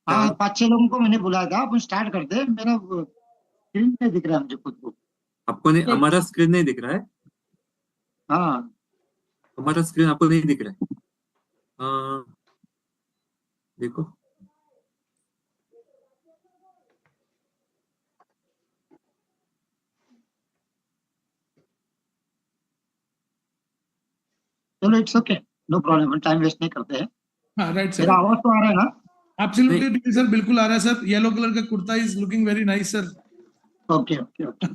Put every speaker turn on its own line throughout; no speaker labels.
हाँ,
क्या
5-6 लोगों को मैंने बुलाया था। अपन स्टार्ट करते हैं। मेरा स्क्रीन नहीं दिख रहा है मुझे खुद को।
आपको नहीं, हमारा स्क्रीन नहीं दिख रहा है?
हाँ,
हमारा स्क्रीन आपको नहीं दिख रहा है? देखो।
चलो it's okay, no problem, time waste नहीं करते हैं।
हाँ, राइट सर,
मेरा आवाज तो आ रहा है ना?
एब्सोल्युटली
नहीं,
ठीक सर, बिल्कुल आ रहा है सर। येलो कलर का kurta is looking very nice sir.
Okay okay okay.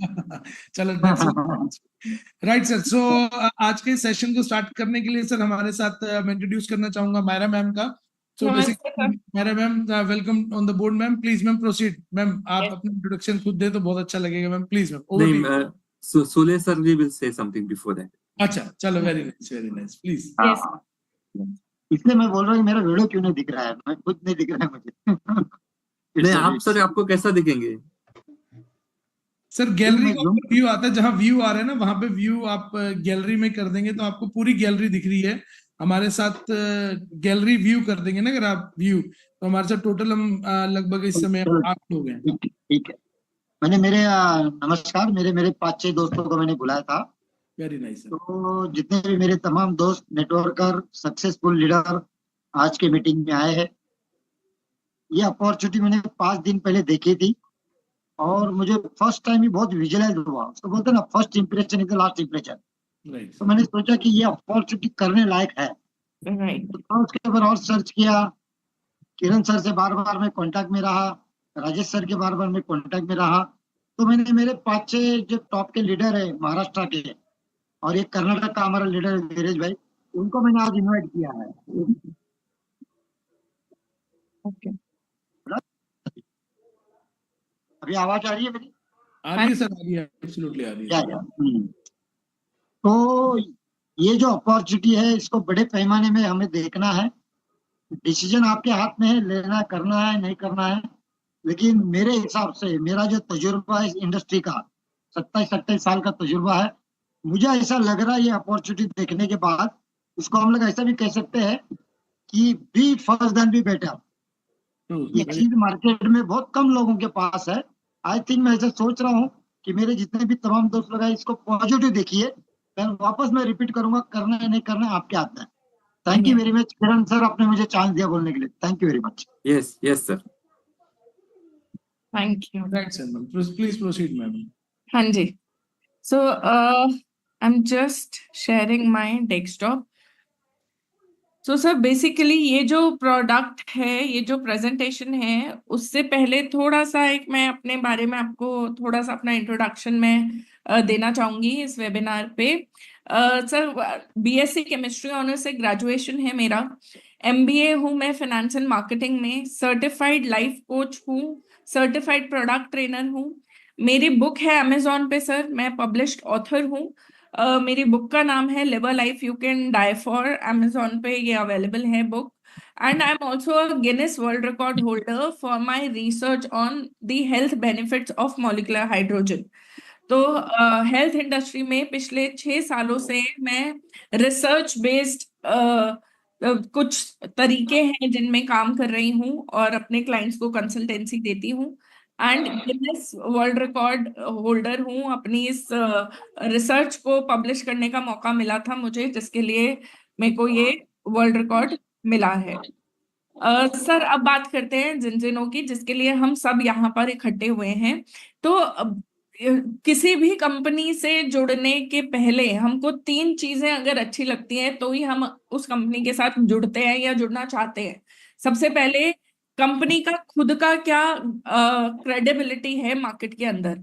चलो दैट्स राइट सर। सो आज के सेशन को स्टार्ट करने के लिए सर हमारे साथ मैं इंट्रोड्यूस करना चाहूंगा मायरा मैम का। सो
नमस्ते
basically
sir.
Myra ma'am, welcome on the board ma'am. Please ma'am proceed. Ma'am आप
Yes.
अपना इंट्रोडक्शन खुद दे तो बहुत अच्छा लगेगा ma'am. Please ma'am, over to you.
नहीं, Sule sir ji will say something before that.
अच्छा चलो, very nice very nice, please.
हाँ
Yes.
हाँ। इसलिए मैं बोल रहा हूँ कि मेरा वीडियो क्यों नहीं दिख रहा है, मैं खुद नहीं दिख रहा है मुझे।
नहीं,
इट्स
आप
इट्स
सर आपको कैसा दिखेंगे?
सर गैलरी
मैं
का
जूम।
व्यू आता है, जहां व्यू आ रहा है ना वहां पे व्यू आप गैलरी में कर देंगे तो आपको पूरी गैलरी दिख रही है। हमारे साथ गैलरी व्यू कर देंगे ना अगर आप व्यू, तो हमारे साथ टोटल हम लगभग इस समय
चलो
8 लोग हैं।
ठीक ठीक है। मैंने मेरे नमस्कार, मेरे मेरे 5-6 दोस्तों को मैंने बुलाया था।
Very nice sir.
तो जितने भी मेरे तमाम दोस्त नेटवर्कर सक्सेसफुल लीडर आज के मीटिंग में आए हैं, ये अपॉर्चुनिटी मैंने 5 दिन पहले देखी थी। और मुझे फर्स्ट टाइम ही बहुत विजुअलाइज हुआ। उसको बोलते हैं ना, first impression is the last impression.
Right
तो मैंने सोचा कि ये अपॉर्चुनिटी करने लायक है।
Right.
तो थोड़ा उसके ऊपर और सर्च किया। किरण सर से बार बार मैं कांटेक्ट में रहा। राजेश सर के बार बार मैं कांटेक्ट में रहा। तो मैंने मेरे 5-6 जो टॉप के लीडर है महाराष्ट्र के, और एक कर्नाटक का हमारा लीडर है धीरज भाई, उनको मैंने आज इनवाइट किया है।
Okay.
अभी आवाज आ रही है मेरी?
आ रही है सर, आ रही है, एब्सोल्युटली आ रही है
या
सर।
तो ये जो अपॉर्चुनिटी है, इसको बड़े पैमाने में हमें देखना है। डिसीजन आपके हाथ में है, लेना करना है नहीं करना है। लेकिन मेरे हिसाब से मेरा जो तजुर्बा है इस इंडस्ट्री का, 27-28 साल का तजुर्बा है, मुझे ऐसा लग रहा है ये अपॉर्चुनिटी देखने के बाद, इसको हम लोग ऐसा भी कह सकते हैं कि be first then be better. ये
Yes.
चीज मार्केट में बहुत कम लोगों के पास है। आई थिंक मैं ऐसा सोच रहा हूँ कि मेरे जितने भी तमाम दोस्त लोग हैं, इसको पॉजिटिव देखिए। फिर वापस मैं रिपीट करूंगा, करना है नहीं करना है आपके हाथ में। Thank you
Yes.
Very much Kiran sir, आपने मुझे चांस दिया बोलने के लिए। Thank you very much.
Yes yes sir.
Thank you.
Right sir ma'am, please proceed ma'am.
हाँ जी. So, I'm just sharing my desktop. So sir basically ये जो product है, ये जो प्रेजेंटेशन है, उससे पहले थोड़ा सा एक मैं अपने बारे में आपको थोड़ा सा अपना इंट्रोडक्शन में देना चाहूंगी इस वेबिनार पे। सर बीएससी केमिस्ट्री ऑनर से ग्रेजुएशन है मेरा। एमबीए हूँ मैं फाइनेंस एंड मार्केटिंग में। सर्टिफाइड लाइफ कोच हूँ। सर्टिफाइड प्रोडक्ट ट्रेनर हूँ। मेरी बुक है अमेजोन पे सर, मैं पब्लिश्ड ऑथर हूँ। मेरी बुक का नाम है live a life you can die for. Amazon पे ये अवेलेबल है book. And I am also a Guinness world record holder for my research on the health benefits of molecular hydrogen. तो health industry में पिछले 6 सालों से मैं research based कुछ तरीके हैं जिनमें काम कर रही हूँ और अपने क्लाइंट्स को कंसल्टेंसी देती हूँ। And Guinness world record holder हूँ। अपनी इस रिसर्च को पब्लिश करने का मौका मिला था मुझे, जिसके लिए मेरे को ये वर्ल्ड रिकॉर्ड मिला है। सर अब बात करते हैं जिन जिनों की जिसके लिए हम सब यहाँ पर इकट्ठे हुए हैं। तो किसी भी कंपनी से जुड़ने के पहले हमको 3 चीजें अगर अच्छी लगती हैं तो ही हम उस कंपनी के साथ जुड़ते हैं या जुड़ना चाहते हैं। सबसे पहले कंपनी का खुद का क्या क्रेडिबिलिटी है मार्केट के अंदर।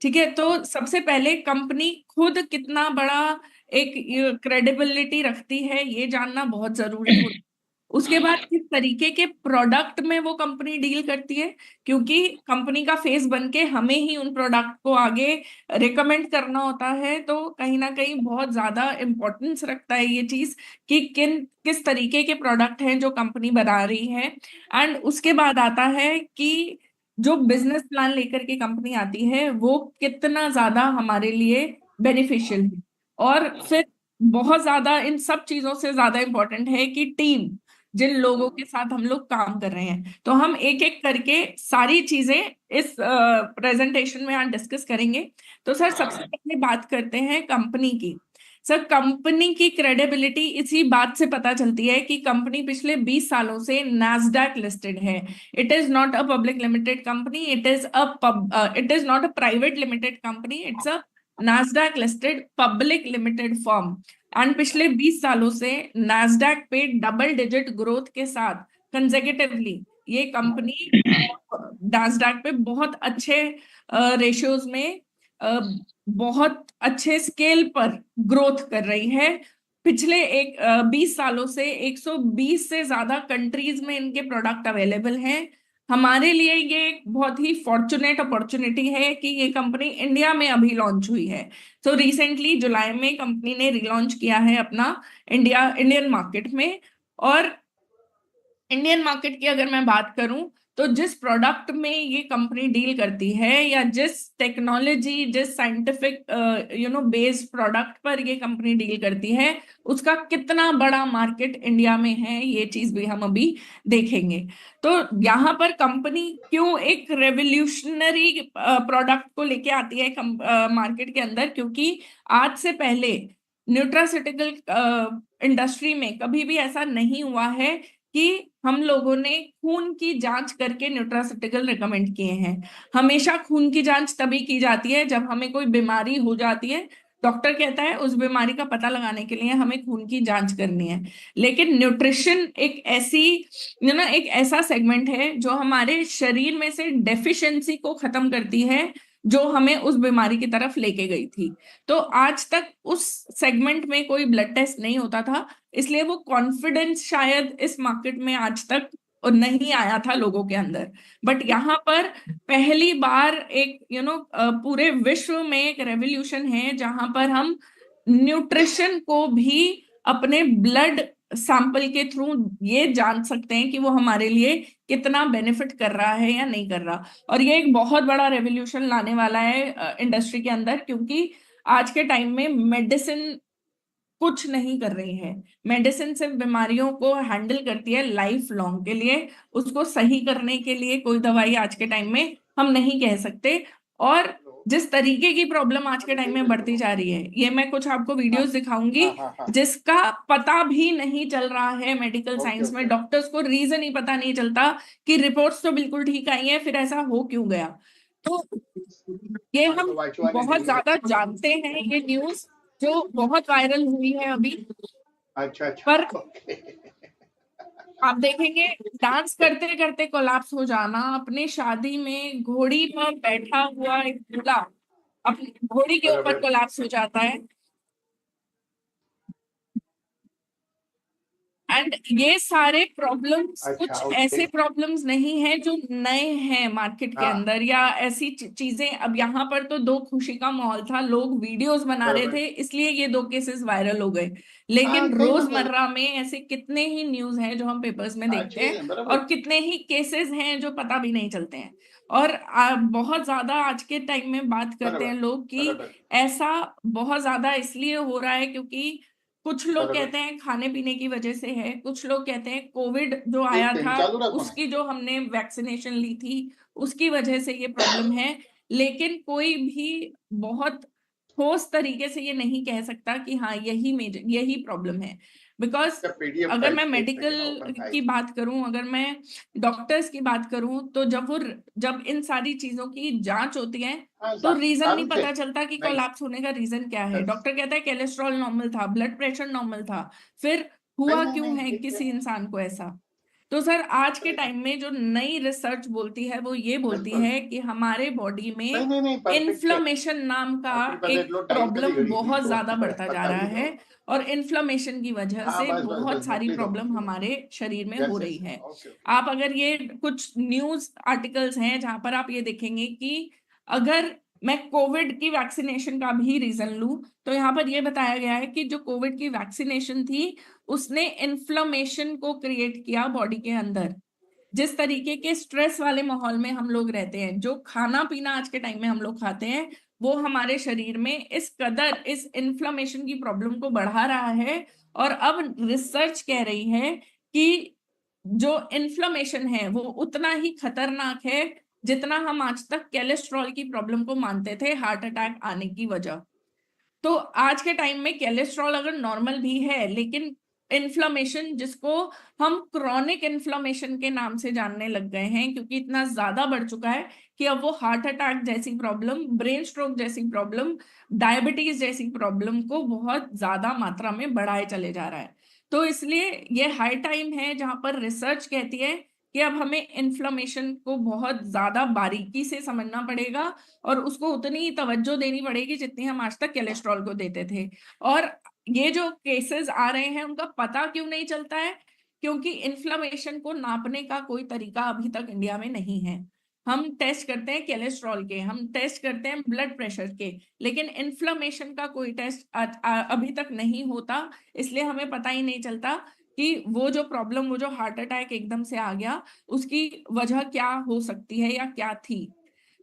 ठीक है, तो सबसे पहले कंपनी खुद कितना बड़ा एक क्रेडिबिलिटी रखती है ये जानना बहुत जरूरी होता है। उसके बाद किस तरीके के प्रोडक्ट में वो कंपनी डील करती है, क्योंकि कंपनी का फेस बन के हमें ही उन प्रोडक्ट को आगे रिकमेंड करना होता है। तो कहीं ना कहीं बहुत ज्यादा इम्पोर्टेंस रखता है ये चीज कि किस तरीके के प्रोडक्ट हैं जो कंपनी बना रही है। एंड उसके बाद आता है कि जो बिजनेस प्लान लेकर के कंपनी आती है वो कितना ज्यादा हमारे लिए बेनिफिशियल है। और फिर बहुत ज्यादा इन सब चीजों से ज्यादा इम्पोर्टेंट है कि टीम, जिन लोगों के साथ हम लोग काम कर रहे हैं। तो हम एक एक करके सारी चीजें इस प्रेजेंटेशन में आज डिस्कस करेंगे। तो सर सबसे पहले बात करते हैं कंपनी की। सर कंपनी की क्रेडिबिलिटी इसी बात से पता चलती है कि कंपनी पिछले 20 सालों से नैस्डैक लिस्टेड है। It is not a public limited company, it is not a private limited company, it's a Nasdaq listed public limited firm. And पिछले 20 सालों से नैस्डैक पे डबल डिजिट ग्रोथ के साथ कंसेक्यूटिवली ये कंपनी नैस्डैक पे बहुत अच्छे रेशियोज में बहुत अच्छे स्केल पर ग्रोथ कर रही है। पिछले 20 सालों से 120 से ज्यादा कंट्रीज में इनके प्रोडक्ट अवेलेबल हैं। हमारे लिए ये एक बहुत ही फॉर्चुनेट अपॉर्चुनिटी है कि ये कंपनी इंडिया में अभी लॉन्च हुई है। तो रिसेंटली जुलाई में कंपनी ने रिलॉन्च किया है अपना इंडियन मार्केट में। और इंडियन मार्केट की अगर मैं बात करूं तो जिस प्रोडक्ट में ये कंपनी डील करती है या जिस टेक्नोलॉजी, जिस साइंटिफिक बेस्ड प्रोडक्ट पर ये कंपनी डील करती है, उसका कितना बड़ा मार्केट इंडिया में है, ये चीज भी हम अभी देखेंगे। तो यहाँ पर कंपनी क्यों एक रेवोल्यूशनरी प्रोडक्ट को लेके आती है मार्केट के अंदर, क्योंकि आज से पहले न्यूट्रास्यूटिकल इंडस्ट्री में कभी भी ऐसा नहीं हुआ है कि हम लोगों ने खून की जांच करके न्यूट्रास्यूटिकल रिकमेंड किए हैं। हमेशा खून की जांच तभी की जाती है जब हमें कोई बीमारी हो जाती है, डॉक्टर कहता है उस बीमारी का पता लगाने के लिए हमें खून की जांच करनी है। लेकिन न्यूट्रिशन एक ऐसा सेगमेंट है जो हमारे शरीर में से डेफिशिएंसी को खत्म करती है, जो हमें उस बीमारी की तरफ लेके गई थी। तो आज तक उस सेगमेंट में कोई ब्लड टेस्ट नहीं होता था, इसलिए वो कॉन्फिडेंस शायद इस मार्केट में आज तक नहीं आया था लोगों के अंदर। बट यहाँ पर पहली बार एक पूरे विश्व में एक रेवोल्यूशन है जहां पर हम न्यूट्रिशन को भी अपने ब्लड सैंपल के थ्रू ये जान सकते हैं कि वो हमारे लिए कितना बेनिफिट कर रहा है या नहीं कर रहा। और ये एक बहुत बड़ा रेवोल्यूशन लाने वाला है इंडस्ट्री के अंदर, क्योंकि आज के टाइम में मेडिसिन कुछ नहीं कर रही है। मेडिसिन सिर्फ बीमारियों को हैंडल करती है लाइफ लॉन्ग के लिए, उसको सही करने के लिए कोई दवाई आज के टाइम में हम नहीं कह सकते। और जिस तरीके की प्रॉब्लम आज के टाइम में बढ़ती जा रही है, ये मैं कुछ आपको वीडियोस दिखाऊंगी जिसका पता भी नहीं चल रहा है मेडिकल साइंस में। डॉक्टर्स को रीजन ही पता नहीं चलता कि रिपोर्ट्स तो बिल्कुल ठीक आई है, फिर ऐसा हो क्यों गया। तो ये हम बहुत ज्यादा जानते हैं, ये न्यूज जो बहुत वायरल हुई है अभी।
अच्छा
पर आप देखेंगे डांस करते करते कोलैप्स हो जाना, अपने शादी में घोड़ी पर बैठा हुआ एक दूल्हा अपनी घोड़ी के ऊपर कोलैप्स हो जाता है। एंड ये सारे प्रॉब्लम्स कुछ ऐसे प्रॉब्लम्स नहीं है जो नए हैं मार्केट के अंदर या ऐसी चीजें। अब यहाँ पर तो दो खुशी का माहौल था, लोग वीडियोस बना रहे थे, इसलिए ये दो केसेस वायरल हो गए। लेकिन रोजमर्रा में ऐसे कितने ही न्यूज हैं जो हम पेपर्स में देखते हैं, और कितने ही केसेस हैं जो पता भी नहीं चलते हैं। और बहुत ज्यादा आज के टाइम में बात करते हैं लोग कि ऐसा बहुत ज्यादा इसलिए हो रहा है क्योंकि कुछ लोग कहते हैं खाने पीने की वजह से है, कुछ लोग कहते हैं कोविड जो आया था उसकी जो हमने वैक्सीनेशन ली थी उसकी वजह से ये प्रॉब्लम है। लेकिन कोई भी बहुत ठोस तरीके से ये नहीं कह सकता कि हाँ यही प्रॉब्लम है। बिकॉज अगर मैं मेडिकल की बात करूं, अगर मैं डॉक्टर्स की बात करूं, तो जब इन सारी चीजों की जांच होती है तो रीजन नहीं पता चलता कि कोलैप्स होने का रीजन क्या है। डॉक्टर कहता है कोलेस्ट्रॉल नॉर्मल था, ब्लड प्रेशर नॉर्मल था, फिर हुआ क्यों है किसी इंसान को ऐसा। तो सर आज के टाइम में जो नई रिसर्च बोलती है वो ये बोलती है कि हमारे बॉडी में इन्फ्लेमेशन नाम का एक प्रॉब्लम बहुत ज्यादा बढ़ता जा रहा है, और इन्फ्लेमेशन की वजह से बहुत सारी प्रॉब्लम हमारे शरीर में हो रही है। आप अगर ये कुछ न्यूज आर्टिकल्स हैं जहां पर आप ये देखेंगे कि अगर मैं कोविड की वैक्सीनेशन का भी रीजन लूं तो यहाँ पर यह बताया गया है कि जो कोविड की वैक्सीनेशन थी उसने इन्फ्लेमेशन को क्रिएट किया बॉडी के अंदर। जिस तरीके के स्ट्रेस वाले माहौल में हम लोग रहते हैं, जो खाना पीना आज के टाइम में हम लोग खाते हैं, वो हमारे शरीर में इस कदर इस इन्फ्लेमेशन की प्रॉब्लम को बढ़ा रहा है। और अब रिसर्च कह रही है कि जो इन्फ्लेमेशन है वो उतना ही खतरनाक है जितना हम आज तक कोलेस्ट्रॉल की प्रॉब्लम को मानते थे हार्ट अटैक आने की वजह। तो आज के टाइम में कोलेस्ट्रॉल अगर नॉर्मल भी है, लेकिन इन्फ्लेमेशन, जिसको हम क्रोनिक इन्फ्लेमेशन के नाम से जानने लग गए हैं, क्योंकि इतना ज्यादा बढ़ चुका है कि अब वो हार्ट अटैक जैसी प्रॉब्लम, ब्रेन स्ट्रोक जैसी प्रॉब्लम, डायबिटीज जैसी प्रॉब्लम को बहुत ज्यादा मात्रा में बढ़ाए चले जा रहा है। तो इसलिए ये हाई टाइम है जहां पर रिसर्च कहती है कि अब हमें इन्फ्लेमेशन को बहुत ज्यादा बारीकी से समझना पड़ेगा और उसको उतनी ही तवज्जो देनी पड़ेगी जितनी हम आज तक कोलेस्ट्रॉल को देते थे। और ये जो केसेस आ रहे हैं उनका पता क्यों नहीं चलता है? क्योंकि इन्फ्लेमेशन को नापने का कोई तरीका अभी तक इंडिया में नहीं है। हम टेस्ट करते हैं कोलेस्ट्रॉल के, हम टेस्ट करते हैं ब्लड प्रेशर के, लेकिन इन्फ्लेमेशन का कोई टेस्ट अभी तक नहीं होता। इसलिए हमें पता ही नहीं चलता कि वो जो प्रॉब्लम, वो जो हार्ट अटैक एकदम से आ गया, उसकी वजह क्या हो सकती है या क्या थी।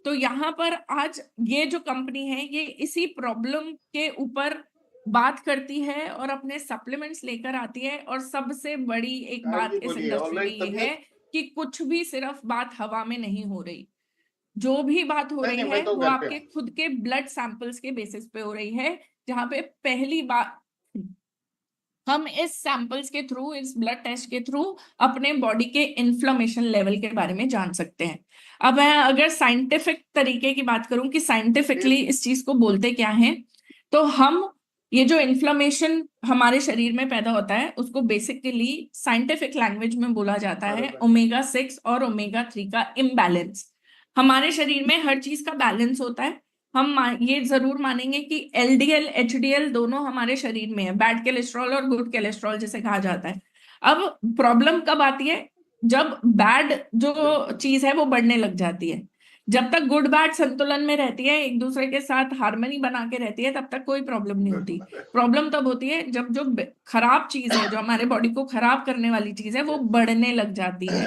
तो यहाँ पर आज ये जो कंपनी है ये इसी प्रॉब्लम के ऊपर बात करती है और अपने सप्लीमेंट्स लेकर आती है। और सबसे बड़ी एक बात इस इंडस्ट्री की ये है कि कुछ भी सिर्फ बात हवा में नहीं हो रही। जो भी बात हो रही है वो आपके खुद के ब्लड सैंपल्स के बेसिस पे हो रही है, जहां पे पहली बार हम इस सैंपल्स के थ्रू, इस ब्लड टेस्ट के थ्रू अपने बॉडी के इन्फ्लेमेशन लेवल के बारे में जान सकते हैं। अब मैं अगर साइंटिफिक तरीके की बात करूं कि साइंटिफिकली इस चीज को बोलते क्या है, तो हम ये जो इन्फ्लेमेशन हमारे शरीर में पैदा होता है उसको बेसिकली साइंटिफिक लैंग्वेज में बोला जाता है ओमेगा 6 और ओमेगा 3 का इम्बैलेंस। हमारे शरीर में हर चीज का बैलेंस होता है। हम ये जरूर मानेंगे कि एलडीएल एचडीएल दोनों हमारे शरीर में है, बैड कोलेस्ट्रॉल और गुड कोलेस्ट्रॉल जिसे कहा जाता है। अब प्रॉब्लम कब आती है? जब बैड जो चीज है वो बढ़ने लग जाती है। जब तक गुड बैड संतुलन में रहती है, एक दूसरे के साथ हार्मनी बना के रहती है, तब तक कोई प्रॉब्लम नहीं होती। प्रॉब्लम तब होती है जब जो खराब चीज है, जो हमारे बॉडी को खराब करने वाली चीज है, वो बढ़ने लग जाती है,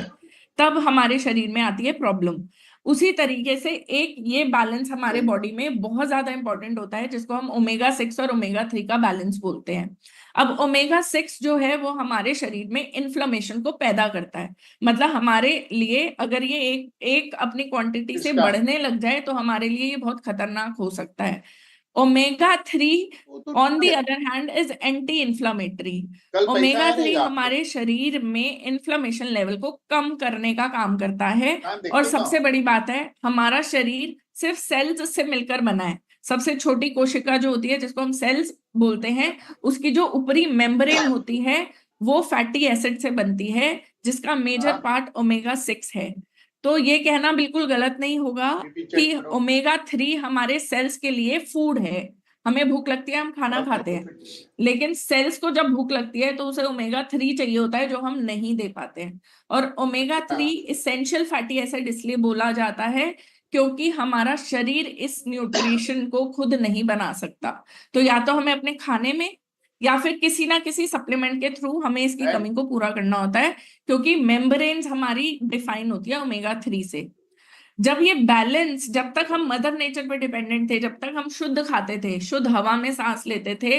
तब हमारे शरीर में आती है प्रॉब्लम। उसी तरीके से एक ये बैलेंस हमारे बॉडी में बहुत ज्यादा इंपॉर्टेंट होता है, जिसको हम ओमेगा 6 और ओमेगा 3 का बैलेंस बोलते हैं। अब ओमेगा 6 जो है वो हमारे शरीर में इन्फ्लेमेशन को पैदा करता है। मतलब हमारे लिए अगर ये एक अपनी क्वांटिटी से बढ़ने लग जाए तो हमारे लिए ये बहुत खतरनाक हो सकता है। Omega 3 on the other hand is anti inflammatory. Omega 3 हमारे शरीर में इन्फ्लेमेशन लेवल को कम करने का काम करता है। और सबसे बड़ी बात है, हमारा शरीर सिर्फ सेल्स से मिलकर बना है। सबसे छोटी कोशिका जो होती है, जिसको हम सेल्स बोलते हैं, उसकी जो ऊपरी मेम्ब्रेन होती है वो फैटी एसिड से बनती है, जिसका मेजर पार्ट ओमेगा 6 है। तो ये कहना बिल्कुल गलत नहीं होगा कि ओमेगा 3 हमारे सेल्स के लिए फूड है। हमें भूख लगती है, हम खाना खाते हैं, लेकिन सेल्स को जब भूख लगती है तो उसे ओमेगा 3 चाहिए होता है, जो हम नहीं दे पाते हैं। और ओमेगा 3 इसेंशियल फैटी एसिड इसलिए बोला जाता है क्योंकि हमारा शरीर इस न्यूट्रिशन को खुद नहीं बना सकता। तो या तो हमें अपने खाने में या फिर किसी ना किसी सप्लीमेंट के थ्रू हमें इसकी कमी को पूरा करना होता है, क्योंकि मेम्ब्रेन्स हमारी डिफाइन होती है ओमेगा 3 से। जब ये बैलेंस, जब तक हम मदर नेचर पे डिपेंडेंट थे, जब तक हम शुद्ध खाते थे, शुद्ध हवा में सांस लेते थे,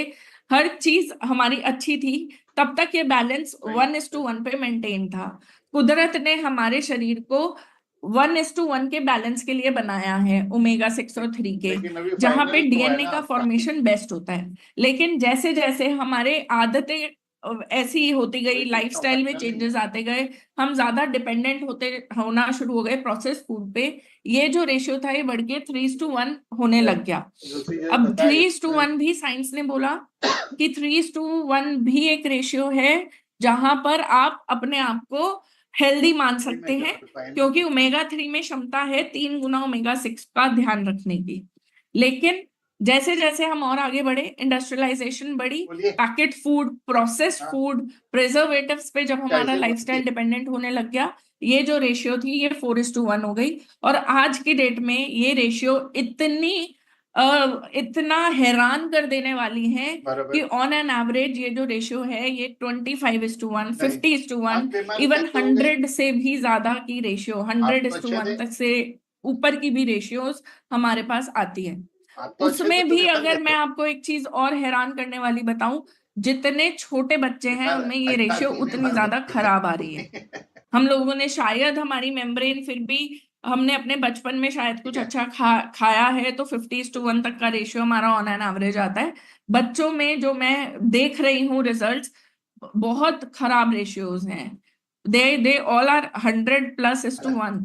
हर चीज हमारी अच्छी थी, तब तक ये बैलेंस 1:1 पे मेंटेन था। कुदरत ने हमारे शरीर को 1:1 के बैलेंस के लिए बनाया है, ओमेगा 6 और 3 के, जहां पे डीएनए का फॉर्मेशन बेस्ट होता है। लेकिन जैसे जैसे हमारे आदतें ऐसी होती गई, लाइफस्टाइल में चेंजेस आते गए, हम ज्यादा डिपेंडेंट होना शुरू हो गए प्रोसेस फूड पे, ये जो रेशियो था ये बढ़ के 3:1 होने लग गया। अब 3:1 भी साइंस ने बोला कि 3:1 भी एक रेशियो है जहां पर आप अपने आप को हेल्दी मान सकते हैं, क्योंकि ओमेगा 3 में क्षमता है 3 गुना ओमेगा 6 का ध्यान रखने की। लेकिन जैसे जैसे हम और आगे बढ़े, इंडस्ट्रियलाइजेशन बढ़ी, packet food, processed food, preservatives पे जब हमारा लाइफस्टाइल डिपेंडेंट होने लग गया, ये जो रेशियो थी ये 4:1 हो गई। और आज की डेट में ये रेशियो इतना हैरान कर देने वाली है कि ऑन एन एवरेज ये जो रेशियो है ये 25:1, 50:1, इवन 100 से भी ज्यादा की रेशियो, 100:1 तक से ऊपर की भी रेशियोज हमारे पास आती है। उसमें भी अगर मैं आपको एक चीज और हैरान करने वाली बताऊं, जितने छोटे बच्चे हैं उनमें ये रेशियो उतनी ज्यादा खराब आ रही है। हम लोगों ने शायद हमारी मेम्ब्रेन फिर भी हमने अपने बचपन में शायद कुछ अच्छा खाया है तो 50:1 तक का रेशियो हमारा ऑन एन एवरेज आता है। बच्चों में जो मैं देख रही हूँ रिजल्ट्स बहुत खराब रेशियोज हैं। They all are 100+:1।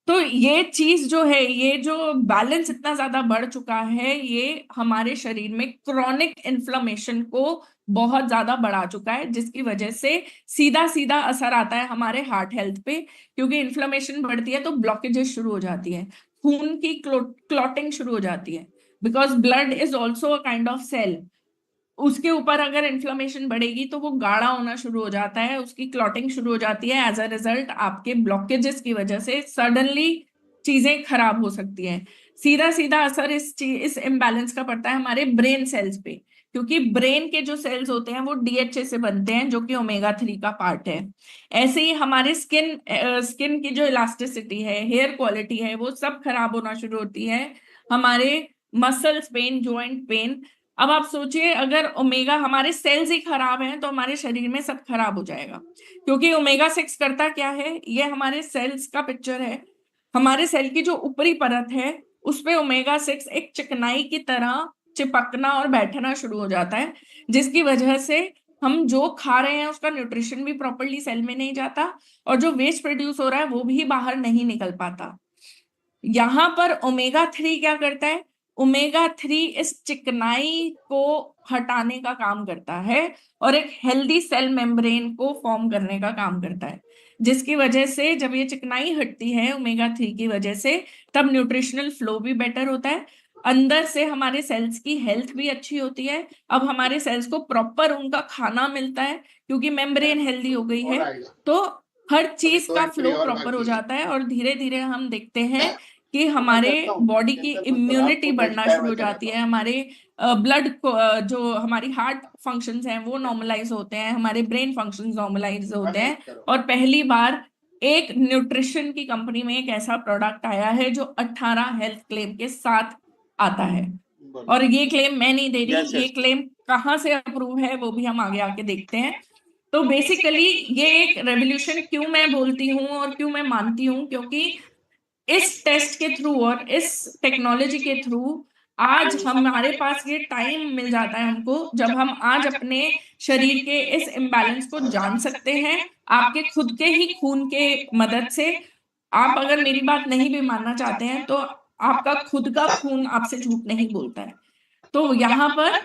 तो ये चीज जो है, ये जो बैलेंस इतना ज्यादा बढ़ चुका है, ये हमारे शरीर में क्रॉनिक इन्फ्लेमेशन को बहुत ज्यादा बढ़ा चुका है, जिसकी वजह से सीधा सीधा असर आता है हमारे हार्ट हेल्थ पे। क्योंकि इन्फ्लेमेशन बढ़ती है तो ब्लॉकेजेस शुरू हो जाती है, खून की क्लॉटिंग शुरू हो जाती है, because blood is also a kind of cell. उसके ऊपर अगर इन्फ्लेमेशन बढ़ेगी तो वो गाढ़ा होना शुरू हो जाता है, उसकी क्लॉटिंग शुरू हो जाती है। एज अ रिजल्ट आपके ब्लॉकेजेस की वजह से सडनली चीजें खराब हो सकती हैं। सीधा सीधा असर इस इम्बैलेंस का पड़ता है हमारे ब्रेन सेल्स पे, क्योंकि ब्रेन के जो सेल्स होते हैं वो डीएचए से बनते हैं, जो कि ओमेगा 3 का पार्ट है। ऐसे ही हमारे स्किन की जो इलास्टिसिटी है, हेयर क्वालिटी है, वो सब खराब होना शुरू होती है। हमारे मसल्स पेन, जॉइंट पेन। अब आप सोचिए, अगर ओमेगा, हमारे सेल्स ही खराब हैं तो हमारे शरीर में सब खराब हो जाएगा। क्योंकि ओमेगा 6 करता क्या है, ये हमारे सेल्स का पिक्चर है। हमारे सेल की जो ऊपरी परत है उस पे ओमेगा 6 एक चिकनाई की तरह चिपकना और बैठना शुरू हो जाता है, जिसकी वजह से हम जो खा रहे हैं उसका न्यूट्रिशन भी प्रॉपरली सेल में नहीं जाता, और जो वेस्ट प्रोड्यूस हो रहा है वो भी बाहर नहीं निकल पाता। यहां पर ओमेगा 3 क्या करता है, ओमेगा 3 इस चिकनाई को हटाने का काम करता है और एक हेल्दी सेल मेम्ब्रेन को फॉर्म करने का काम करता है, जिसकी वजह से जब ये चिकनाई हटती है ओमेगा 3 की वजह से, तब न्यूट्रिशनल फ्लो भी बेटर होता है, अंदर से हमारे सेल्स की हेल्थ भी अच्छी होती है। अब हमारे सेल्स को प्रॉपर उनका खाना मिलता है क्योंकि मेम्ब्रेन हेल्दी हो गई है, तो हर चीज का फ्लो प्रॉपर हो जाता है, और धीरे धीरे हम देखते हैं कि हमारे बॉडी की इम्यूनिटी बढ़ना शुरू हो जाती है, हमारे ब्लड को जो हमारी हार्ट फंक्शंस हैं वो नॉर्मलाइज होते हैं, हमारे ब्रेन फंक्शंस नॉर्मलाइज होते हैं। और पहली बार एक न्यूट्रिशन की कंपनी में एक ऐसा प्रोडक्ट आया है जो 18 हेल्थ क्लेम के साथ आता है। और ये क्लेम मैं नहीं दे रही, ये क्लेम कहाँ से अप्रूव है वो भी हम आगे आके देखते हैं। तो बेसिकली ये एक रेवोल्यूशन क्यों मैं बोलती हूँ और क्यों मैं मानती हूँ, क्योंकि इस टेस्ट के थ्रू और इस टेक्नोलॉजी के थ्रू आज हमारे पास ये टाइम मिल जाता है हमको, जब हम आज अपने शरीर के इस इम्बैलेंस को जान सकते हैं आपके खुद के ही खून के मदद से। आप अगर मेरी बात नहीं भी मानना चाहते हैं तो आपका खुद का खून आपसे झूठ नहीं बोलता है। तो यहाँ पर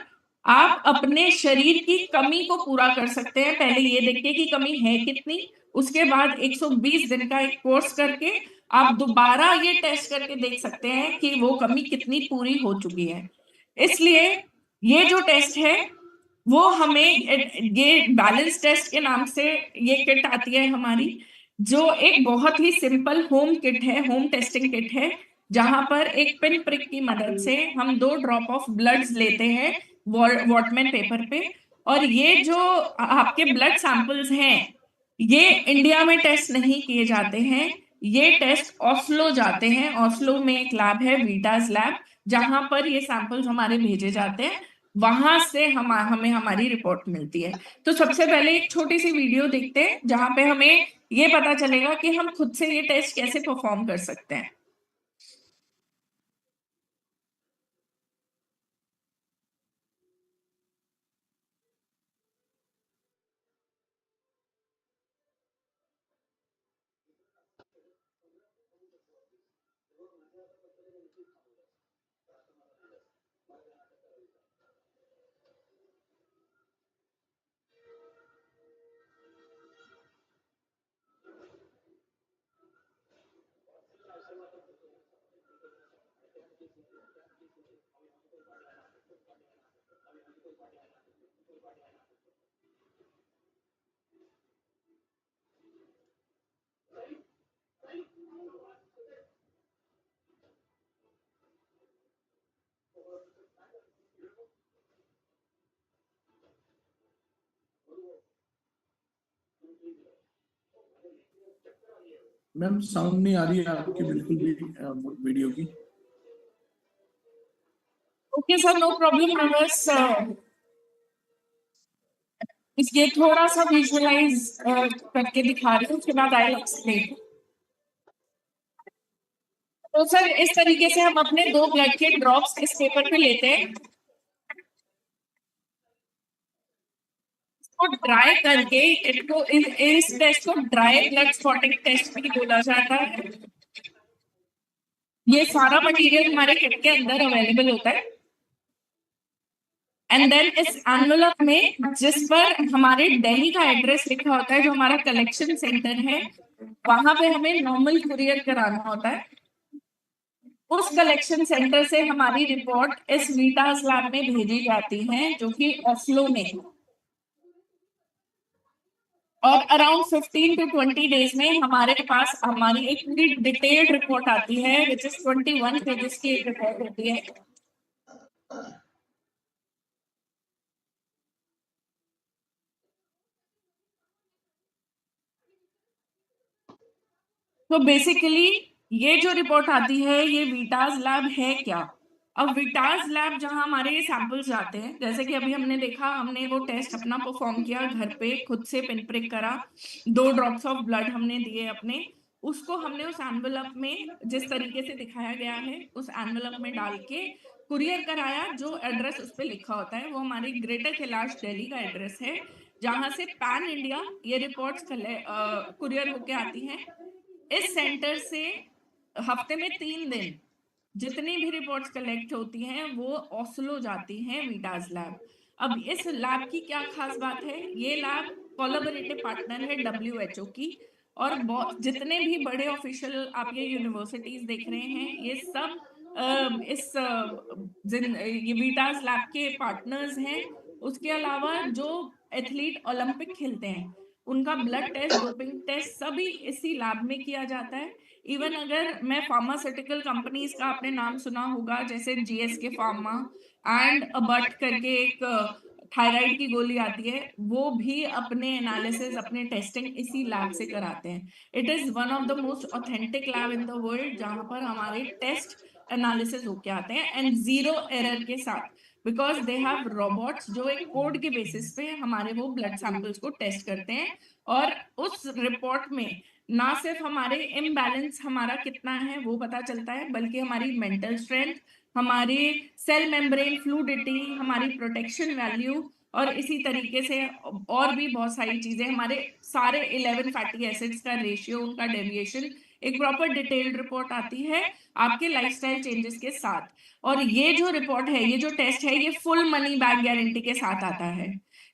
आप अपने शरीर की कमी को पूरा कर सकते हैं, पहले ये देखिए कि कमी है कितनी, उसके बाद 120 दिन का एक कोर्स करके आप दोबारा ये टेस्ट करके देख सकते हैं कि वो कमी कितनी पूरी हो चुकी है। इसलिए ये जो टेस्ट है वो हमें, ये बैलेंस टेस्ट के नाम से ये किट आती है हमारी, जो एक बहुत ही सिंपल होम किट है, होम टेस्टिंग किट है, जहां पर एक पिन प्रिक की मदद से हम 2 ड्रॉप ऑफ ब्लड्स लेते हैं वॉटमैन पेपर पे, और ये जो आपके ब्लड सैंपल्स हैं ये इंडिया में टेस्ट नहीं किए जाते हैं, ये टेस्ट ऑस्लो जाते हैं। ऑस्लो में एक लैब है, वीटास लैब, जहां पर ये सैंपल्स हमारे भेजे जाते हैं, वहां से हमें हमारी रिपोर्ट मिलती है। तो सबसे पहले एक छोटी सी वीडियो देखते हैं जहां पे हमें ये पता चलेगा कि हम खुद से ये टेस्ट कैसे परफॉर्म कर सकते हैं।
मैम साउंड नहीं आ रही है आपकी बिल्कुल भी वीडियो की।
Okay sir, no problem. इसलिए थोड़ा सा विजुअलाइज करके दिखा रही हूँ, उसके बाद आई एक्सप्लेन। तो सर इस तरीके से हम अपने 2 ब्लड के ड्रॉप्स इस पेपर पे लेते हैं, इसको ड्राई करके इनको इस टेस्ट को ड्राई ब्लड स्पॉटिंग टेस्ट भी बोला जाता है। ये सारा मटेरियल हमारे किट के अंदर अवेलेबल होता है। एंड देन इस एनवलप में जिस पर हमारे दिल्ली का एड्रेस लिखा होता है, जो हमारा कलेक्शन सेंटर है, वहां पे हमें नॉर्मल कुरियर कराना होता है। उस कलेक्शन सेंटर से हमारी रिपोर्ट इस वीटास लैब में भेजी जाती है, जो कि ओस्लो में है। और अराउंड 15 to 20 डेज में हमारे पास हमारी एक पूरी डिटेल्ड रिपोर्ट आती है, विच इज 21 पेजेस की एक रिपोर्ट होती है। तो बेसिकली ये जो रिपोर्ट आती है, ये वीटास लैब है क्या? अब वीटास लैब जहां हमारे ये सैंपल्स जाते हैं, जैसे कि अभी हमने देखा, हमने वो टेस्ट अपना परफॉर्म किया घर पे, खुद से पिन प्रिक करा, 2 ड्रॉप्स ऑफ ब्लड हमने दिए अपने, उसको हमने उस एनवलप में जिस तरीके से दिखाया गया है उस एनवलप में डाल के कुरियर कराया। जो एड्रेस उस पर लिखा होता है वो हमारी ग्रेटर कैलाश दिल्ली का एड्रेस है, जहां से पैन इंडिया ये रिपोर्ट्स कुरियर होके आती हैं। इस सेंटर से हफ्ते में 3 दिन जितनी भी रिपोर्ट्स कलेक्ट होती हैं वो ओस्लो जाती हैं वीटास लैब। अब इस लैब की क्या खास बात है, ये लैब कोलैबोरेटिव पार्टनर है WHO की, और जितने भी बड़े ऑफिशियल आप ये यूनिवर्सिटीज देख रहे हैं, ये सब ये वीटास लैब के पार्टनर्स हैं। उसके अलावा जो एथलीट ओलंपिक खेलते हैं, उनका ब्लड टेस्ट, डोपिंग टेस्ट सभी इसी लैब में किया जाता है। इवन अगर मैं फार्मास्यूटिकल कंपनीज का आपने नाम सुना होगा, जैसे GSK फार्मा एंड बट करके एक थायराइड की गोली आती है, वो भी अपने एनालिसिस, अपने टेस्टिंग इसी लैब से कराते हैं। It is one of the most authentic lab in the world, जहां पर हमारे टेस्ट एनालिसिस होके आते हैं एंड 0 एरर के साथ, बिकॉज दे हैव रोबोट्स जो एक कोड के बेसिस पे हमारे वो ब्लड सैंपल्स को टेस्ट करते हैं। और उस रिपोर्ट में ना सिर्फ हमारे इम्बैलेंस हमारा कितना है वो पता चलता है, बल्कि हमारी मेंटल स्ट्रेंथ, हमारी सेल मेम्ब्रेन फ्लूइडिटी, हमारी प्रोटेक्शन वैल्यू, और इसी तरीके से और भी बहुत सारी चीजें, हमारे सारे 11 फैटी एसिड्स का रेशियो, उनका डेविएशन, एक प्रॉपर डिटेल्ड रिपोर्ट आती है आपके लाइफस्टाइल चेंजेस के साथ। और ये जो रिपोर्ट है, ये जो टेस्ट है, ये फुल मनी बैक गारंटी के साथ आता है,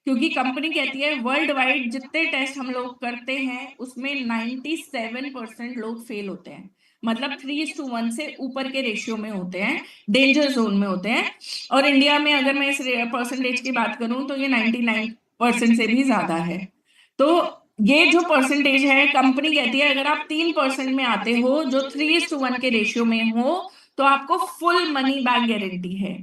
क्योंकि कंपनी कहती है वर्ल्ड वाइड जितने टेस्ट हम लोग करते हैं उसमें 97% लोग फेल होते हैं, मतलब 3:1 से ऊपर के रेशियो में होते हैं, डेंजर जोन में होते हैं। और इंडिया में अगर मैं इस परसेंटेज की बात करूं तो ये 99% से भी ज्यादा है। तो ये जो परसेंटेज है, कंपनी कहती है अगर आप 3% में आते हो, जो 3:1 के रेशियो में हो, तो आपको फुल मनी बैक गारंटी है।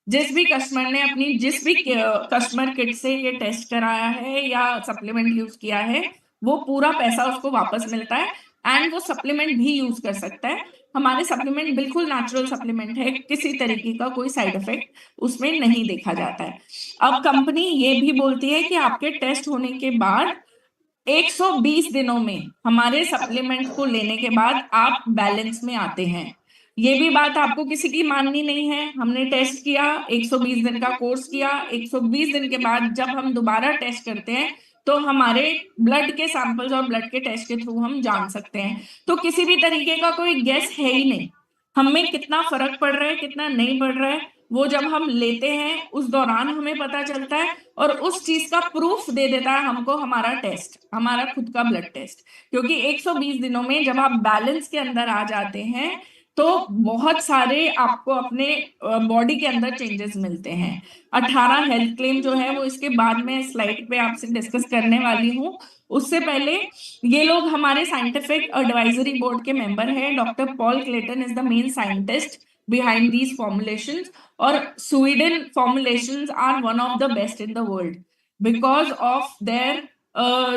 जिस भी कस्टमर ने जिस भी कस्टमर किट से ये टेस्ट कराया है या सप्लीमेंट यूज किया है, वो पूरा पैसा उसको वापस मिलता है एंड वो सप्लीमेंट भी यूज कर सकता है। हमारे सप्लीमेंट बिल्कुल नेचुरल सप्लीमेंट है, किसी तरीके का कोई साइड इफेक्ट उसमें नहीं देखा जाता है। अब कंपनी ये भी बोलती है कि आपके टेस्ट होने के बाद 120 दिनों में हमारे सप्लीमेंट को लेने के बाद आप बैलेंस में आते हैं। ये भी बात आपको किसी की माननी नहीं है। हमने टेस्ट किया, 120 दिन का कोर्स किया, 120 दिन के बाद जब हम दोबारा टेस्ट करते हैं तो हमारे ब्लड के सैंपल्स और ब्लड के टेस्ट के थ्रू हम जान सकते हैं। तो किसी भी तरीके का कोई गेस है ही नहीं, हमें कितना फर्क पड़ रहा है कितना नहीं पड़ रहा है, वो जब हम लेते हैं उस दौरान हमें पता चलता है। और उस चीज का प्रूफ दे देता है हमको हमारा टेस्ट, हमारा खुद का ब्लड टेस्ट, क्योंकि 120 दिनों में जब आप बैलेंस के अंदर आ जाते हैं तो बहुत सारे आपको अपने बॉडी के अंदर चेंजेस मिलते हैं। 18 हेल्थ क्लेम जो है वो इसके बाद में स्लाइड पे आपसे डिस्कस करने वाली हूँ। उससे पहले ये लोग हमारे साइंटिफिक एडवाइजरी बोर्ड के मेंबर हैं। Doctor Paul Clayton is the main scientist behind these formulations, और Sweden formulations are one of the best in the world because of their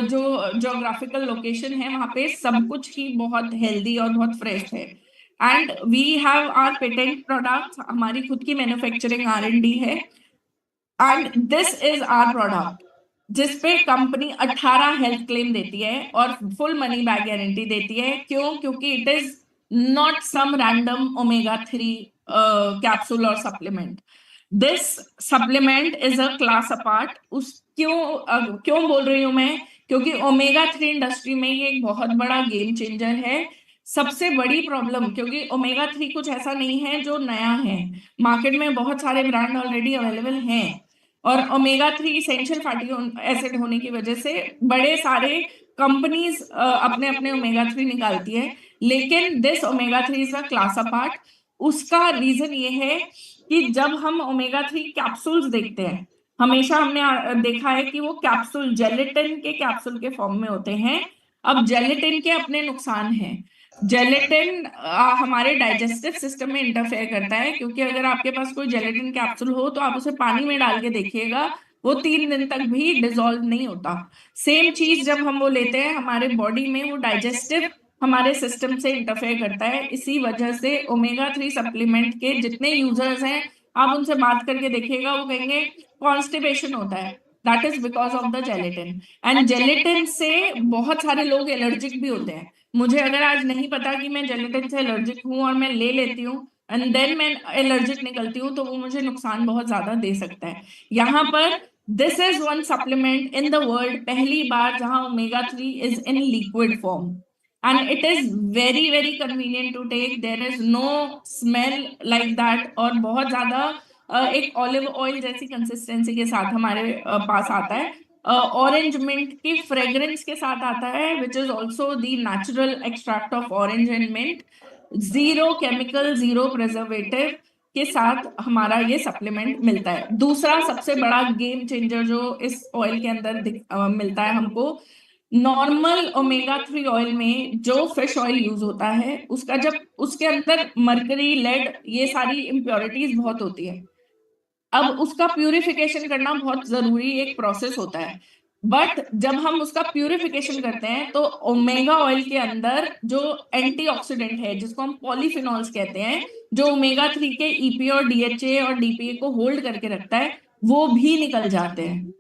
जो जोग्राफिकल लोकेशन है, वहां पे सब कुछ ही बहुत हेल्दी और बहुत फ्रेश है। And we have our patent products, हमारी खुद की मैन्युफैक्चरिंग R&D है, and this is our product. जिसपे कंपनी 18 हेल्थ क्लेम देती है और फुल मनी बैक गारंटी देती है। क्यों? क्योंकि it is not some random omega 3 capsule और supplement. This supplement is a class apart. क्यों बोल रही हूं मैं? क्योंकि ओमेगा 3 इंडस्ट्री में ये एक बहुत बड़ा गेम चेंजर है। सबसे बड़ी प्रॉब्लम, क्योंकि ओमेगा 3 कुछ ऐसा नहीं है जो नया है, मार्केट में बहुत सारे ब्रांड ऑलरेडी अवेलेबल हैं, और ओमेगा 3 इसेंशियल फैटी एसिड होने की वजह से बड़े सारे कंपनीज अपने अपने ओमेगा 3 निकालती है, लेकिन this omega 3 is a class apart. उसका रीजन ये है कि जब हम ओमेगा 3 कैप्सूल्स देखते हैं, हमेशा हमने देखा है कि वो कैप्सूल जेलेटिन के कैप्सूल के फॉर्म में होते हैं। अब जेलेटिन के अपने नुकसान हैं। जेलेटिन हमारे डाइजेस्टिव सिस्टम में इंटरफेयर करता है, क्योंकि अगर आपके पास कोई जेलेटिन कैप्सूल हो तो आप उसे पानी में डाल के देखिएगा, वो 3 दिन तक भी डिसॉल्व नहीं होता। सेम चीज जब हम वो लेते हैं हमारे बॉडी में, वो डाइजेस्टिव हमारे सिस्टम से इंटरफेयर करता है। इसी वजह से ओमेगा 3 सप्लीमेंट के जितने यूजर्स हैं, आप उनसे बात करके देखिएगा, वो कहेंगे कॉन्स्टिपेशन होता है, that is because of the gelatin. And gelatin से बहुत सारे लोग एलर्जिक भी होते हैं। मुझे अगर आज नहीं पता कि मैं जेलेटिन से एलर्जिक हूँ और मैं ले लेती हूँ एंड देन मैं एलर्जिक निकलती हूँ, तो वो मुझे नुकसान बहुत ज्यादा दे सकता है। यहाँ पर this is one supplement in the world, पहली बार जहां omega 3 is in liquid form, and it is very very convenient to take. There is no smell like that, और बहुत ज्यादा एक ऑलिव ऑयल जैसी कंसिस्टेंसी के साथ हमारे पास आता है। ऑरेंज मिंट की फ्रेग्रेंस के साथ आता है, which is also the natural extract of orange and mint. Zero chemical, zero preservative के साथ हमारा ये सप्लीमेंट मिलता है। दूसरा सबसे बड़ा गेम चेंजर जो इस ऑयल के अंदर मिलता है हमको, नॉर्मल ओमेगा 3 ऑयल में जो फिश ऑयल यूज होता है, उसका जब उसके अंदर मरकरी, लेड, ये सारी इम्प्योरिटीज बहुत होती है। अब उसका प्यूरिफिकेशन करना बहुत जरूरी एक प्रोसेस होता है। बट जब हम उसका प्यूरिफिकेशन करते हैं तो ओमेगा ऑयल के अंदर जो एंटीऑक्सीडेंट है, जिसको हम पॉलीफिनॉल्स कहते हैं, जो ओमेगा 3 के ईपीए और डीएचए और डीपीए को होल्ड करके रखता है, वो भी निकल जाते हैं,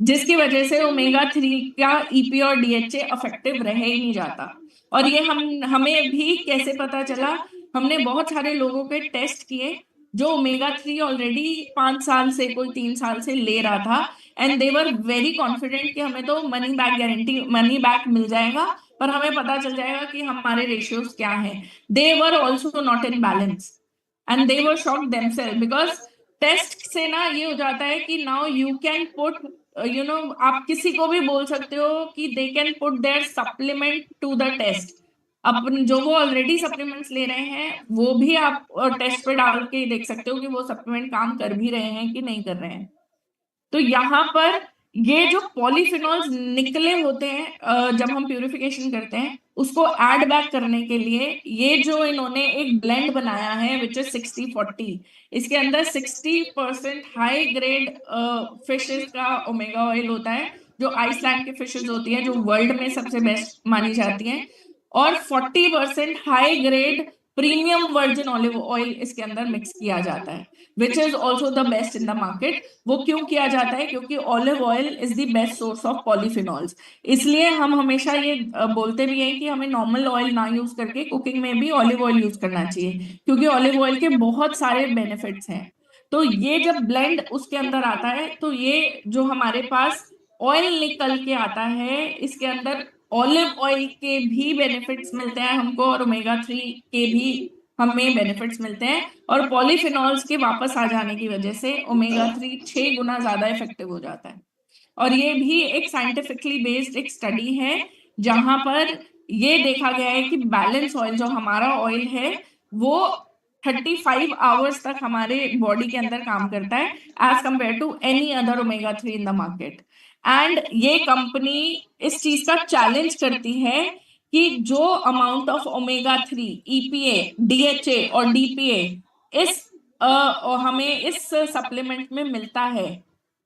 जिसकी वजह से ओमेगा 3 का ईपीए और डीएचए इफेक्टिव रह ही नहीं जाता। और ये हमें भी कैसे पता चला? हमने बहुत सारे लोगों के टेस्ट किए जो ओमेगा 3 ऑलरेडी 5 साल से, कोई 3 साल से ले रहा था, and they were very confident कि हमें तो money back guarantee, money back मिल जाएगा, पर हमें पता चल जाएगा कि हमारे रेशियोज क्या हैं। They were also not in balance and they were shocked themselves, because test से ना ये हो जाता है कि नाउ यू कैन पुट, आप किसी को भी बोल सकते हो कि they can put their supplement to the test. अपन जो वो ऑलरेडी सप्लीमेंट्स ले रहे हैं, वो भी आप टेस्ट पे डाल के देख सकते हो कि वो सप्लीमेंट काम कर भी रहे हैं कि नहीं कर रहे हैं। तो यहाँ पर ये जो पॉलीफिनॉल्स निकले होते हैं जब हम प्यूरिफिकेशन करते हैं, उसको ऐड बैक करने के लिए ये जो इन्होंने एक ब्लेंड बनाया है विच इज 60-40, इसके अंदर 60% हाई ग्रेड फिशेस का ओमेगा ऑयल होता है, जो आइसलैंड की फिशेस होती है, जो वर्ल्ड में सबसे बेस्ट मानी जाती हैं, और 40% high grade premium virgin olive oil इसके अंदर मिक्स किया जाता है, which is also the best in the market. वो क्यों किया जाता है? क्योंकि olive oil is the best source of polyphenols. इसलिए हम हमेशा ये बोलते भी हैं कि हमें नॉर्मल ऑयल ना यूज करके कुकिंग में भी ऑलिव ऑयल यूज करना चाहिए, क्योंकि ऑलिव ऑयल के बहुत सारे बेनिफिट्स हैं। तो ये जब ब्लेंड उसके अंदर आता है, तो ये जो हमारे पास ऑयल निकल के आता है, इसके अंदर ऑलिव ऑयल के भी बेनिफिट्स मिलते हैं हमको, और ओमेगा 3 के भी हमें बेनिफिट्स मिलते हैं, और पॉलीफिनॉल्स के वापस आ जाने की वजह से ओमेगा 3 6 गुना ज्यादा इफेक्टिव हो जाता है। और ये भी एक साइंटिफिकली बेस्ड एक स्टडी है, जहां पर ये देखा गया है कि बैलेंस ऑयल जो हमारा ऑयल है, वो 35 आवर्स तक हमारे बॉडी के अंदर काम करता है, as compare to any other omega 3 in the market. And ये कंपनी इस चीज का चैलेंज करती है कि जो amount of omega 3, EPA, DHA और डीपीए इस हमें इस सप्लीमेंट में मिलता है,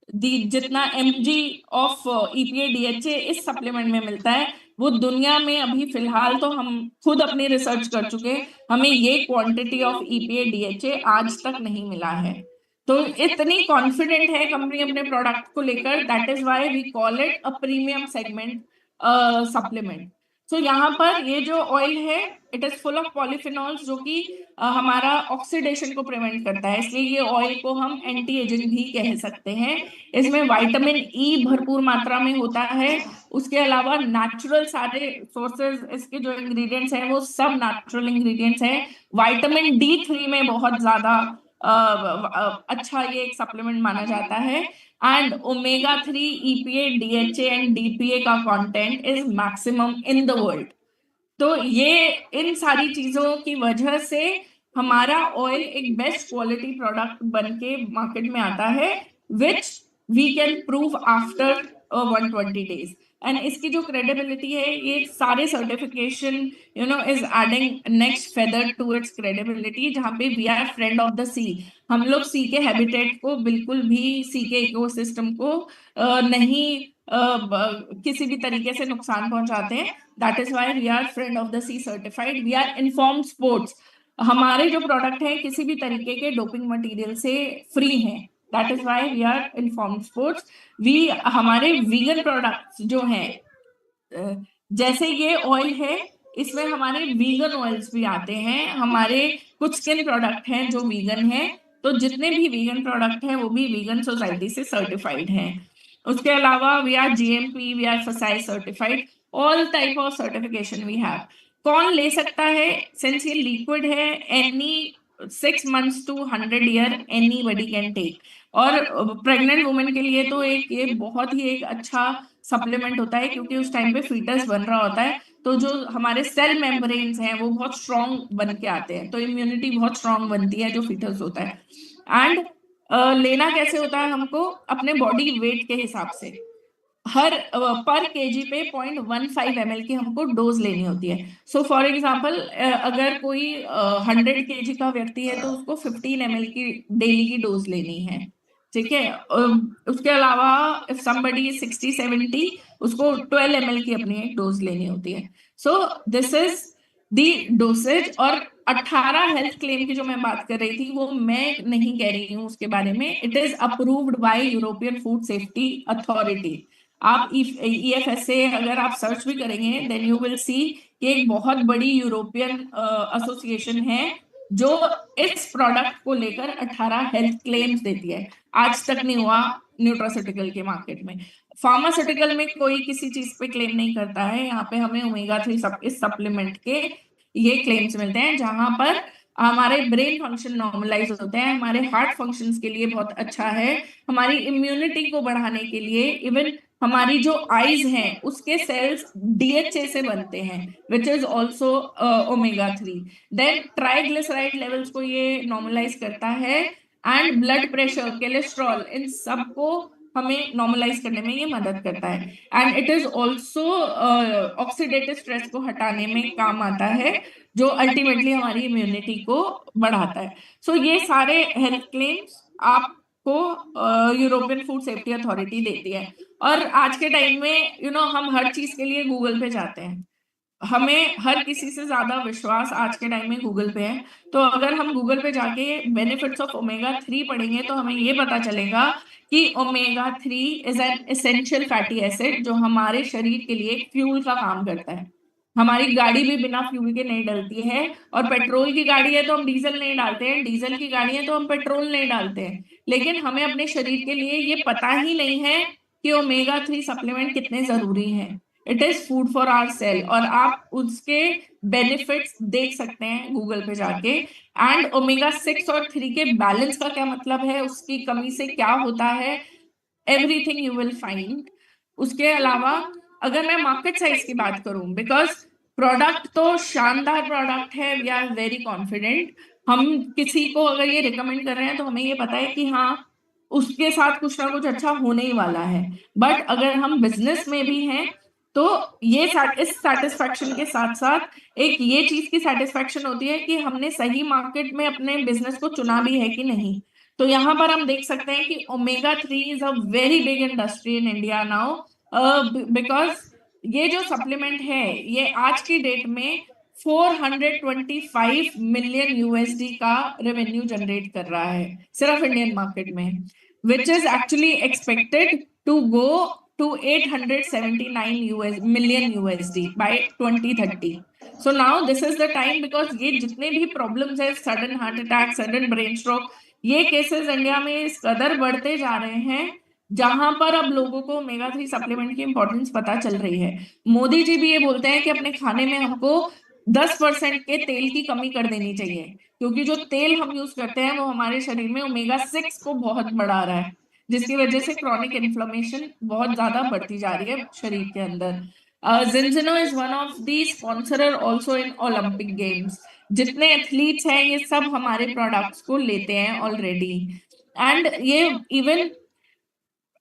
जितना mg ऑफ ईपीए डीएचए इस सप्लीमेंट में मिलता है, वो दुनिया में अभी फिलहाल, तो हम खुद अपनी रिसर्च कर चुके, हमें ये क्वांटिटी ऑफ ईपीए डीएचए आज तक नहीं मिला है। तो इतनी कॉन्फिडेंट है कंपनी अपने प्रोडक्ट को लेकर, that is why we call it a premium segment supplement. So यहाँ पर ये जो ऑयल है it is full of polyphenols जो कि हमारा ऑक्सीडेशन को प्रिवेंट करता है, इसलिए ये ऑयल को हम एंटी एजिंग भी कह सकते हैं। इसमें विटामिन ई भरपूर मात्रा में होता है। उसके अलावा नेचुरल सारे सोर्सेज इसके जो इंग्रेडिएंट्स हैं वो सब नेचुरल इंग्रेडिएंट्स हैं। विटामिन D3 में बहुत ज्यादा अच्छा ये एक सप्लीमेंट माना जाता है। And omega-3 EPA, DHA and DPA का content is maximum in the world. तो ये इन सारी चीजों की वजह से हमारा ऑयल एक बेस्ट क्वालिटी प्रोडक्ट बन के मार्केट में आता है, which we can prove after 120 days। And इसकी जो क्रेडिबिलिटी है, ये सारे certification is adding next feather to its credibility, जहाँ पे we are friend of the sea. हम लोग सी के हैबिटेट को बिल्कुल भी, सी के इकोसिस्टम को नहीं किसी भी तरीके से नुकसान पहुंचाते हैं। That is why we are friend of the sea certified. We are informed sports. हमारे जो प्रोडक्ट है किसी भी तरीके के डोपिंग मटेरियल से फ्री हैं। That is why we are informed sports. हमारे वीगन प्रोडक्ट्स जो हैं, जैसे ये ऑयल है, इसमें हमारे वीगन ऑयल्स भी आते हैं। हमारे कुछ स्किन प्रोडक्ट हैं जो वीगन है, तो जितने भी वीगन प्रोडक्ट हैं वो भी वीगन सोसाइटी से सर्टिफाइड हैं। उसके अलावा we are GMP, we are FSSAI certified, all type of certification we have. कौन ले सकता है? सिंस ये लिक्विड है, any 6 months to 100 year anybody can take। और प्रेग्नेंट वुमेन के लिए तो ये बहुत ही एक अच्छा सप्लीमेंट होता है, क्योंकि उस टाइम पे फीटस बन रहा होता है, तो जो हमारे सेल मेम्ब्रेन्स हैं वो बहुत स्ट्रॉन्ग बन के आते हैं, तो इम्यूनिटी बहुत स्ट्रॉन्ग बनती है जो फीटस होता है। एंड लेना कैसे होता है हमको? अपने बॉडी वेट के हिसाब से। हर पर केजी पे 0.15 ml की हमको डोज लेनी होती है। सो फॉर एग्जाम्पल, अगर कोई 100 kg का व्यक्ति है तो उसको 15 ml की डेली की डोज लेनी है, ठीक है। उसके अलावा इफ समबडी इज 60-70, उसको 12 ml की अपनी एक डोज लेनी होती है। So this is the dosage. और 18 हेल्थ क्लेम की जो मैं बात कर रही थी वो मैं नहीं कह रही हूँ उसके बारे में, it is approved by European food safety authority. आप EFSA अगर आप सर्च भी करेंगे देन यू विल सी कि एक बहुत बड़ी यूरोपियन एसोसिएशन है जो इस प्रोडक्ट को लेकर 18 हेल्थ क्लेम्स देती है। आज तक नहीं हुआ न्यूट्रास्यूटिकल के मार्केट में। फार्मास्यूटिकल में कोई किसी चीज पे क्लेम नहीं करता है। यहाँ पे हमें omega-3 इस सप्लीमेंट के ये क्लेम्स मिलते हैं, जहां पर हमारे ब्रेन फंक्शन नॉर्मलाइज होते हैं, हमारे हार्ट फंक्शंस के लिए बहुत अच्छा है, हमारी इम्यूनिटी को बढ़ाने के लिए, इवन हमारी जो आईज हैं उसके सेल्स DHA से बनते हैं, which is also omega-3। Then triglyceride levels को ये नॉर्मलाइज करता है, एंड ब्लड प्रेशर, कोलेस्ट्रॉल, इन सबको हमें नॉर्मलाइज करने में ये मदद करता है। And it is also oxidative stress को हटाने में काम आता है, जो अल्टीमेटली हमारी इम्यूनिटी को बढ़ाता है। सो ये सारे हेल्थ क्लेम्स आपको यूरोपियन फूड सेफ्टी अथॉरिटी देती है। और आज के टाइम में हम हर चीज के लिए गूगल पे जाते हैं। हमें हर किसी से ज्यादा विश्वास आज के टाइम में गूगल पे है। तो अगर हम गूगल पे जाके बेनिफिट्स ऑफ omega-3 पढ़ेंगे तो हमें ये पता चलेगा कि omega-3 is an essential fatty acid जो हमारे शरीर के लिए फ्यूल का काम करता है। हमारी गाड़ी भी बिना फ्यूल के नहीं डलती है, और पेट्रोल की गाड़ी है तो हम डीजल नहीं डालते हैं, डीजल की गाड़ी है तो हम पेट्रोल नहीं डालते हैं। लेकिन हमें अपने शरीर के लिए ये पता ही नहीं है कि omega-3 सप्लीमेंट कितने जरूरी हैं। It is food for our cell, और आप उसके बेनिफिट्स देख सकते हैं गूगल पे जाके। एंड omega-6 और 3 के बैलेंस का क्या मतलब है, उसकी कमी से क्या होता है, एवरीथिंग यू विल फाइंड। उसके अलावा अगर मैं मार्केट साइज की बात करूं, बिकॉज प्रोडक्ट तो शानदार प्रोडक्ट है, वी आर वेरी कॉन्फिडेंट। हम किसी को अगर ये रिकमेंड कर रहे हैं तो हमें ये पता है कि हाँ उसके साथ कुछ ना कुछ अच्छा होने ही वाला है। बट अगर हम बिजनेस में भी हैं तो ये इस सेटिस्फैक्शन के साथ साथ एक ये चीज की सेटिस्फैक्शन होती है कि हमने सही मार्केट में अपने बिजनेस को चुना भी है कि नहीं। तो यहाँ पर हम देख सकते हैं कि omega-3 is a very big industry in India now, because ये जो सप्लीमेंट है ये आज की डेट में 425 मिलियन यूएसडी का रेवेन्यू जनरेट कर रहा है सिर्फ इंडियन मार्केट में, which is actually expected to go to 879 million USD by 2030. So now this is the time, because ये जितने भी प्रॉब्लम्स है, sudden heart attack, sudden brain stroke, ये केसेस इंडिया में इस कदर बढ़ते जा रहे हैं, जहां पर अब लोगों को ओमेगा 3 सप्लीमेंट की इंपॉर्टेंस पता चल रही है। मोदी जी भी ये बोलते हैं कि अपने खाने में हमको 10% के तेल की कमी कर देनी चाहिए, क्योंकि जो तेल हम यूज करते हैं वो हमारे शरीर में ओमेगा 6 को बहुत बढ़ा रहा है, जिसकी वजह से क्रॉनिक इन्फ्लेमेशन बहुत ज्यादा बढ़ती जा रही है शरीर के अंदर। Zinzino is one of the sponsorer also in Olympic Games. जितने एथलीट्स हैं ये सब हमारे प्रोडक्ट्स को लेते हैं ऑलरेडी, एंड ये इवन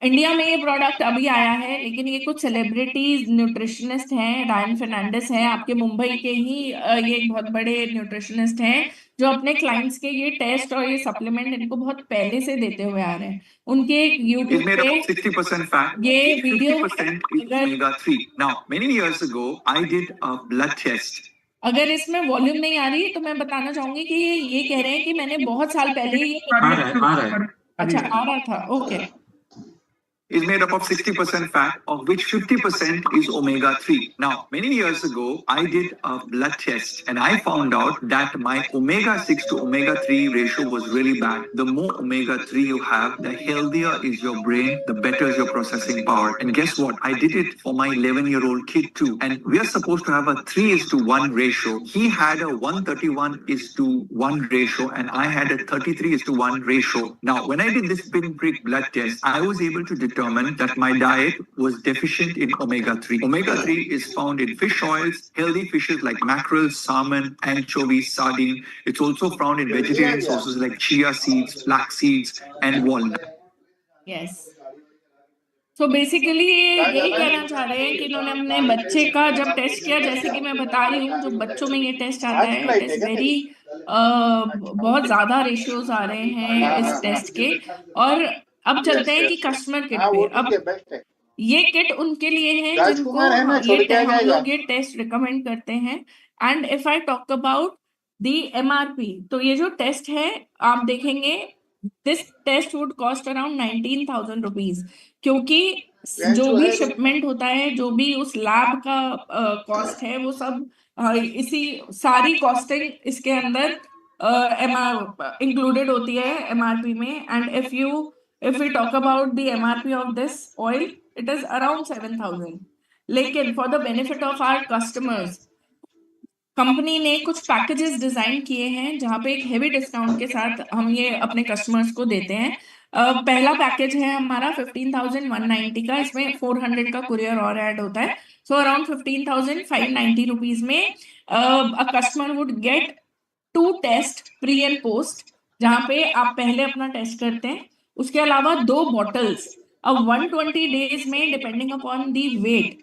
इंडिया में ये प्रोडक्ट अभी आया है, लेकिन ये कुछ सेलिब्रिटीज न्यूट्रिशनिस्ट हैं, डायन फर्नांडिस हैं, आपके मुंबई के ही ये एक बहुत बड़े न्यूट्रिशनिस्ट हैं, जो अपने क्लाइंट्स के ये टेस्ट और ये सप्लीमेंट इनको बहुत पहले से देते हुए आ रहे हैं। उनके यूट्यूब पे
60% fat,
ये video
50% is omega-3. Now, many years ago, I did a blood test.
अगर इसमें वॉल्यूम नहीं आ रही तो मैं बताना चाहूंगी कि ये कह रहे हैं कि मैंने बहुत साल पहले ये
आ रहा है।
अच्छा आ रहा था, okay.
Is made up of 60% fat, of which 50% is omega-3. Now, many years ago, I did a blood test and I found out that my omega-6 to omega-3 ratio was really bad. The more omega-3 you have, the healthier is your brain, the better is your processing power. And guess what? I did it for my 11-year-old kid too. And we are supposed to have a 3:1 ratio. He had a 131:1 ratio and I had a 33:1 ratio. Now, when I did this pinprick blood test, I was able to determine that my diet was deficient in omega-3. Omega-3 is found in fish oils, healthy fishes like mackerel, salmon, anchovy, sardine. It's also found in vegetarian sources like chia seeds, flax seeds, and walnut.
Yes. तो basically यही कहना चाह रहे हैं कि इन्होंने अपने बच्चे का जब टेस्ट किया, जैसे कि मैं बता रही हूँ, जो बच्चों में ये टेस्ट आता है, इट इज वेरी बहुत ज्यादा रेशियोज आ रहे हैं इस टेस्ट के। और अब चलते हैं कि कस्टमर किट पे। अब ये किट उनके लिए है जिनको हम लोग ये टेस्ट रिकमेंड करते हैं। And if I talk about the MRP, तो ये जो टेस्ट है आप देखेंगे, this test would cost around 19,000 rupees, क्योंकि जो भी शिपमेंट होता है, जो भी उस लैब का कॉस्ट है, वो सब इसी सारी कॉस्टिंग इसके अंदर इंक्लूडेड होती है MRP में। And if we talk about the MRP of this oil, it is around 7,000. लेकिन for the benefit of our customers, company ने कुछ पैकेजेस डिजाइन किए हैं जहां पे एक हेवी डिस्काउंट के साथ हम ये अपने कस्टमर्स को देते हैं। पहला पैकेज है हमारा 15,190 का, इसमें 400 का कुरियर और ऐड होता है। सो अराउंड 15,590 रुपीज में a customer would get 2 test pre and post, जहां पे आप पहले अपना टेस्ट करते हैं, उसके अलावा 2 बॉटल्स। अब 120 डेज में डिपेंडिंग अपॉन दी वेट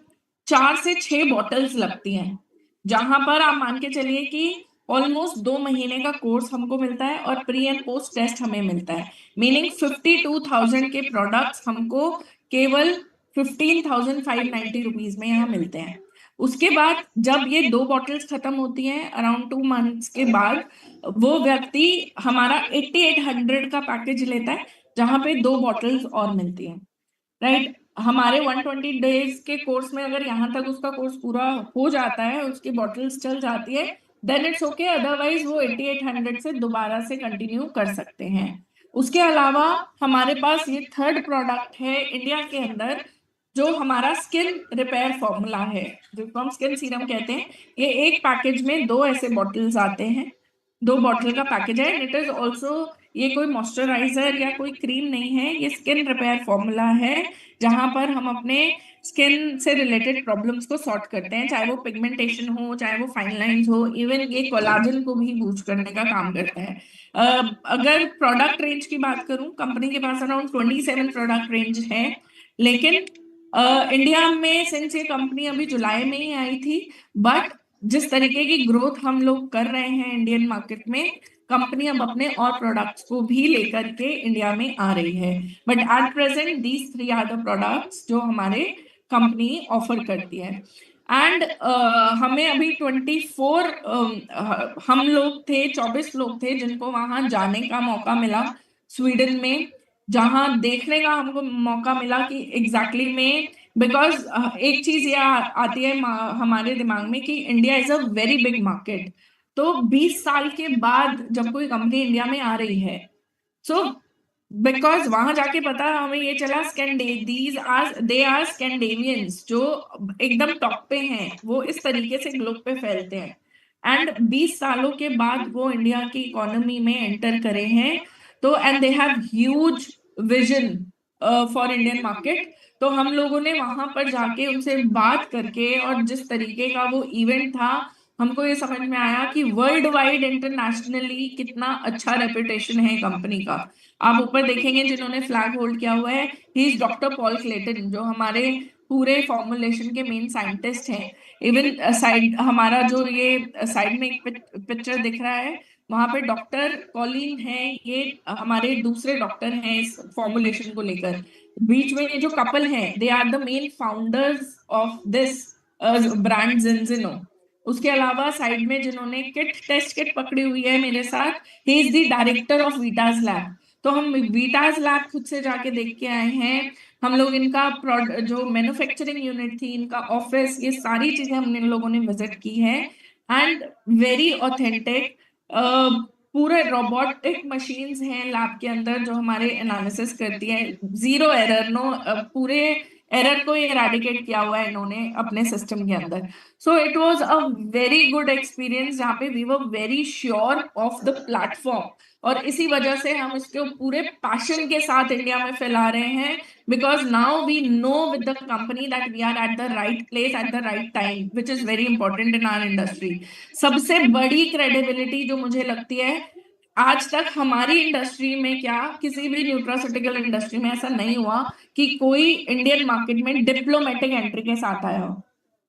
4 से 6 बॉटल्स लगती हैं, जहां पर आप मान के चलिए कि ऑलमोस्ट 2 महीने का कोर्स हमको मिलता है और प्री एंड पोस्ट टेस्ट हमें मिलता है। मीनिंग 52,000 के प्रोडक्ट्स हमको केवल 15,590 रुपीज में यहाँ मिलते हैं। उसके बाद जब ये 2 बॉटल्स खत्म होती हैं अराउंड 2 मंथ्स के बाद, वो व्यक्ति हमारा 8800 का पैकेज लेता है, जहां पे 2 बॉटल्स और मिलती हैं। राइट, हमारे 120 डेज के कोर्स में अगर यहाँ तक उसका कोर्स पूरा हो जाता है, उसकी बॉटल्स चल जाती है, देन इट्स ओके। अदरवाइज वो 8800 से दोबारा से कंटिन्यू कर सकते हैं। उसके अलावा हमारे पास ये 3rd प्रोडक्ट है इंडिया के अंदर, जो हमारा स्किन रिपेयर फॉर्मूला है, जिसको हम स्किन सीरम कहते हैं। ये एक पैकेज में 2 ऐसे बॉटल्स आते हैं, 2 बॉटल का पैकेज है। इट इज ऑल्सो, ये कोई मॉइस्चराइजर या कोई क्रीम नहीं है, ये स्किन रिपेयर फॉर्मूला है, जहां पर हम अपने स्किन से रिलेटेड प्रॉब्लम्स को सॉर्ट करते हैं, चाहे वो पिगमेंटेशन हो, चाहे वो फाइन लाइंस हो, इवन ये कोलाजन को भी बूस्ट करने का काम करता है। अगर प्रोडक्ट रेंज की बात करूं, कंपनी के पास अराउंड 27 प्रोडक्ट रेंज है, लेकिन इंडिया में सिंस ये कंपनी अभी जुलाई में ही आई थी, बट जिस तरीके की ग्रोथ हम लोग कर रहे हैं इंडियन मार्केट में, कंपनी अब अपने और प्रोडक्ट्स को भी लेकर के इंडिया में आ रही है। But at present these 3 are the products जो हमारे कंपनी ऑफर करती है। एंड हमें अभी 24 हम लोग थे, 24 लोग थे जिनको वहां जाने का मौका मिला स्वीडन में, जहां देखने का हमको मौका मिला कि एग्जैक्टली में, बिकॉज एक चीज ये आती है हमारे दिमाग में कि India is a very big market. तो 20 साल के बाद जब कोई कंपनी इंडिया में आ रही है, सो बिकॉज वहां जाके पता हमें ये चला दे आर स्कैंडिनेवियंस जो एकदम टॉप पे हैं, वो इस तरीके से ग्लोब पे फैलते हैं। एंड 20 सालों के बाद वो इंडिया की इकोनॉमी में एंटर करे हैं, तो and they have huge vision for Indian market. तो हम लोगों ने वहां पर जाके उनसे बात करके, और जिस तरीके का वो इवेंट था, हमको ये समझ में आया कि वर्ल्ड वाइड इंटरनेशनली कितना अच्छा रेपुटेशन है कंपनी का। आप ऊपर देखेंगे जिन्होंने फ्लैग होल्ड किया हुआ है, he is doctor Paul Clayton, जो हमारे पूरे फॉर्मुलेशन के मेन साइंटिस्ट हैं। इवन साइड हमारा जो ये साइड में एक पिक्चर दिख रहा है, वहां पे डॉक्टर कॉलिन है, ये हमारे दूसरे डॉक्टर हैं इस फॉर्मुलेशन को लेकर। बीच में ये जो कपल है, they are the main founders of this brand Zinzino. उसके अलावा साइड में जिन्होंने टेस्ट किट पकड़ी हुई है मेरे साथ, he is the director of Vitas lab. तो हम वीटाज लैब खुद से जाके देख के आए हैं। हम लोग इनका जो मैन्युफैक्चरिंग यूनिट थी, इनका ऑफिस, ये सारी चीजें हमने लोगों ने विजिट की है। एंड वेरी ऑथेंटिक, पूरे रोबोटिक मशीन्स हैं लैब के अंदर जो हमारे एनालिसिस करती है, जीरो एरर, नो, पूरे एरर को इरेडिकेट किया हुआ है इन्होंने अपने सिस्टम के अंदर। So it was a very good experience, जहाँ पे we were very sure of the platform, और इसी वजह से हम इसको पूरे पैशन के साथ इंडिया में फैला रहे हैं, because now we know with the company that we are at the right place at the right time, which is very important in our industry. सबसे बड़ी क्रेडिबिलिटी जो मुझे लगती है, आज तक हमारी इंडस्ट्री में, क्या किसी भी न्यूट्रास्यूटिकल इंडस्ट्री में ऐसा नहीं हुआ कि कोई इंडियन मार्केट में डिप्लोमेटिक एंट्री के साथ आया हो।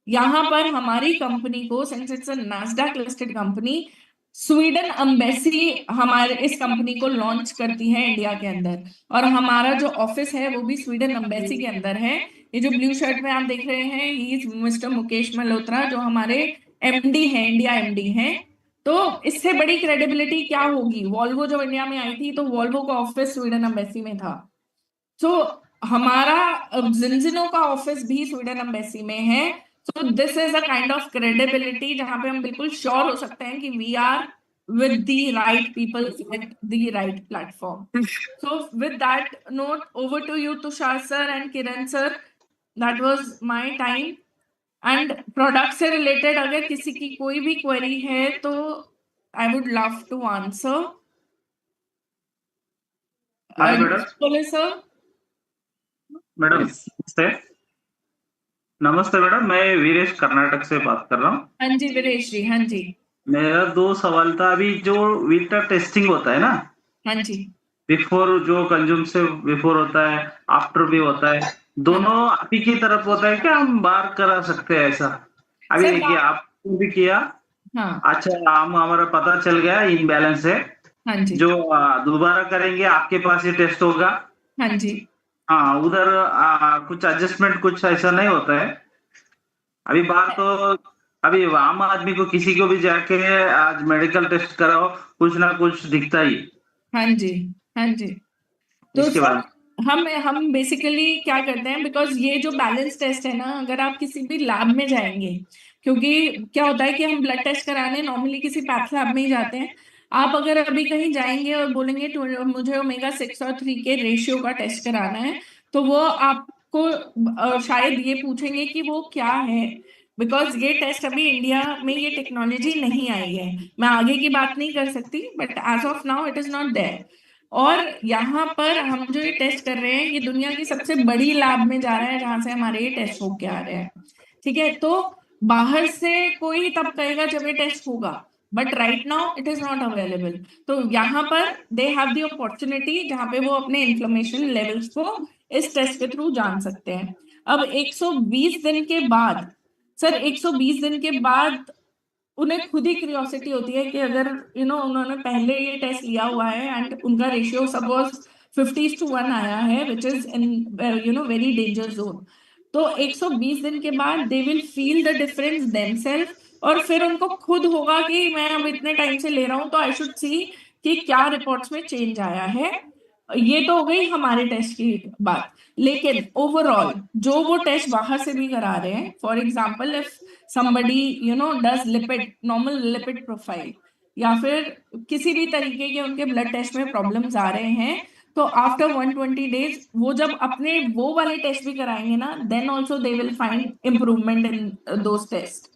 यहाँ पर हमारी कंपनी को, since it's a Nasdaq listed company, Sweden embassy हमारे इस कंपनी को लॉन्च करती है इंडिया के अंदर, और हमारा जो ऑफिस है वो भी स्वीडन एम्बेसी के अंदर है। ये जो ब्लू शर्ट में आप देख रहे हैं, he is mister Mukesh Malhotra, जो हमारे एमडी हैं, इंडिया एमडी हैं। तो इससे बड़ी क्रेडिबिलिटी क्या होगी? वॉल्वो जब इंडिया में आई थी तो वॉल्वो का ऑफिस स्वीडन एम्बेसी में था। सो हमारा जिंजिनो का ऑफिस भी स्वीडन एम्बेसी में है। So this is a kind of credibility जहां पे हम बिल्कुल श्योर हो सकते हैं कि we are with the right people with the right platform. So with that note, over to you, Tushar sir and Kiran sir. That was my time. And product से related अगर किसी की कोई भी query है तो I would love to answer.
Hi, madam.
बोले sir.
Madam नमस्ते। नमस्ते मैडम, मैं वीरेश कर्नाटक से बात कर रहा हूँ।
हाँ जी वीरेश जी, हाँ जी।
मेरा 2 सवाल था। अभी जो वीटा टेस्टिंग होता है ना,
हाँ जी,
बिफोर जो कंज्यूम से बिफोर होता है, आफ्टर भी होता है, दोनों आप ही की तरफ होता है क्या? हम बाहर करा सकते हैं ऐसा? अभी
सर,
देखिए आपने भी किया,
हाँ
अच्छा हमारा पता चल गया इनबैलेंस है,
हाँ जी,
जो दोबारा करेंगे आपके पास ये टेस्ट होगा।
हाँ जी।
हाँ, उधर कुछ एडजस्टमेंट कुछ ऐसा नहीं होता है। अभी बाहर तो अभी आम आदमी को किसी को भी जाके आज मेडिकल टेस्ट कराओ, कुछ ना कुछ दिखता ही।
हाँ जी, हाँ जी। तो
इसके बाद
हम बेसिकली क्या करते हैं, बिकॉज ये जो बैलेंस टेस्ट है ना, अगर आप किसी भी लैब में जाएंगे, क्योंकि क्या होता है कि हम ब्लड टेस्ट कराने नॉर्मली किसी पैथ लैब में ही जाते हैं। आप अगर अभी कहीं जाएंगे और बोलेंगे तो मुझे ओमेगा 6 और 3 के रेशियो का टेस्ट कराना है, तो वो आपको शायद ये पूछेंगे कि वो क्या है, बिकॉज ये टेस्ट अभी इंडिया में ये टेक्नोलॉजी नहीं आई है। मैं आगे की बात नहीं कर सकती, but as of now it is not there. और यहाँ पर हम जो ये टेस्ट कर रहे हैं, ये दुनिया की सबसे बड़ी लैब में जा रहा है जहां से हमारे ये टेस्ट होके आ रहे हैं। ठीक है, तो बाहर से कोई तब कहेगा जब ये टेस्ट होगा, but right now it is not available. तो यहाँ पर दे हैव द अपॉर्चुनिटी जहाँ पे वो अपने इन्फ्लेमेशन लेवल्स को इस टेस्ट के थ्रू जान सकते हैं। अब 120 दिन के बाद, सर 120 दिन के बाद उन्हें खुद ही क्यूरियोसिटी होती है कि अगर उन्होंने पहले ये टेस्ट लिया हुआ है एंड उनका रेशियो सपोज 50:1 आया है, which is in very danger zone, तो 120 दिन के बाद they will feel the difference themselves, और फिर उनको खुद होगा कि मैं अब इतने टाइम से ले रहा हूँ तो आई शुड सी कि क्या रिपोर्ट्स में चेंज आया है। ये तो हो गई हमारे टेस्ट की बात, लेकिन ओवरऑल जो वो टेस्ट बाहर से भी करा रहे हैं, for example if somebody does lipid normal lipid profile, या फिर किसी भी तरीके के उनके ब्लड टेस्ट में प्रॉब्लम्स आ रहे हैं, तो आफ्टर 120 डेज वो जब अपने वो वाले टेस्ट भी कराएंगे ना, then also they will find improvement in those test.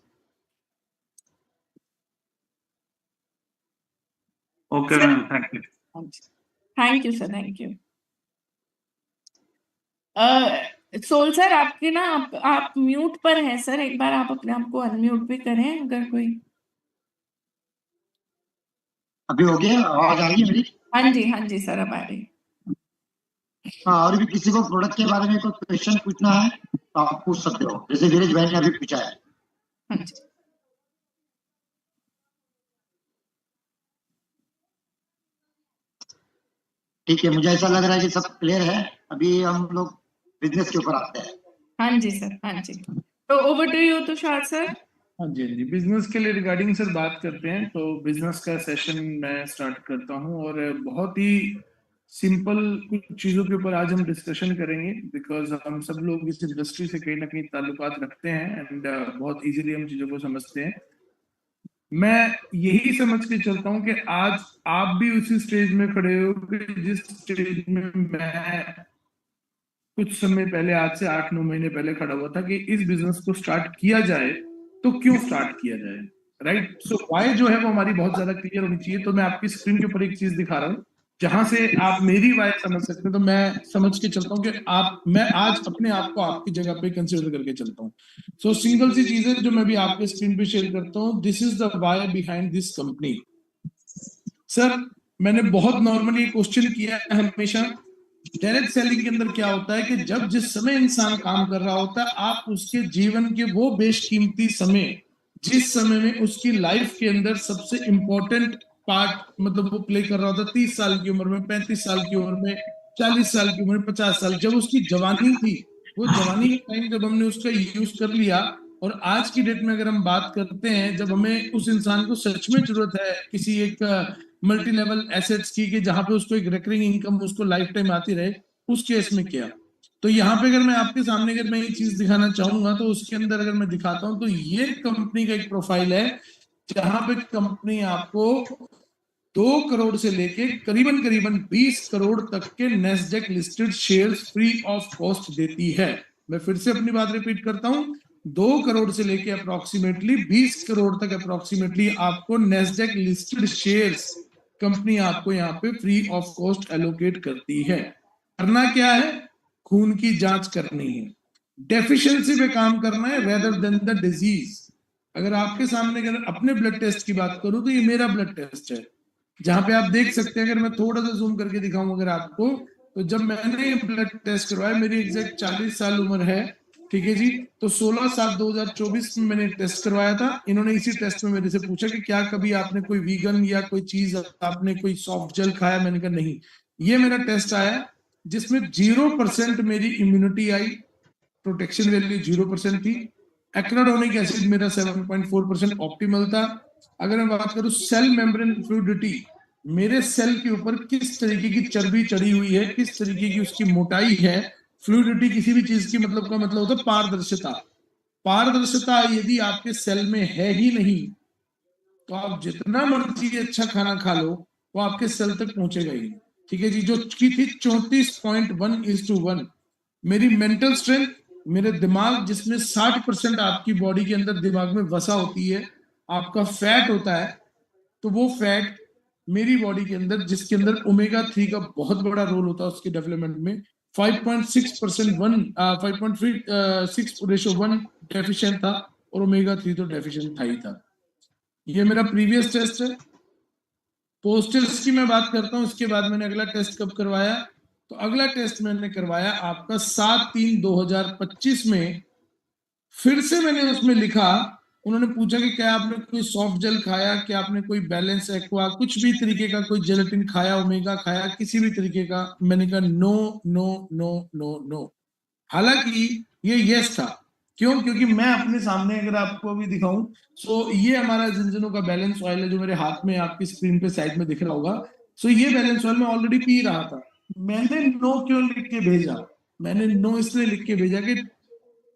Okay ma'am, thank you.
Thank you sir, thank you. सोल सर आपके ना आप म्यूट पर हैं सर, एक बार आप अपने आप को अनम्यूट भी करें अगर कोई।
अभी हो गया, आवाज आ रही है मेरी?
हाँ जी सर, अब आ रही।
हाँ, और भी किसी को प्रोडक्ट के बारे में कोई क्वेश्चन पूछना है तो आप पूछ सकते हो, जैसे वीरेश भाई ने अभी पूछा है।
हाँ जी।
ठीक है, मुझे ऐसा लग रहा है कि सब क्लियर है। अभी हम लोग बिजनेस के ऊपर आते हैं।
हाँ जी सर, हाँ जी। तो over to you Tushar sir.
हाँ जी, हाँ जी, बिजनेस के लिए रिगार्डिंग सर बात करते हैं। तो बिजनेस का सेशन मैं स्टार्ट करता हूँ, और बहुत ही सिंपल कुछ चीजों के ऊपर आज हम डिस्कशन करेंगे, बिकॉज हम सब लोग इस इंडस्ट्री से कहीं ना कहीं ताल्लुकात रखते हैं एंड बहुत इजीली हम चीजों को समझते हैं। मैं यही समझ के चलता हूँ कि आज आप भी उसी स्टेज में खड़े हो कि जिस स्टेज में मैं कुछ समय पहले, आज से 8-9 महीने पहले खड़ा हुआ था कि इस बिजनेस को स्टार्ट किया जाए तो क्यों स्टार्ट किया जाए, राइट। सो व्हाई जो है वो हमारी बहुत ज्यादा क्लियर होनी चाहिए। तो मैं आपकी स्क्रीन के ऊपर एक चीज दिखा रहा हूँ जहां से आप मेरी वाई समझ सकते हैं। तो मैं समझ के चलता हूँ कि मैं आज अपने आप को आपकी जगह पे कंसिडर करके चलता हूँ। सो सिंगल सी चीज है जो मैं भी आपके स्क्रीन पे शेयर करता हूँ, this is the why behind this company. Sir मैंने बहुत नॉर्मली क्वेश्चन किया है हमेशा, डायरेक्ट सेलिंग के अंदर क्या होता है कि जब जिस समय इंसान काम कर रहा होता है, आप उसके जीवन के वो बेशकीमती समय, जिस समय में उसकी लाइफ के अंदर सबसे इंपॉर्टेंट पार्ट मतलब वो प्ले कर रहा होता है, 30 साल की उम्र में, 35 साल की उम्र में, 40 साल की उम्र में, 50 साल, जब उसकी जवानी थी, वो जवानी का टाइम जब हमने उसका यूज कर लिया, और आज की डेट में अगर हम बात करते हैं जब हमें उस इंसान को सच में जरूरत है किसी एक मल्टी लेवल एसेट्स की, कि जहां पे उसको एक रिकरिंग इनकम उसको लाइफ टाइम आती रहे, उस केस में क्या। तो यहाँ पे अगर मैं आपके सामने अगर मैं ये चीज दिखाना चाहूंगा तो उसके अंदर अगर मैं दिखाता हूं तो ये कंपनी का एक प्रोफाइल है जहां पे कंपनी आपको 2 करोड़ से लेके करीबन 20 करोड़ तक के Nasdaq listed shares free of cost देती है। मैं फिर से अपनी बात रिपीट करता हूं, 2 करोड़ से लेके अप्रोक्सीमेटली 20 करोड़ तक अप्रोक्सीमेटली आपको नेस्डेक लिस्टेड शेयर्स कंपनी आपको यहाँ पे फ्री ऑफ कॉस्ट एलोकेट करती है। करना क्या है, खून की जांच करनी है, डेफिशिएंसी पे काम करना है रेदर देन द डिजीज। अगर आपके सामने अगर अपने ब्लड टेस्ट की बात करूं तो ये मेरा ब्लड टेस्ट है, जहां पे आप देख सकते हैं। अगर मैं थोड़ा सा जूम करके दिखाऊं अगर आपको, तो जब मैंने ब्लड टेस्ट करवाया, मेरी एग्जैक्ट 40 साल उम्र है, ठीक है जी। तो 16/7/2024 में मैंने टेस्ट करवाया था। इन्होंने इसी टेस्ट में मेरे से पूछा कि क्या कभी आपने कोई वीगन या कोई चीज, आपने कोई सॉफ्ट जेल खाया? मैंने कहा नहीं। ये मेरा टेस्ट आया जिसमें 0% मेरी इम्यूनिटी आई, प्रोटेक्शन वैल्यू 0% थी। एक्राडोनिक एसिड मेरा 7.4% ऑप्टिमल था। अगर मैं बात करूं सेल मेम्ब्रेन फ्लूइडिटी, मेरे सेल के ऊपर किस तरीके की चर्बी चढ़ी हुई है, किस तरीके की उसकी मोटाई है। फ्लूइडिटी किसी भी चीज की मतलब का मतलब होता है पारदर्शिता। पारदर्शिता यदि आपके सेल में है ही नहीं तो आप जितना मर्जी अच्छा खाना खा लो वो आपके सेल तक पहुंचेगा ही, ठीक है जी। जो की थी 34.1:1। मेरी मेंटल स्ट्रेंथ, मेरे दिमाग जिसमें 60% आपकी बॉडी के अंदर दिमाग में वसा होती है, आपका फैट होता है, तो वो फैट मेरी बॉडी के अंदर, जिसके अंदर ओमेगा 3 का बहुत बड़ा रोल होता है उसके डेवलपमेंट में, 5.6% 5.6:1 डेफिशिएंट था, और ओमेगा 3 तो डेफिशिएंट था ही था। ये मेरा प्रीवियस टेस्ट है। पोस्ट टेस्ट की मैं बात करता हूं, उसके बाद मैंने अगला टेस्ट कब करवाया, तो अगला टेस्ट मैंने करवाया आपका 7/3/2025 में। फिर से मैंने उसमें लिखा, उन्होंने पूछा कि क्या आपने कोई सॉफ्ट जेल खाया, क्या आपने कोई बैलेंस एक्वा, कुछ भी तरीके का कोई जेलेटिन खाया, ओमेगा खाया, किसी भी तरीके का। मैंने कहा no no no no no. हालांकि ये यस था, क्यों? क्योंकि मैं अपने सामने अगर आपको अभी दिखाऊं, सो ये हमारा जिंजनो का बैलेंस ऑयल है जो मेरे हाथ में आपकी स्क्रीन पे साइड में दिख रहा होगा। सो ये बैलेंस ऑयल मैं ऑलरेडी पी रहा था। मैंने नो क्यों लिख के भेजा? मैंने नो इसलिए लिख के भेजा कि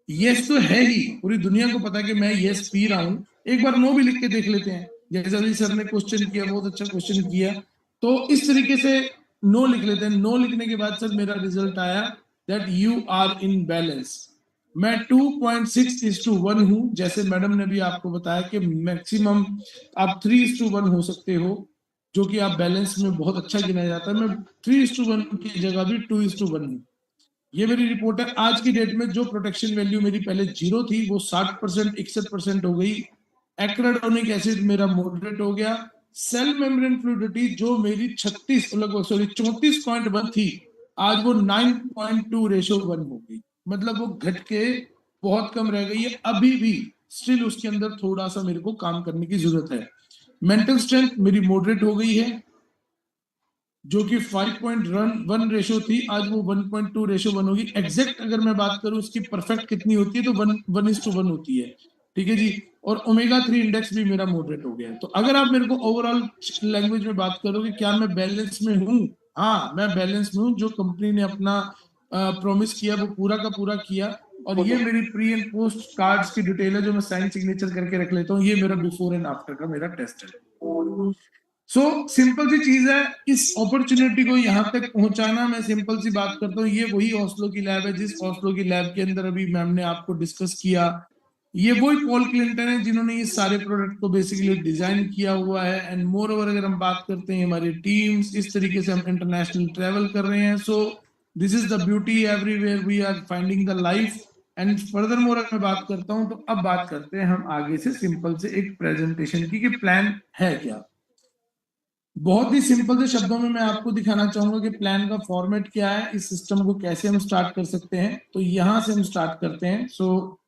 यस तो है ही, पूरी दुनिया को पता है कि मैं यस पी रहा हूं, एक बार नो भी लिख के देख लेते हैं। जैसे अभी सर ने क्वेश्चन किया, बहुत अच्छा क्वेश्चन किया, तो इस तरीके से नो लिख लेते हैं। नो लिखने के बाद सर मेरा रिजल्ट आया that you are in balance. मैं 2.6:1 हूं, जैसे मैडम ने भी आपको बताया कि मैक्सिमम आप 3:1 हो सकते हो, जो कि आप बैलेंस में बहुत अच्छा गिना जाता है। मैं 3:1 की जगह भी 2:1 हूं। ये मेरी रिपोर्ट है। आज की डेट में जो प्रोटेक्शन वैल्यू मेरी पहले 0 थी वो 60%, 61% हो गई। एक्राडोनिक एसिड मेरा मॉडरेट हो गया। सेल मेम्ब्रेन फ्लूइडिटी जो मेरी 34.1 थी, आज वो 9.2:1 हो गई। मतलब वो घट के बहुत कम रह गई है। अभी भी स्टिल उसके अंदर थोड़ा सा मेरे को काम करने की जरूरत है। मेंटल स्ट्रेंथ मेरी मॉडरेट हो गई है, जो कि 5.1 रेशो थी, आज वो 1.2:1 होगी। एग्जैक्ट अगर मैं बात करूं उसकी परफेक्ट कितनी होती है तो 1:1 होती है, ठीक है जी। और ओमेगा 3 इंडेक्स भी मेरा मॉडरेट हो गया है। तो अगर आप मेरे को ओवरऑल लैंग्वेज में बात करोगे क्या मैं बैलेंस में हूं? हाँ, मैं बैलेंस में हूं। जो कंपनी ने अपना प्रॉमिस किया वो पूरा का पूरा किया। और ये मेरी प्री एंड पोस्ट कार्ड्स की डिटेल है जो मैं साइन सिग्नेचर करके रख लेता हूँ। ये मेरा बिफोर एंड आफ्टर का मेरा टेस्ट है। सो सिंपल सी चीज है, इस अपॉर्चुनिटी को यहां तक पहुंचाना। मैं सिंपल सी बात करता हूँ, ये वही ओस्लो की लैब है जिस ओस्लो की लैब के अंदर अभी मैम ने आपको डिस्कस किया। ये वही पॉल क्लिंटन है जिन्होंने ये सारे प्रोडक्ट को बेसिकली डिजाइन किया हुआ है। एंड मोर ओवर अगर हम बात करते हैं हमारी टीम्स, इस तरीके से हम इंटरनेशनल ट्रेवल कर रहे हैं। So this is the beauty, everywhere we are finding the life. And furthermore अगर मैं बात करता हूं तो अब बात करते हैं हम आगे से सिंपल से एक प्रेजेंटेशन की कि प्लान है क्या। बहुत ही सिंपल से शब्दों में मैं आपको दिखाना चाहूंगा कि प्लान का फॉर्मेट क्या है, इस सिस्टम को कैसे हम स्टार्ट कर सकते हैं। तो यहां से हम स्टार्ट करते हैं। सो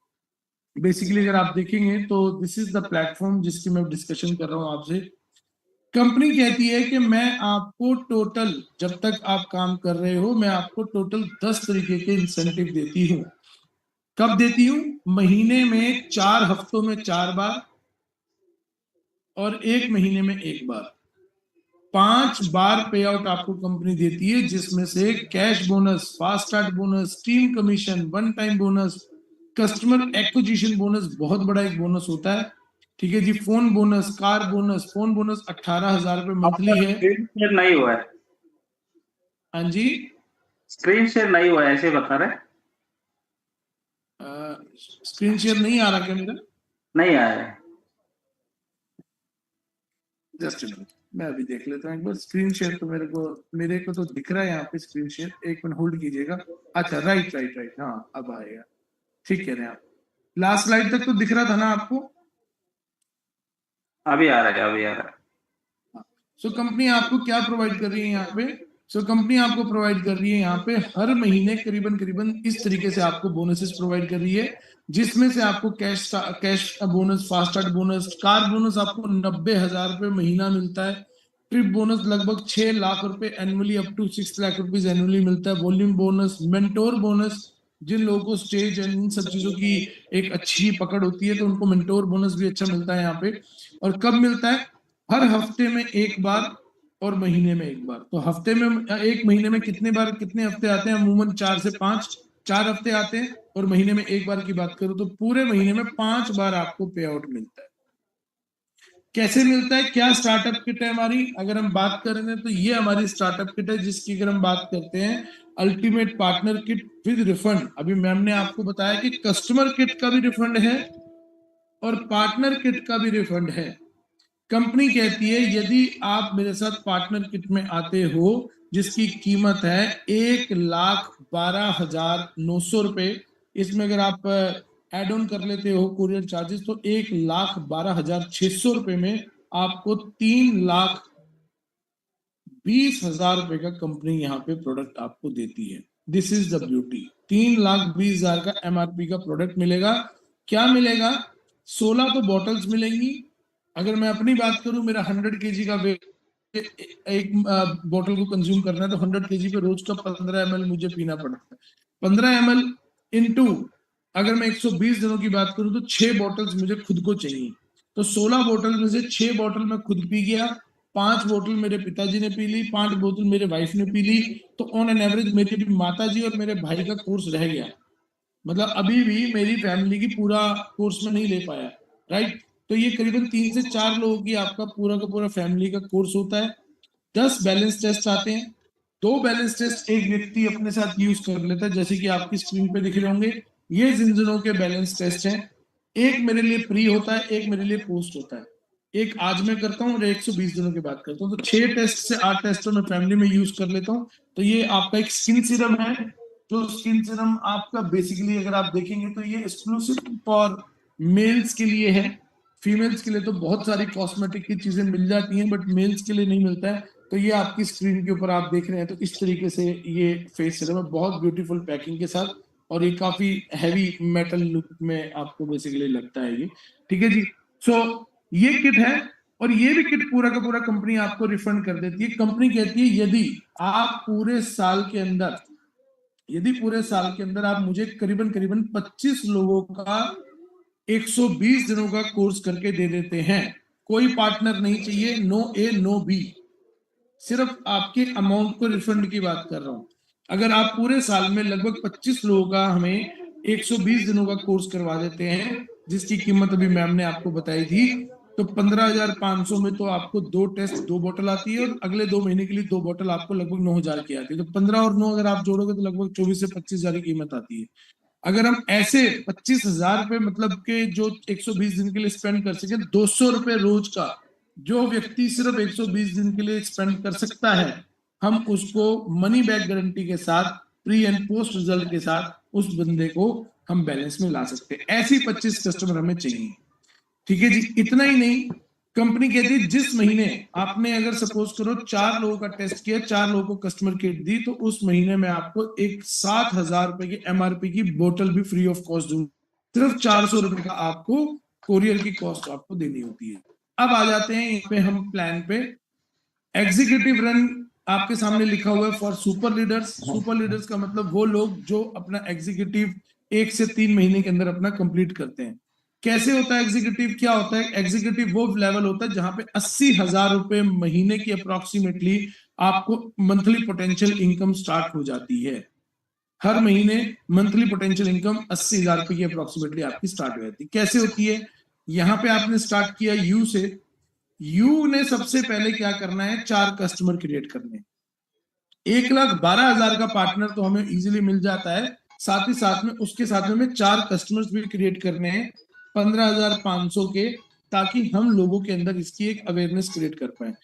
बेसिकली अगर आप देखेंगे तो दिस इज द प्लेटफॉर्म जिसकी मैं डिस्कशन कर रहा हूं आपसे। कंपनी कहती है कि मैं आपको टोटल, जब तक आप काम कर रहे हो, मैं आपको टोटल 10 तरीके के इंसेंटिव देती हूँ। कब देती हूँ? महीने में 4 हफ्तों में 4 बार और 1 महीने में 1 बार। 5 बार पे आउट आपको कंपनी देती है, जिसमें से cash bonus, fast start bonus, team commission, one time bonus, customer acquisition bonus, बहुत बड़ा एक बोनस होता है, ठीक है जी। Phone bonus, car bonus. Phone bonus 18,000 रुपए मंथली है।
स्क्रीन शेयर नहीं हुआ है।
हाँ जी,
स्क्रीन शेयर नहीं हुआ है ऐसे बता रहे।
स्क्रीन शेयर नहीं आ रहा क्या मेरा?
नहीं आया है।
जस्ट मैं अभी देख लेता हूँ एक बार। स्क्रीन शेयर तो मेरे को तो दिख रहा है यहाँ पे स्क्रीन शेयर। एक मिनट होल्ड कीजिएगा। अच्छा, राइट राइट राइट, हाँ अब आएगा। ठीक कह रहे हैं आप। लास्ट स्लाइड तक तो दिख रहा था ना आपको?
अभी आ रहा है, अभी आ रहा है।
सो कंपनी आपको क्या प्रोवाइड कर रही है यहाँ पे? सो कंपनी आपको प्रोवाइड कर रही है यहाँ पे हर महीने करीबन इस तरीके से आपको बोनसेस प्रोवाइड कर रही है, जिसमें से आपको cash bonus, fast start bonus, car bonus आपको 90,000 रुपए महीना मिलता है। ट्रिप बोनस लगभग 6 लाख रुपए annually, up to 6 lakh rupees annually मिलता है। वॉल्यूम बोनस, मेंटोर बोनस, जिन लोगों को स्टेज एंड इन सब चीजों की एक अच्छी पकड़ होती है तो उनको मेंटोर बोनस भी अच्छा मिलता है यहाँ पे। और कब मिलता है? हर हफ्ते में 1 बार और महीने में 1 बार। तो हफ्ते में, एक महीने में कितने बार, कितने हफ्ते आते हैं? अमूमन 4 से 5, 4 हफ्ते आते हैं। और महीने में 1 बार की बात करूं तो पूरे महीने में 5 बार आपको पे आउट मिलता है। कैसे मिलता है? क्या स्टार्टअप किट है हमारी? अगर हम बात करेंगे तो ये हमारी स्टार्टअप किट है, जिसकी अगर हम बात करते हैं, ultimate partner kit with refund. अभी मैम ने आपको बताया कि कस्टमर किट का भी रिफंड है और पार्टनर किट का भी रिफंड है। कंपनी कहती है यदि आप मेरे साथ पार्टनर किट में आते हो, जिसकी कीमत है 1,12,900 रुपए, इसमें अगर आप एड ऑन कर लेते हो कुरियर चार्जेस तो 1,12,600 रुपए में आपको 3,20,000 रुपए का कंपनी यहाँ पे प्रोडक्ट आपको देती है। This is the beauty. 3,20,000 का एमआरपी का प्रोडक्ट मिलेगा। क्या मिलेगा? 16 तो बॉटल्स मिलेंगी। अगर मैं अपनी बात करूं, मेरा 100 kg का वेट, एक बोतल को कंज्यूम करना है तो 100 kg पे रोज का 15 ml मुझे पीना पड़ता है। 15 ml इनटू अगर मैं 120 दिनों की बात करूं तो 6 बॉटल्स मुझे खुद को चाहिए, तो 16 बोतल में से 6 बोतल मैं खुद पी गया, 5 बोतल मेरे पिताजी ने पी ली, 5 बोतल मेरे वाइफ ने पी ली, तो ऑन एन एवरेज मेरी माताजी और मेरे भाई का कोर्स रह गया, मतलब अभी भी मेरी फैमिली की पूरा कोर्स में नहीं ले पाया, राइट। तो ये करीबन 3 से 4 लोगों की आपका पूरा का पूरा फैमिली का कोर्स होता है। 10 बैलेंस टेस्ट आते हैं, 2 बैलेंस टेस्ट एक व्यक्ति अपने साथ यूज कर लेता है, जैसे कि आपकी स्क्रीन पे दिख रहे होंगे, ये जिंजरों के बैलेंस टेस्ट हैं। एक मेरे लिए प्री होता है, एक मेरे लिए पोस्ट होता है, एक आज मैं करता हूँ और 120 दिनों की बात करता हूँ, तो 6 टेस्ट से 8 टेस्ट मैं फैमिली में यूज कर लेता हूँ। तो ये आपका एक स्किन सीरम है, जो स्किन सीरम आपका बेसिकली अगर आप देखेंगे तो ये एक्सक्लूसिव फॉर मेल्स के लिए है, फीमेल्स के लिए तो बहुत सारी कॉस्मेटिक की चीजें मिल जाती हैं, बट मेल्स के लिए नहीं मिलता है। तो ये आपकी स्क्रीन के ऊपर आप देख रहे हैं, तो इस तरीके से ये फेस सीरम है, बहुत ब्यूटीफुल पैकिंग के साथ, और ये काफी हैवी मेटल लुक में आपको बेसिकली लगता है ये, ठीक है जी। सो ये किट है, और ये भी किट पूरा का पूरा कंपनी आपको रिफंड कर देती है। कंपनी कहती है यदि आप पूरे साल के अंदर आप मुझे करीबन 25 लोगों का 120 दिनों का कोर्स करके दे देते हैं, कोई पार्टनर नहीं चाहिए, नो ए नो बी, सिर्फ आपके अमाउंट को रिफंड की बात कर रहा हूं। अगर आप पूरे साल में लगभग 25 लोगों का हमें 120 दिनों का कोर्स करवा देते हैं, जिसकी कीमत अभी मैम ने आपको बताई थी, तो 15,500 में तो आपको 2 टेस्ट 2 बोतल आती है, और अगले 2 महीने के लिए 2 बोतल आपको लगभग 9,000 की आती है। तो 15 और 9 अगर आप जोड़ोगे तो लगभग 24 से 25,000 की कीमत आती है। अगर हम ऐसे 25,000 रुपए मतलब के जो 120 दिन के लिए स्पेंड कर सके, 200 रुपए रोज का जो व्यक्ति सिर्फ 120 दिन के लिए स्पेंड कर सकता है, हम उसको मनी बैक गारंटी के साथ, प्री एंड पोस्ट रिजल्ट के साथ उस बंदे को हम बैलेंस में ला सकते हैं। ऐसी 25 कस्टमर हमें चाहिए, ठीक है जी। इतना ही नहीं, कंपनी कहती है जिस महीने आपने अगर सपोज करो 4 लोगों का टेस्ट किया, 4 लोगों को कस्टमर किट दी, तो उस महीने में आपको एक 7,000 रुपए की MRP की बोतल भी फ्री ऑफ कॉस्ट दूंगी, सिर्फ 400 रुपए का आपको कोरियर की कॉस्ट आपको देनी होती है। अब आ जाते हैं यहाँ पे हम प्लान पे। एग्जीक्यूटिव रन आपके सामने लिखा हुआ है for super leaders. Super leaders का मतलब वो लोग जो अपना एग्जीक्यूटिव 1 से 3 महीने के अंदर अपना कंप्लीट करते हैं। कैसे होता है एग्जीक्यूटिव, क्या होता है एग्जीक्यूटिव? वो लेवल होता है जहां पे 80,000 रुपए महीने की अप्रोक्सीमेटली आपको मंथली पोटेंशियल इनकम स्टार्ट हो जाती है। हर महीने मंथली पोटेंशियल इनकम 80,000 रुपए की अप्रोक्सीमेटली आपकी स्टार्ट हो जाती है। कैसे होती है? यहाँ पे आपने स्टार्ट किया यू से, यू ने सबसे पहले क्या करना है, 4 कस्टमर क्रिएट करने। 1,12,000 का पार्टनर तो हमें इजीली मिल जाता है, साथ ही साथ में उसके साथ में हमें 4 कस्टमर्स भी क्रिएट करने हैं 15,500 के, ताकि हम लोगों के अंदर इसकी एक अवेयरनेस क्रिएट कर पाए।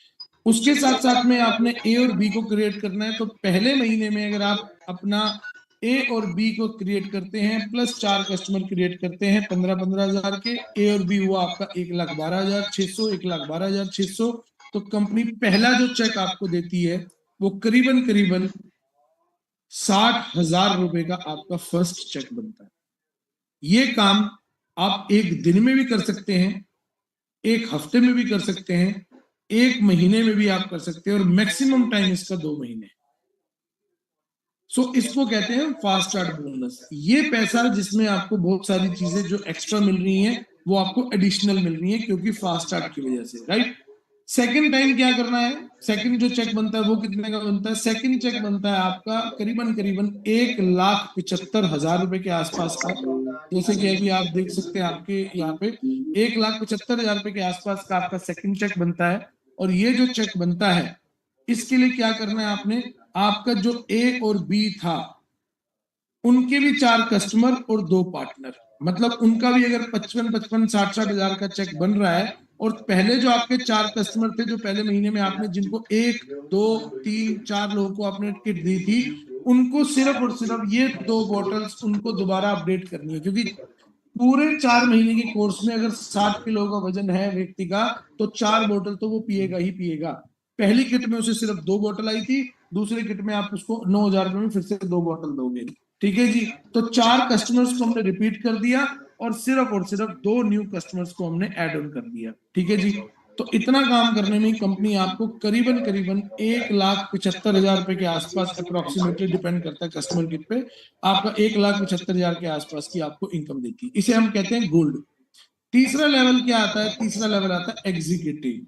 उसके साथ साथ में आपने ए और बी को क्रिएट करना है। तो पहले महीने में अगर आप अपना ए और बी को क्रिएट करते हैं प्लस 4 कस्टमर क्रिएट करते हैं 15,000 के, ए और बी हुआ आपका 1,12,600, 1,12,600। तो कंपनी पहला जो चेक आपको देती है वो करीबन 60,000 रुपए का आपका फर्स्ट चेक बनता है। ये काम आप एक दिन में भी कर सकते हैं, एक हफ्ते में भी कर सकते हैं, एक महीने में भी आप कर सकते हैं, और मैक्सिमम टाइम इसका 2 महीने। सो इसको कहते हैं फास्ट स्टार्ट बोनस। ये पैसा जिसमें आपको बहुत सारी चीजें जो एक्स्ट्रा मिल रही हैं वो आपको एडिशनल मिल रही है क्योंकि फास्ट स्टार्ट की वजह से, राइट। सेकंड टाइम क्या करना है, सेकंड जो चेक बनता है वो कितने का बनता है? सेकंड चेक बनता है आपका करीबन 1,75,000 रुपए के आसपास का। जैसे कि अभी आप देख सकते हैं आपके यहाँ पे 1,75,000 रुपए के आसपास का आपका सेकंड चेक बनता है। और ये जो चेक बनता है इसके लिए क्या करना है आपने, आपका जो ए और बी था उनके भी 4 कस्टमर और 2 पार्टनर, मतलब उनका भी अगर 55,000 60,000 का चेक बन रहा है, और पहले जो आपके 4 कस्टमर थे जो पहले महीने में आपने जिनको 1 2 3 4 लोगों को आपने किट दी थी, उनको सिर्फ और सिर्फ ये 2 बॉटल्स उनको दोबारा अपडेट करनी है, क्योंकि पूरे 4 महीने के कोर्स में अगर 60 किलो का वजन है व्यक्ति का तो 4 बोतल तो वो पिएगा ही पिएगा। पहली किट में उसे सिर्फ 2 बोतल आई थी, दूसरी किट में आप उसको 9,000 रुपए में फिर से 2 बोतल दोगे, ठीक है जी। तो 4 कस्टमर्स को हमने रिपीट कर दिया और सिर्फ 2 न्यू कस्टमर्स को हमने ऐड ऑन कर दिया, ठीक है जी। तो इतना काम करने में कंपनी आपको करीबन 1,75,000 रुपए के आसपास, अप्रोक्सीमेटली डिपेंड करता है कस्टमर किट पे, आपका 1,75,000 के आसपास की आपको इनकम देती है। इसे हम कहते हैं गोल्ड। तीसरा लेवल क्या आता है? तीसरा लेवल आता है एग्जीक्यूटिव।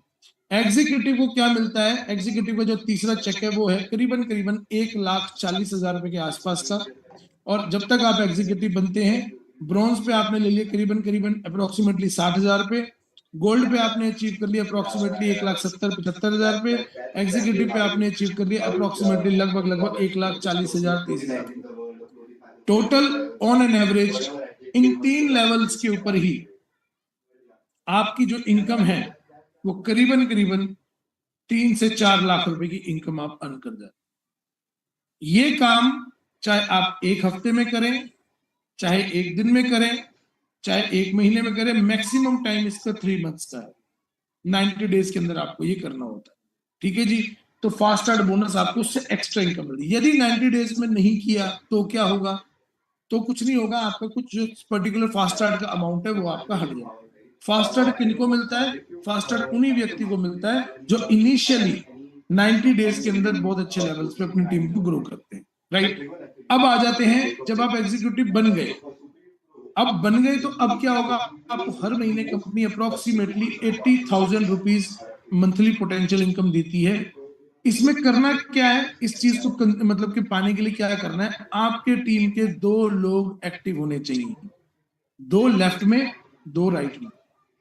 एग्जीक्यूटिव को क्या मिलता है? एग्जीक्यूटिव का जो तीसरा चेक है वो है करीबन 1,40,000 रुपए के आसपास का। और जब तक आप एग्जीक्यूटिव बनते हैं, ब्रॉन्ज पे आपने ले लिया करीबन अप्रोक्सीमेटली 60,000 रुपए, गोल्ड पे आपने अचीव कर लिया अप्रोक्सीमेटली 1,70,000-75,000 रुपए, एग्जीक्यूटिव पे आपने अचीव कर लिया अप्रोक्सीमेटली लगभग 1,40,000-30,000। Total on an average in 3 levels के ऊपर ही आपकी जो इनकम है वो करीबन 3 से 4 लाख रुपए की इनकम आप अर्न कर जाए। ये काम चाहे आप 1 हफ्ते में करें, चाहे 1 दिन में करें, चाहे 1 महीने में करें, मैक्सिमम टाइम इसका 3 मंथ्स का है। 90 डेज के अंदर आपको ये करना होता है। ठीक है जी। तो फास्ट स्टार्ट बोनस आपको उससे एक्स्ट्रा इनकम मिलेगी। यदि 90 डेज में नहीं किया तो क्या होगा? तो कुछ नहीं होगा, आपका कुछ जो पर्टिकुलर फास्ट स्टार्ट का अमाउंट है वो आपका हट जाएगा। फास्ट स्टार्ट किनको मिलता है? फास्ट स्टार्ट उन्हीं व्यक्ति को मिलता है जो इनिशियली 90 डेज के अंदर बहुत अच्छे लेवल्स पे अपनी टीम को ग्रो करते हैं। राइट। अब आ जाते हैं, जब आप एग्जीक्यूटिव बन गए, तो अब क्या होगा? आपको हर महीने company approximately 80,000 rupees monthly potential income देती है। इसमें करना क्या है? इस चीज को मतलब कि पाने के लिए क्या करना है? आपके टीम के 2 लोग एक्टिव होने चाहिए, 2 लेफ्ट में, 2 राइट में,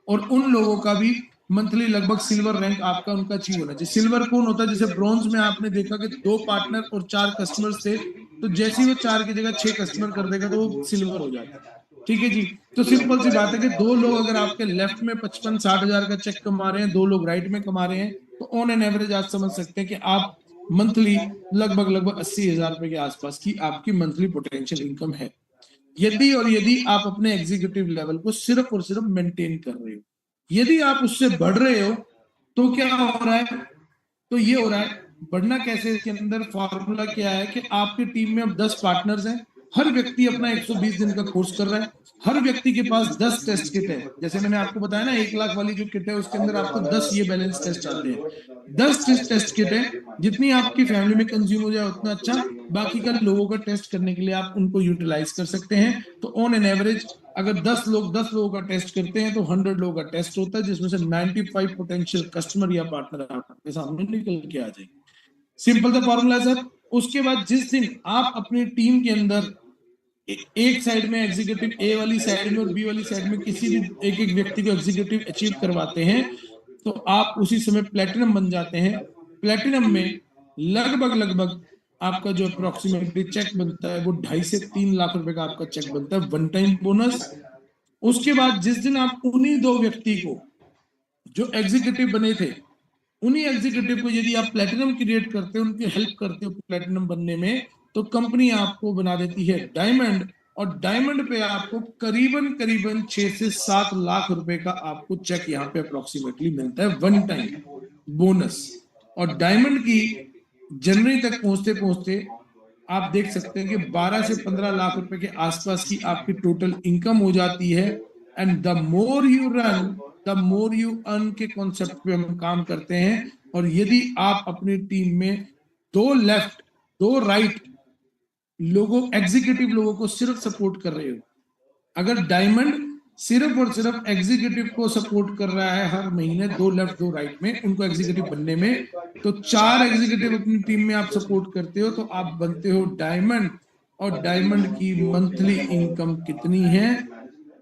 और उन लोगों का भी मंथली लगभग सिल्वर रैंक आपका उनका अचीव होना चाहिए। सिल्वर कौन होता है? जैसे ब्रॉन्ज में आपने देखा कि 2 पार्टनर और 4 कस्टमर्स थे, तो जैसे ही वो 4 की जगह 6 कस्टमर कर देगा तो वो सिल्वर हो जाता है। ठीक है जी। तो सिंपल सी बात है कि 2 लोग अगर आपके लेफ्ट में 55-60 हजार का चेक कमा रहे हैं, 2 लोग राइट में कमा रहे हैं, तो ऑन एन एवरेज आप समझ सकते हैं कि आप मंथली लगभग 80,000 रुपए के आसपास की आपकी मंथली पोटेंशियल इनकम है। यदि आप अपने एग्जीक्यूटिव लेवल को सिर्फ और सिर्फ मेंटेन कर रहे हो। यदि आप उससे बढ़ रहे हो तो क्या हो रहा है? तो ये हो रहा है, बढ़ना कैसे? इसके अंदर फॉर्मूला क्या है कि आपकी टीम में अब 10 पार्टनर्स हैं, हर व्यक्ति अपना 120 दिन का कोर्स कर रहा है, हर व्यक्ति के पास 10 टेस्ट किट है। जैसे मैंने आपको बताया ना, 1 लाख वाली जो किट है उसके अंदर आपको 10 ये बैलेंस टेस्ट आते हैं। 10 टेस्ट किट है, जितनी आपकी फैमिली में कंज्यूम हो जाए उतना अच्छा। बाकी का लोगों का टेस्ट करने के लिए आप उनको यूटिलाइज कर सकते हैं। तो ऑन एन एवरेज अगर 10 लोगों का टेस्ट करते हैं तो 100 लोगों का टेस्ट होता है, जिसमें से 95 पोटेंशियल कस्टमर या पार्टनर आपके सामने निकल के आ जाएंगे। सिंपल सा फॉर्मूला सर। उसके बाद जिस दिन आप अपनी टीम के अंदर एक साइड में एग्जीक्यूटिव, ए वाली साइड में और बी वाली साइड में किसी भी एक व्यक्ति को एग्जीक्यूटिव अचीव करवाते हैं, तो आप उसी समय प्लेटिनम बन जाते हैं। प्लेटिनम में लगभग आपका जो अप्रोक्सीमेटली चेक बनता है वो 2.5 से 3 लाख रुपए का आपका चेक बनता है, 1 टाइम बोनस। उसके बाद जिस दिन आप उन्हीं 2 व्यक्ति को जो एग्जीक्यूटिव बने थे, उन्हीं एग्जीक्यूटिव को यदि आप प्लेटिनम क्रिएट करते हो, उनकी हेल्प करते हो प्लेटिनम बनने में, तो कंपनी आपको बना देती है डायमंड, और डायमंड पे आपको करीबन 6 से 7 लाख रुपए का आपको चेक यहाँ पे अप्रोक्सीमेटली मिलता है, 1 टाइम बोनस। और डायमंड की जनवरी तक पहुंचते आप देख सकते हैं कि 12 से 15 लाख रुपए के आसपास की आपकी टोटल इनकम हो जाती है। And the more you run the more you earn के कॉन्सेप्ट पे हम काम करते हैं। और यदि आप अपनी टीम में 2 लेफ्ट 2 राइट लोगों, एग्जीक्यूटिव लोगों को सिर्फ सपोर्ट कर रहे हो, अगर डायमंड सिर्फ और सिर्फ एग्जीक्यूटिव को सपोर्ट कर रहा है हर महीने 2 लेफ्ट 2 राइट में उनको एग्जीक्यूटिव बनने में, तो 4 एग्जीक्यूटिव अपनी टीम में आप सपोर्ट करते हो, तो आप बनते हो डायमंड। और डायमंड की मंथली इनकम कितनी है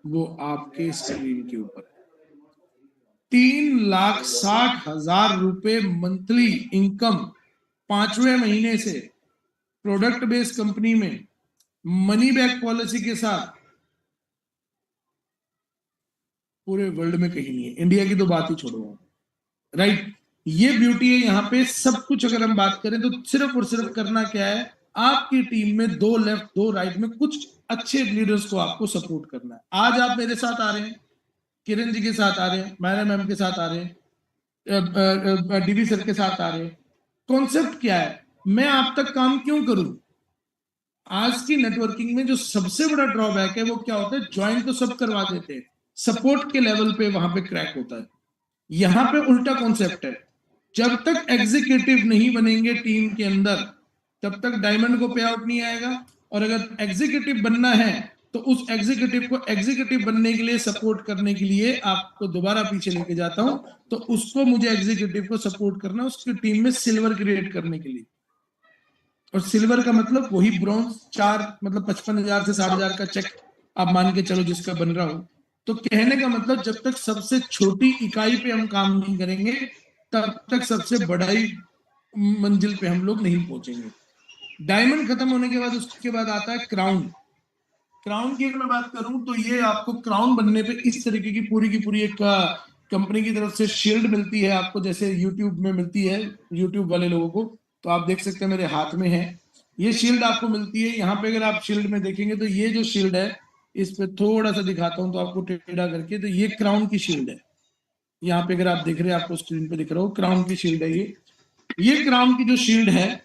वो आपके स्क्रीन के ऊपर, 3,60,000 रुपए मंथली इनकम 5वें महीने से प्रोडक्ट बेस्ड कंपनी में मनी बैक पॉलिसी के साथ पूरे वर्ल्ड में कहीं नहीं है। इंडिया की तो बात ही छोड़ो, राइट। ये ब्यूटी है यहाँ पे। सब कुछ अगर हम बात करें तो सिर्फ और सिर्फ करना क्या है, आपकी टीम में 2 लेफ्ट 2 राइट में कुछ अच्छे लीडर्स को आपको सपोर्ट करना है। आज आप मेरे साथ आ रहे हैं, किरण जी के साथ आ रहे हैं, मायरा मैम के साथ आ रहे हैं, डीबी सर के साथ आ रहे हैं। कॉन्सेप्ट क्या है, मैं आप तक काम क्यों करूं? आज की नेटवर्किंग में जो सबसे बड़ा ड्रॉबैक है वो क्या होता है, ज्वाइन तो सब करवा देते हैं, सपोर्ट के लेवल पे वहां पे क्रैक होता है। यहाँ पे उल्टा कॉन्सेप्ट है, जब तक एग्जीक्यूटिव नहीं बनेंगे टीम के अंदर तब तक डायमंड को पे आउट नहीं आएगा, और अगर एग्जीक्यूटिव बनना है तो उस एग्जीक्यूटिव को एग्जीक्यूटिव बनने के लिए सपोर्ट करने के लिए आपको दोबारा पीछे लेके जाता हूं, तो उसको मुझे एग्जीक्यूटिव को सपोर्ट करना उसकी टीम में सिल्वर क्रिएट करने के लिए। और सिल्वर का मतलब वही ब्रॉन्ज 4 मतलब 55,000 से 60,000 का चेक आप मान के चलो जिसका बन रहा हो। तो कहने का मतलब जब तक सबसे छोटी इकाई पे हम काम नहीं करेंगे तब तक सबसे बड़ाई मंजिल पे हम लोग नहीं पहुंचेंगे। डायमंड खत्म होने के बाद उसके बाद आता है क्राउन। क्राउन की अगर मैं बात करूं तो ये आपको क्राउन बनने पे इस तरीके की पूरी एक कंपनी की तरफ से शील्ड मिलती है आपको, जैसे यूट्यूब में मिलती है यूट्यूब वाले लोगों को। तो आप देख सकते हैं मेरे हाथ में है ये शील्ड आपको मिलती है। यहाँ पे अगर आप शील्ड में देखेंगे तो ये जो शील्ड है इस पे थोड़ा सा दिखाता हूं तो आपको टेढ़ा करके, तो ये क्राउन की शील्ड है। यहाँ पे अगर आप देख रहे हैं आपको स्क्रीन पे दिख रहा हो क्राउन की शील्ड है ये क्राउन की जो शील्ड है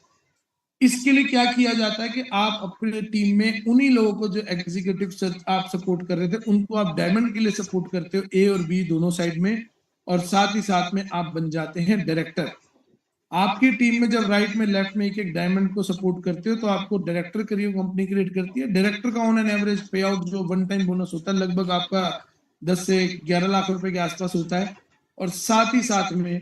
इसके लिए क्या किया जाता है कि आप अपने टीम में उन्हीं लोगों को जो एग्जीक्यूटिव आप सपोर्ट कर रहे थे उनको आप डायमंड के लिए सपोर्ट करते हो, ए और बी दोनों साइड में, और साथ ही साथ में आप बन जाते हैं डायरेक्टर। आपकी टीम में जब राइट में लेफ्ट में एक डायमंड को सपोर्ट करते हो तो आपको डायरेक्टर करिए कंपनी क्रिएट करती है। डायरेक्टर का ऑन एन एवरेज पे आउट जो वन टाइम बोनस होता है लगभग आपका 10 से 11 लाख रुपए के आसपास होता है। और साथ ही साथ में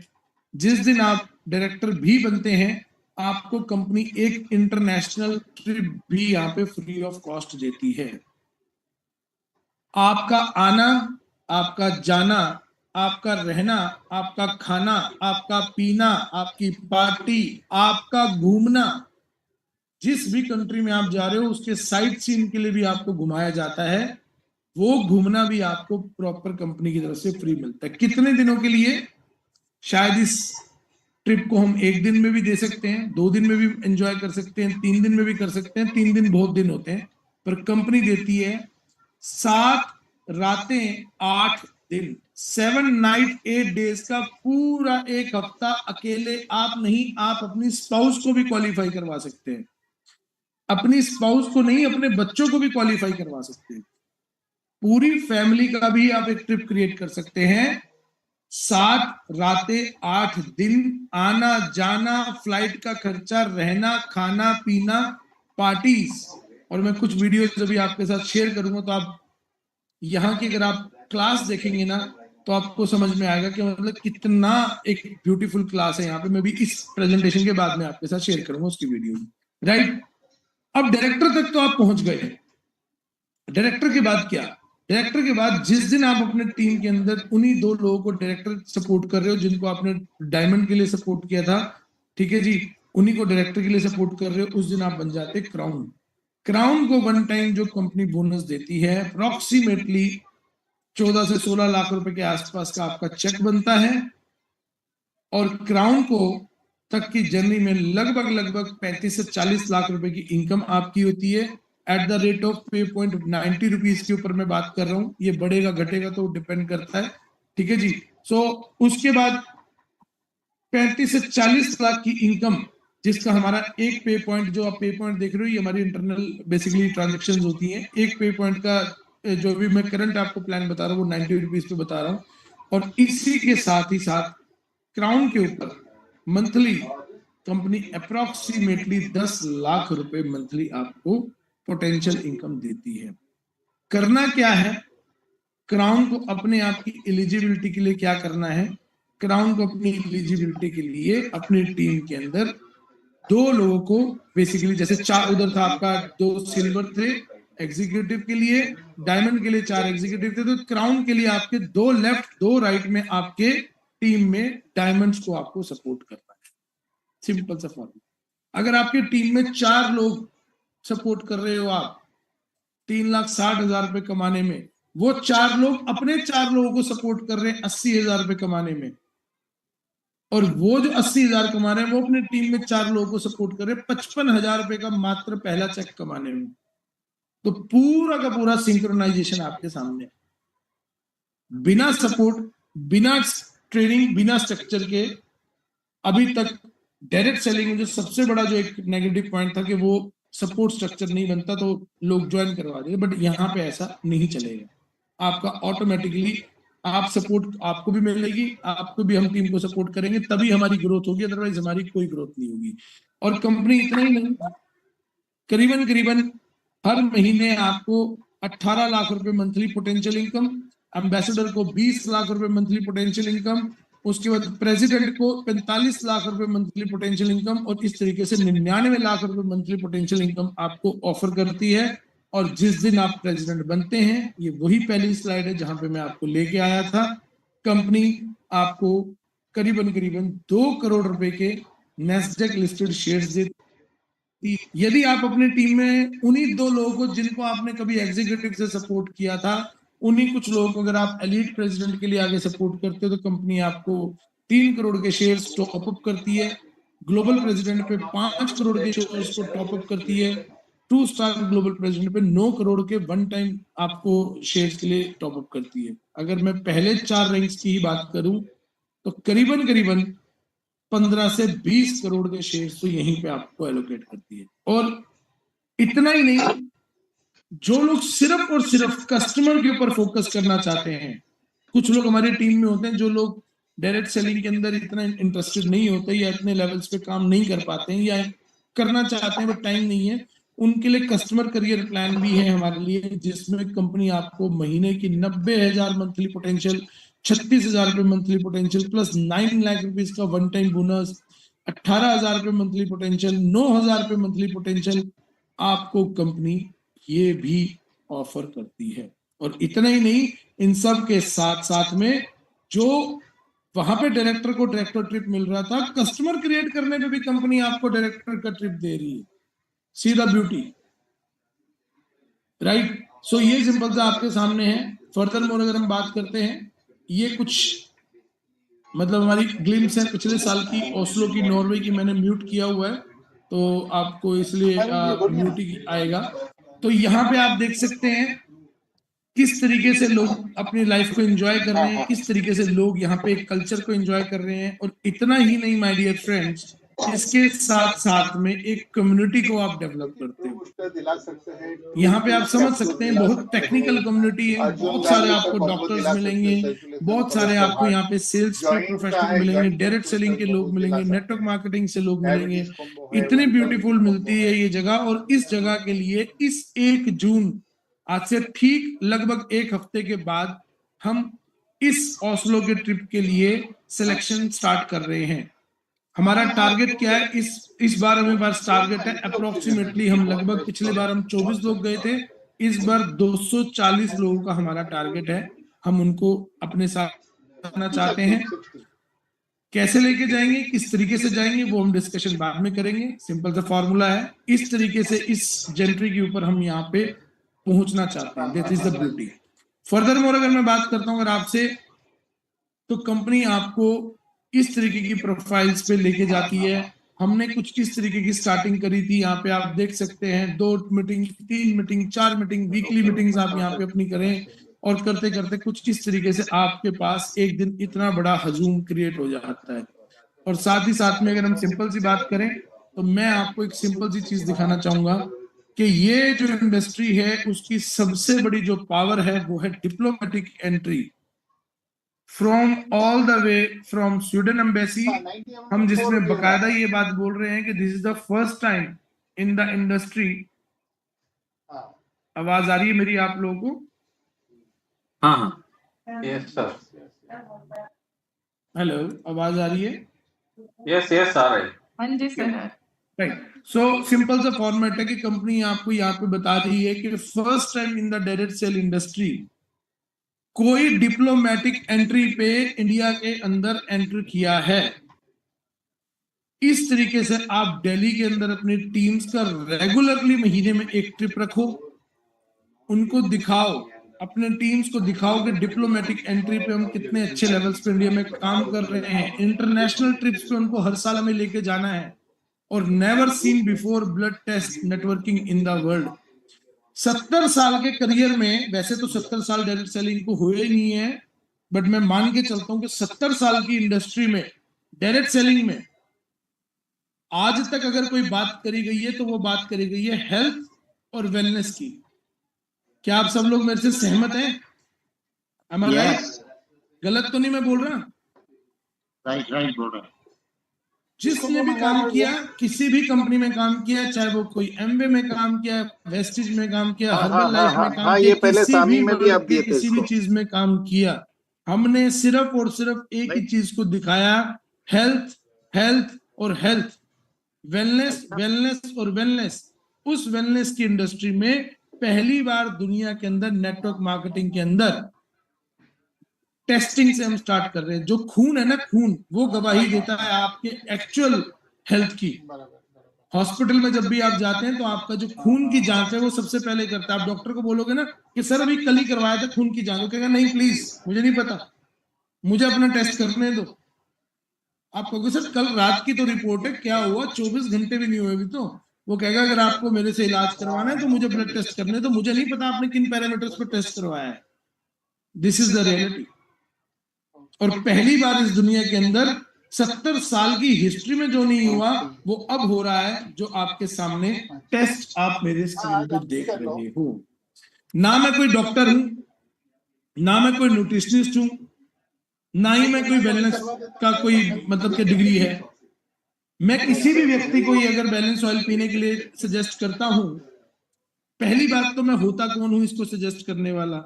जिस दिन आप डायरेक्टर भी बनते हैं आपको कंपनी एक इंटरनेशनल ट्रिप भी यहाँ पे फ्री ऑफ कॉस्ट देती है। आपका आना, आपका जाना, आपका रहना, आपका खाना, आपका पीना, आपकी पार्टी, आपका घूमना, जिस भी कंट्री में आप जा रहे हो उसके साइट सीन के लिए भी आपको घुमाया जाता है। वो घूमना भी आपको प्रॉपर कंपनी की तरफ से फ्री मिलता है। कितने दिनों के लिए? शायद इस ट्रिप को हम 1 दिन में भी दे सकते हैं, 2 दिन में भी एंजॉय कर सकते हैं, 3 दिन में भी कर सकते हैं। 3 दिन बहुत दिन होते हैं, पर कंपनी देती है 7 रातें 8 दिन, 7 नाइट 8 डेज का पूरा एक हफ्ता। अकेले आप नहीं, आप अपनी स्पाउस को भी क्वालिफाई करवा सकते हैं, अपनी स्पाउस को नहीं अपने बच्चों को भी क्वालिफाई करवा सकते हैं। पूरी फैमिली का भी आप एक ट्रिप क्रिएट कर सकते हैं। 7 रातें 8 दिन, आना जाना, फ्लाइट का खर्चा, रहना, खाना पीना, पार्टीज। और मैं कुछ वीडियोस अभी आपके साथ शेयर करूंगा तो आप यहाँ की अगर आप क्लास देखेंगे ना तो आपको समझ में आएगा कि मतलब कितना एक ब्यूटीफुल क्लास है यहाँ पे। मैं भी इस प्रेजेंटेशन के बाद में आपके साथ शेयर करूंगा उसकी वीडियो, राइट। अब डायरेक्टर तक तो आप पहुंच गए। डायरेक्टर के बाद क्या? डायरेक्टर के बाद जिस दिन आप अपने टीम के अंदर उन्हीं 2 लोगों को डायरेक्टर सपोर्ट कर रहे हो जिनको आपने डायमंड के लिए सपोर्ट किया था, ठीक है जी, उन्हीं को डायरेक्टर के लिए सपोर्ट कर रहे हो, उस दिन आप बन जाते क्राउन। क्राउन को वन टाइम जो कंपनी बोनस देती है अप्रोक्सीमेटली 14 से 16 लाख रुपए के आसपास का आपका चेक बनता है। और क्राउन को तक की जर्नी में लगभग 35 से 40 लाख रुपए की इनकम आपकी होती है एट द रेट ऑफ पे पॉइंट 90 रुपीज के ऊपर मैं बात कर रहा हूं। ये बढ़ेगा घटेगा तो डिपेंड करता है, ठीक है जी। सो उसके बाद 35 से 40 लाख की इनकम जिसका हमारा एक पे पॉइंट, जो आप पे पॉइंट देख रहे हो, ये हमारी इंटरनल बेसिकली ट्रांजेक्शन होती हैं। एक पे पॉइंट का जो भी मैं करंट आपको प्लान बता रहा हूँ वो 90 रुपीज पे बता रहा हूँ। और इसी के साथ ही साथ क्राउन के ऊपर मंथली कंपनी अप्रोक्सीमेटली 10 लाख रुपए मंथली आपको पोटेंशियल इनकम देती है। करना क्या है? क्राउन को अपने आप की एलिजिबिलिटी के लिए क्या करना है? क्राउन को अपनी एलिजिबिलिटी के लिए अपनी टीम के अंदर 2 लोगों को बेसिकली, जैसे 4 उधर था आपका, 2 सिल्वर थे एग्जीक्यूटिव के लिए, डायमंड के लिए 4 एग्जीक्यूटिव थे, तो क्राउन के लिए आपके 2 लेफ्ट 2 राइट में आपके टीम में डायमंड्स को आपको सपोर्ट करना है। सिंपल सा फॉर्मूला। अगर आपके टीम में 4 लोग सपोर्ट कर रहे हो आप 3,60,000 रुपए कमाने में, वो 4 लोग अपने 4 लोगों को सपोर्ट कर रहे हैं 80,000 रुपए कमाने में, और वो जो 80,000 कमा रहे हैं वो अपने टीम में 4 लोगों को सपोर्ट कर रहे हैं 55,000 रुपए का मात्र पहला चेक कमाने में। तो पूरा का पूरा सिंक्रोनाइजेशन आपके सामने, बिना सपोर्ट, बिना ट्रेनिंग, बिना स्ट्रक्चर के। अभी तक डायरेक्ट सेलिंग में जो सबसे बड़ा जो एक नेगेटिव पॉइंट था कि वो सपोर्ट स्ट्रक्चर नहीं बनता तो लोग ज्वाइन करवा देते, बट यहाँ पे ऐसा नहीं चलेगा। आपका ऑटोमेटिकली आप सपोर्ट आपको भी मिलेगी, आपको भी हम टीम को सपोर्ट करेंगे, तभी हमारी ग्रोथ होगी, अदरवाइज हमारी कोई ग्रोथ नहीं होगी। और कंपनी इतना ही नहीं, करीबन करीबन हर महीने आपको 18 लाख रुपए मंथली पोटेंशियल इनकम, एम्बेसडर को 20 लाख रुपए मंथली पोटेंशियल इनकम, उसके बाद प्रेसिडेंट को 45 लाख रुपए मंथली पोटेंशियल इनकम, और इस तरीके से 99 लाख रुपए मंथली पोटेंशियल इनकम आपको ऑफर करती है। और जिस दिन आप प्रेसिडेंट बनते हैं, ये वही पहली स्लाइड है जहां पे मैं आपको लेके आया था, कंपनी आपको करीबन करीबन 2 करोड़ रुपए के नेस्डेक लिस्टेड शेयर्स देती। यदि आप अपनी टीम में उन्हीं 2 लोगों को जिनको आपने कभी एग्जीक्यूटिव से सपोर्ट किया था, उन्हीं कुछ लोगों को अगर आप एलीट प्रेसिडेंट के लिए आगे सपोर्ट करते हो, तो कंपनी आपको 3 करोड़ के शेयर्स टॉप अप करती है। ग्लोबल प्रेसिडेंट पे 5 करोड़ के शेयर्स को टॉप अप करती है। 2 स्टार ग्लोबल प्रेसिडेंट पे 9 करोड़ के वन टाइम आपको शेयर्स के लिए टॉप अप करती है। अगर मैं पहले 4 रैंक्स की ही बात करूं, तो करीबन करीबन 15 से 20 करोड़ के शेयर्स तो यहीं पे आपको एलोकेट करती है। और इतना ही नहीं, जो लोग सिर्फ और सिर्फ कस्टमर के ऊपर फोकस करना चाहते हैं, कुछ लोग हमारी टीम में होते हैं जो लोग डायरेक्ट सेलिंग के अंदर इतना इंटरेस्टेड नहीं होते, या इतने लेवल्स पे काम नहीं कर पाते हैं, या करना चाहते हैं बट टाइम नहीं है, उनके लिए कस्टमर करियर प्लान भी है हमारे लिए, जिसमें कंपनी आपको महीने की 90,000 मंथली पोटेंशियल, 36,000 रुपए monthly potential plus 9 lakh rupees का वन टाइम बोनस, 18,000 रुपए मंथली पोटेंशियल, 9,000 रुपए मंथली पोटेंशियल आपको कंपनी ये भी ऑफर करती है। और इतना ही नहीं, इन सब के साथ साथ में जो वहां पे डायरेक्टर को डायरेक्टर ट्रिप मिल रहा था, कस्टमर क्रिएट करने पे भी कंपनी आपको डायरेक्टर का ट्रिप दे रही है। See the beauty, right? So ये सिंपल सा आपके सामने है। फर्दर मोर अगर हम बात करते हैं, ये कुछ मतलब हमारी ग्लिम्स है पिछले साल की, ओस्लो की, नॉर्वे की। मैंने म्यूट किया हुआ है तो आपको इसलिए म्यूट ही आएगा। तो यहाँ पे आप देख सकते हैं किस तरीके से लोग अपनी लाइफ को एंजॉय कर रहे हैं, किस तरीके से लोग यहाँ पे कल्चर को एंजॉय कर रहे हैं। और इतना ही नहीं माय डियर फ्रेंड्स, इसके साथ साथ में एक कम्युनिटी को आप डेवलप करते हो। यहाँ पे आप समझ सकते हैं बहुत टेक्निकल कम्युनिटी है, बहुत सारे आपको डॉक्टर्स मिलेंगे, बहुत सारे आपको यहाँ पे सेल्स के प्रोफेशनल मिलेंगे, डायरेक्ट सेलिंग के लोग मिलेंगे, नेटवर्क मार्केटिंग से लोग मिलेंगे। इतनी ब्यूटीफुल मिलती है ये जगह। और इस जगह के लिए इस 1 जून, आज से ठीक लगभग 1 हफ्ते के बाद, हम इस ओस्लो के ट्रिप के लिए सिलेक्शन स्टार्ट कर रहे हैं। हमारा टारगेट क्या है इस बार? हमें बस टारगेट है अप्रोक्सीमेटली, हम लगभग पिछले बार हम 24 लोग गए थे, इस बार 240 लोगों का हमारा टारगेट है। हम उनको अपने साथ रखना चाहते हैं। कैसे लेके जाएंगे, किस तरीके से जाएंगे, वो हम डिस्कशन बाद में करेंगे। सिंपल सा फॉर्मूला है, इस तरीके से इस जेंट्री के ऊपर हम यहाँ पे पहुंचना चाहते हैं। That is the beauty. Further more अगर मैं बात करता हूं अगर आपसे, तो कंपनी आपको इस तरीके की प्रोफाइल्स पे लेके जाती है। हमने कुछ इस तरीके की स्टार्टिंग करी थी। यहाँ पे आप देख सकते हैं 2 meeting, 3 meeting, 4 meeting, weekly meetings आप यहाँ पे अपनी करें। और करते करते कुछ इस तरीके से आपके पास एक दिन इतना बड़ा हजूम क्रिएट हो जाता है। और साथ ही साथ में अगर हम सिंपल सी बात करें, तो मैं आपको एक सिंपल सी चीज दिखाना चाहूंगा कि ये जो इंडस्ट्री है उसकी सबसे बड़ी जो पावर है वो है diplomatic entry from all the way from Sweden embassy. हम जिसमें बकायदा ये बात बोल रहे हैं कि this is the first time in the industry. आवाज आ रही है मेरी आप लोगों को?
हाँ हाँ,
यस सर,
हेलो, आवाज आ रही है?
यस यस आ रही है।
हाँ जी सर।
राइट। सो सिंपल सा फॉर्मेट है कि कंपनी आपको यहाँ पे बता रही है कि first time in the direct sale industry कोई डिप्लोमेटिक एंट्री पे इंडिया के अंदर एंटर किया है। इस तरीके से आप दिल्ली के अंदर अपनी टीम्स का रेगुलरली महीने में एक ट्रिप रखो, उनको दिखाओ, अपने टीम्स को दिखाओ कि डिप्लोमेटिक एंट्री पे हम कितने अच्छे लेवल्स पे इंडिया में काम कर रहे हैं। इंटरनेशनल ट्रिप्स पे उनको हर साल हमें लेके जाना है। और never seen before blood test networking in the world. 70 साल के करियर में, वैसे तो 70 साल डायरेक्ट सेलिंग को हुए ही नहीं है, बट मैं मान के चलता हूं कि 70 साल की इंडस्ट्री में डायरेक्ट सेलिंग में आज तक अगर कोई बात करी गई है तो वो बात करी गई है हेल्थ और वेलनेस की। क्या आप सब लोग मेरे से सहमत हैं? Am I right? गलत तो नहीं मैं बोल रहा?
राइट राइट बोल रहे हैं।
जिसने भी काम किया, किसी भी कंपनी में काम किया, चाहे वो कोई एमवे में काम किया, वेस्टिज में काम किया, हर्बल लाइफ में काम
ये
किया,
पहले
किसी
सामी
भी
में भी आप
वर्ग
दिए
के
थे
किसी भी
इसको।
चीज में काम किया, हमने सिर्फ और सिर्फ एक ही चीज को दिखाया, हेल्थ हेल्थ और हेल्थ, वेलनेस वेलनेस और वेलनेस। उस वेलनेस की इंडस्ट्री में पहली बार दुनिया के अंदर नेटवर्क मार्केटिंग के अंदर टेस्टिंग से हम स्टार्ट कर रहे हैं। जो खून है ना, खून वो गवाही देता है आपके एक्चुअल हेल्थ की। हॉस्पिटल में जब भी आप जाते हैं तो आपका जो खून की जांच है वो सबसे पहले करता है। आप डॉक्टर को बोलोगे ना कि सर अभी कल ही करवाया था खून की जांच, वो कहेगा नहीं प्लीज मुझे नहीं पता, मुझे अपना टेस्ट करने दो। आप कहोगे सर कल रात की तो रिपोर्ट है, क्या हुआ, 24 घंटे भी नहीं हुए अभी तो। वो कहेगा अगर आपको मेरे से इलाज करवाना है तो मुझे ब्लड टेस्ट करने दो, मुझे नहीं पता आपने किन पैरामीटर्स पर टेस्ट करवाया है। This is the reality. और पहली बार इस दुनिया के अंदर 70 साल की हिस्ट्री में जो नहीं हुआ वो अब हो रहा है, जो आपके सामने टेस्ट आप मेरे स्क्रीन पे देख रहे हो। ना मैं कोई डॉक्टर हूं, ना मैं कोई न्यूट्रिशनिस्ट हूं, ना ही मैं कोई वेलनेस का कोई मतलब की डिग्री है। मैं किसी भी व्यक्ति को अगर बैलेंस ऑयल पीने के लिए सजेस्ट करता हूं, पहली बात तो मैं होता कौन हूं इसको सजेस्ट करने वाला,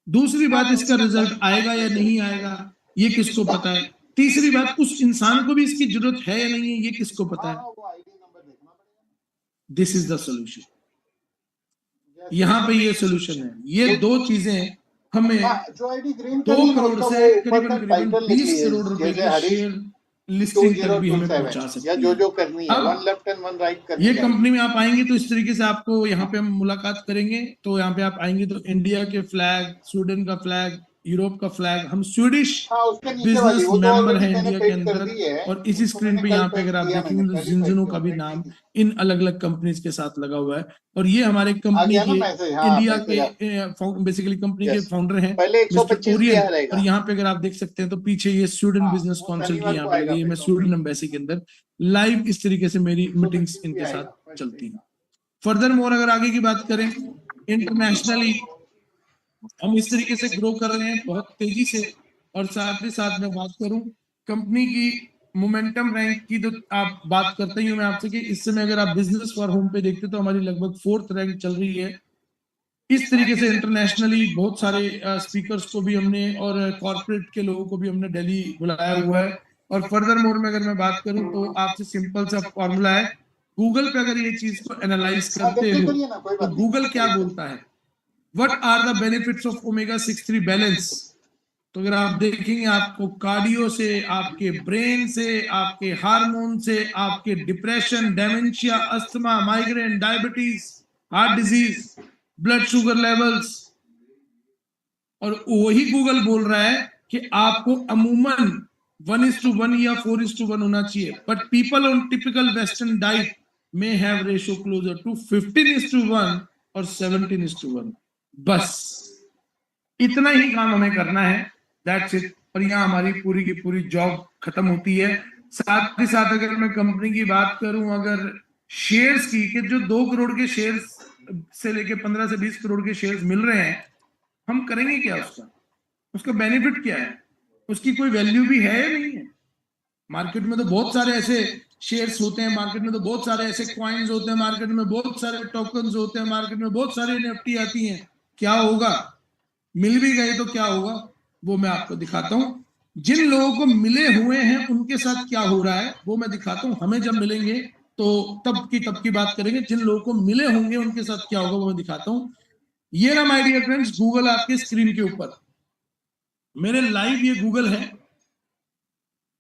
दूसरी बात इसका रिजल्ट आएगा या नहीं आएगा ये किसको पता है, तीसरी बात उस इंसान को भी इसकी जरूरत है या नहीं है ये किसको पता है। This is the solution. यहां पे ये सोल्यूशन है। ये दो चीजें हमें 2 करोड़ से करीबन 20 करोड़ रुपए के शेयर लिस्टिंग तक भी हमें पहुंचा सकती है।
जो करनी है, one left and one right करनी
ये
है।
कंपनी में आप आएंगे तो इस तरीके से आपको यहाँ पे हम मुलाकात करेंगे। तो यहाँ पे आप आएंगे तो इंडिया के फ्लैग, स्वीडन का फ्लैग, यूरोप का फ्लैग, हम स्वीडिश
उसके नीचे वाली
बिजनेस
वो तो
मेंबर
already
हैं
मैंने
इंडिया के
paid कर
अंदर।
दी है।
और इसी स्क्रीन पे यहाँ पे अगर आप देखेंगे तो जिंजिनो का भी नाम इन अलग अलग कंपनीज के साथ लगा हुआ है। और ये हमारे कंपनी के इंडिया के बेसिकली कंपनी के फाउंडर हैं
पहले
मिस्टर
125
ओरियन।
दिया रहेगा।
और यहाँ पे अगर आप देख सकते हैं तो पीछे ये स्वीडन बिजनेस
वो
काउंसिल की
शनिवार
यहाँ
को
पे
आएगा
लगी है। मैं
फिर
स्वीडन एम्बेसी के अंदर लाइव इस तरीके से मेरी मीटिंग्स इनके साथ चलती हैं। फर्दर मोर अगर आगे की बात करें, इंटरनेशनली हम इस तरीके से ग्रो कर रहे हैं बहुत तेजी से। और साथ ही साथ मैं बात करूं कंपनी की मोमेंटम रैंक की, तो आप बात करते ही हूं मैं आपसे कि इस समय अगर आप बिजनेस फॉर होम पे देखते तो हमारी लगभग 4th रैंक चल रही है। इस तरीके से इंटरनेशनली बहुत सारे स्पीकर्स को भी हमने और कॉर्पोरेट के लोगों को भी हमने दिल्ली बुलाया हुआ है। और फर्दर मोर में अगर मैं बात करूं तो आपसे सिंपल सा फॉर्मूला है, गूगल पे अगर ये चीज को एनालाइज करते हो तो गूगल क्या बोलता है, what are the benefits of omega 6 3 balance. तो अगर आप देखेंगे आपको कार्डियो से, आपके ब्रेन से, आपके हार्मोन से, आपके depression, dementia, asthma, migraine, diabetes, heart disease, blood sugar levels, और वही गूगल बोल रहा है कि आपको अमूमन 1:1 या 4:1 होना चाहिए, but people on typical western diet may have ratio closer to 15:1 और 17:1। बस इतना ही काम हमें करना है, दैट्स इट। और यहाँ हमारी पूरी की पूरी जॉब खत्म होती है। साथ ही साथ अगर मैं कंपनी की बात करूं, अगर शेयर्स की, कि जो 2 करोड़ के शेयर्स से लेके 15 से 20 करोड़ के शेयर्स मिल रहे हैं, हम करेंगे क्या उसका, उसका बेनिफिट क्या है, उसकी कोई वैल्यू भी है या नहीं है। मार्केट में तो बहुत सारे ऐसे शेयर्स होते हैं, मार्केट में तो बहुत सारे ऐसे कॉइन्स होते हैं, मार्केट में बहुत सारे टोकन्स होते हैं, मार्केट में बहुत सारे एनएफटी आती हैं। क्या होगा, मिल भी गए तो क्या होगा, वो मैं आपको दिखाता हूं। जिन लोगों को मिले हुए हैं उनके साथ क्या हो रहा है वो मैं दिखाता हूं। हमें जब मिलेंगे तो तब की बात करेंगे, जिन लोगों को मिले होंगे उनके साथ क्या होगा वो मैं दिखाता हूं। ये ना माय डियर फ्रेंड्स गूगल आपके स्क्रीन के ऊपर, मेरे लाइव ये गूगल है।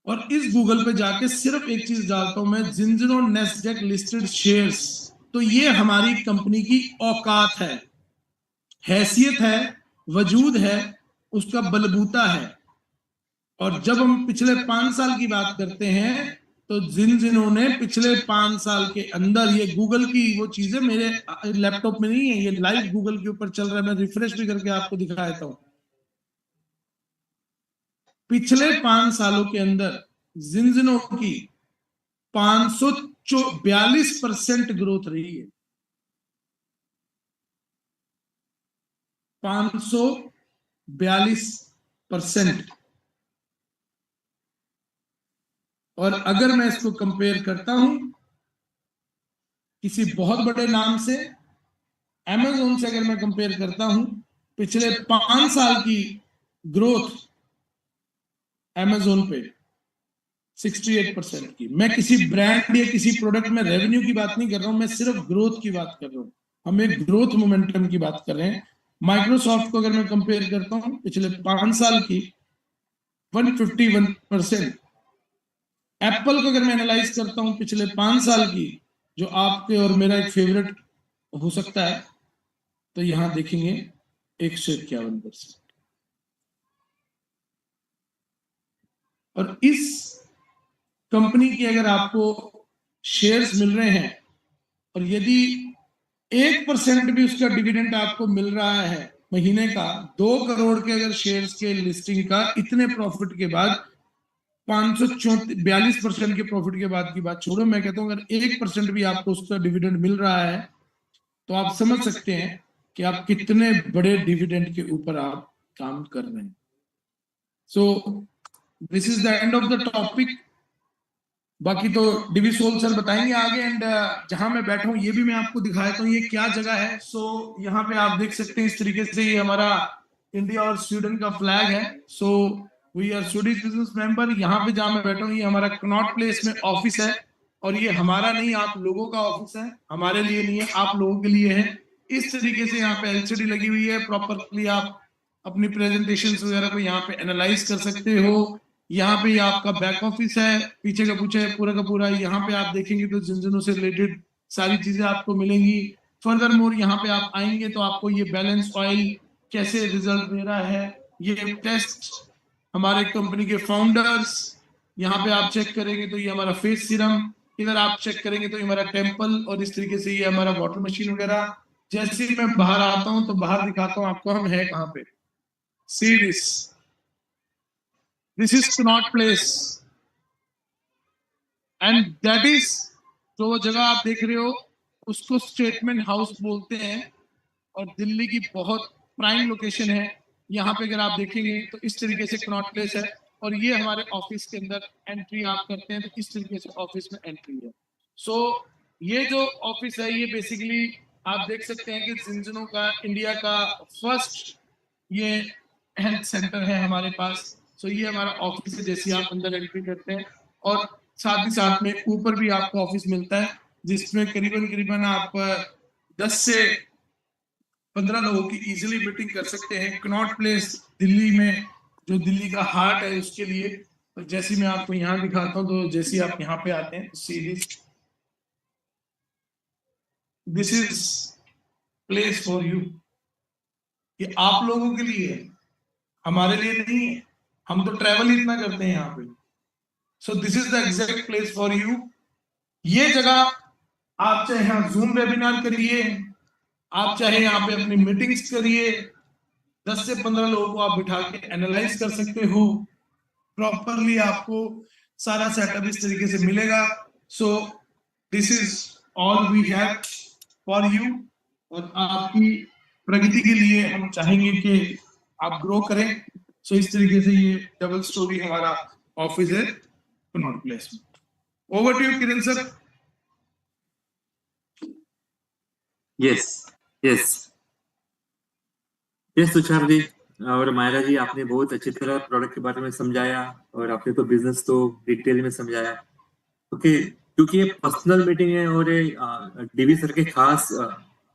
और इस गूगल पे जाके सिर्फ एक चीज डालता हूं मैं, जिंजिनो नेस्डैक लिस्टेड शेयर्स। तो ये हमारी कंपनी की औकात है, हैसियत है, वजूद है, उसका बलबूता है। और जब हम पिछले 5 साल की बात करते हैं तो जिन्होंने ने पिछले 5 साल के अंदर, ये गूगल की वो चीजें मेरे लैपटॉप में नहीं है, ये लाइव गूगल के ऊपर चल रहा है, मैं रिफ्रेश भी करके आपको दिखा देता हूं। पिछले 5 सालों के अंदर जिन्जिनो की 542% ग्रोथ रही है। 542%। और अगर मैं इसको कंपेयर करता हूं किसी बहुत बड़े नाम से, Amazon से अगर मैं कंपेयर करता हूं, पिछले 5 साल की ग्रोथ Amazon पे 68% की। मैं किसी ब्रांड या किसी प्रोडक्ट में रेवेन्यू की बात नहीं कर रहा हूं, मैं सिर्फ ग्रोथ की बात कर रहा हूं। हम एक ग्रोथ मोमेंटम की बात कर रहे हैं। माइक्रोसॉफ्ट को अगर मैं कंपेयर करता हूं पिछले 5 साल की 151%। एप्पल को अगर मैं एनालाइज करता हूं पिछले 5 साल की, जो आपके और मेरा एक फेवरेट हो सकता है, तो यहां देखेंगे 151%। और इस कंपनी की अगर आपको शेयर्स मिल रहे हैं और यदि 1% भी उसका डिविडेंड आपको मिल रहा है महीने का, 2 करोड़ के अगर शेयर्स के लिस्टिंग का इतने प्रॉफिट के बाद 542% के प्रॉफिट के बाद की बात छोड़ो, मैं कहता हूं अगर 1% भी आपको उसका डिविडेंड मिल रहा है तो आप समझ सकते हैं कि आप कितने बड़े डिविडेंड के ऊपर आप काम कर रहे हैं। So this is the end of the topic. बाकी तो डीवी सोल सर बताएंगे आगे। एंड जहां मैं बैठा हूं ये भी मैं आपको दिखाता हूं ये क्या जगह है। सो यहाँ पे आप देख सकते हैं इस तरीके से ये हमारा इंडिया और स्वीडन का फ्लैग है। So we are Swedish business member. यहाँ पे जहां मैं बैठा हूँ ये हमारा कनॉट प्लेस में ऑफिस है और ये हमारा नहीं, आप लोगों का ऑफिस है, हमारे लिए नहीं है, आप लोगों के लिए है। इस तरीके से यहाँ पे एलसीडी लगी हुई है, प्रॉपरली आप अपनी प्रेजेंटेशंस वगैरह को यहाँ पे एनालाइज कर सकते हो। यहाँ पे आपका बैक ऑफिस है, पीछे का पूछे पूरा का पूरा। यहाँ पे आप देखेंगे तो जिन से रिलेटेड सारी चीजें आपको मिलेंगी। फर्दर मोर यहाँ पे आप आएंगे तो आपको ये बैलेंस ऑयल कैसे रिजल्ट दे रहा है, ये टेस्ट हमारे कंपनी के फाउंडर्स, यहाँ पे आप चेक करेंगे तो ये हमारा फेस सीरम, इधर आप चेक करेंगे तो ये हमारा टेम्पल, और इस तरीके से ये हमारा वाटर मशीन वगैरह। जैसे ही मैं बाहर आता हूँ तो बाहर दिखाता हूँ आपको हम है कहाँ पे। See this is Connaught place and that is, जो वो जगह आप देख रहे हो उसको स्टेटमेंट हाउस बोलते हैं और दिल्ली की बहुत प्राइम लोकेशन है। यहाँ पे अगर आप देखेंगे तो इस तरीके से कनॉट प्लेस है और ये हमारे ऑफिस के अंदर एंट्री आप करते हैं तो इस तरीके से ऑफिस में एंट्री है। सो ये जो ऑफिस है ये बेसिकली आप देख सकते हैं कि जिंजनो का इंडिया का फर्स्ट ये हेल्थ सेंटर है हमारे पास। सो ये हमारा ऑफिस है जैसे आप अंदर एंट्री करते हैं, और साथ ही साथ में ऊपर भी आपको ऑफिस मिलता है जिसमें करीबन आप 10 से 15 लोगों की इजीली मीटिंग कर सकते हैं। कनॉट प्लेस दिल्ली में, जो दिल्ली का हार्ट है उसके लिए। तो जैसे मैं आपको यहाँ दिखाता हूँ, तो जैसे आप यहाँ पे आते हैं series, this is place for you. ये आप लोगों के लिए है, हमारे लिए नहीं है। हम तो ट्रैवल ही इतना करते हैं यहाँ पे। सो this is the exact place for you. ये जगह आप चाहे यहाँ जूम वेबिनार करिए, आप चाहे यहाँ पे अपनी मीटिंग्स करिए, 10 से 15 लोगों को आप बिठा के एनालाइज कर सकते हो। प्रॉपरली आपको सारा सेटअप इस तरीके से मिलेगा। So this is all we have for you. और आपकी प्रगति के लिए हम चाहेंगे कि आप ग्रो करें। सो इस तरीके से ये डबल स्टोरी हमारा ऑफिस है कनॉट प्लेस में। Over to you Kiran sir.
Yes Tushar ji और मायरा जी, आपने बहुत अच्छी तरह प्रोडक्ट के बारे में समझाया और आपने तो बिजनेस तो डिटेल में समझाया। ओके, क्योंकि ये पर्सनल मीटिंग है और ये डीवी सर के खास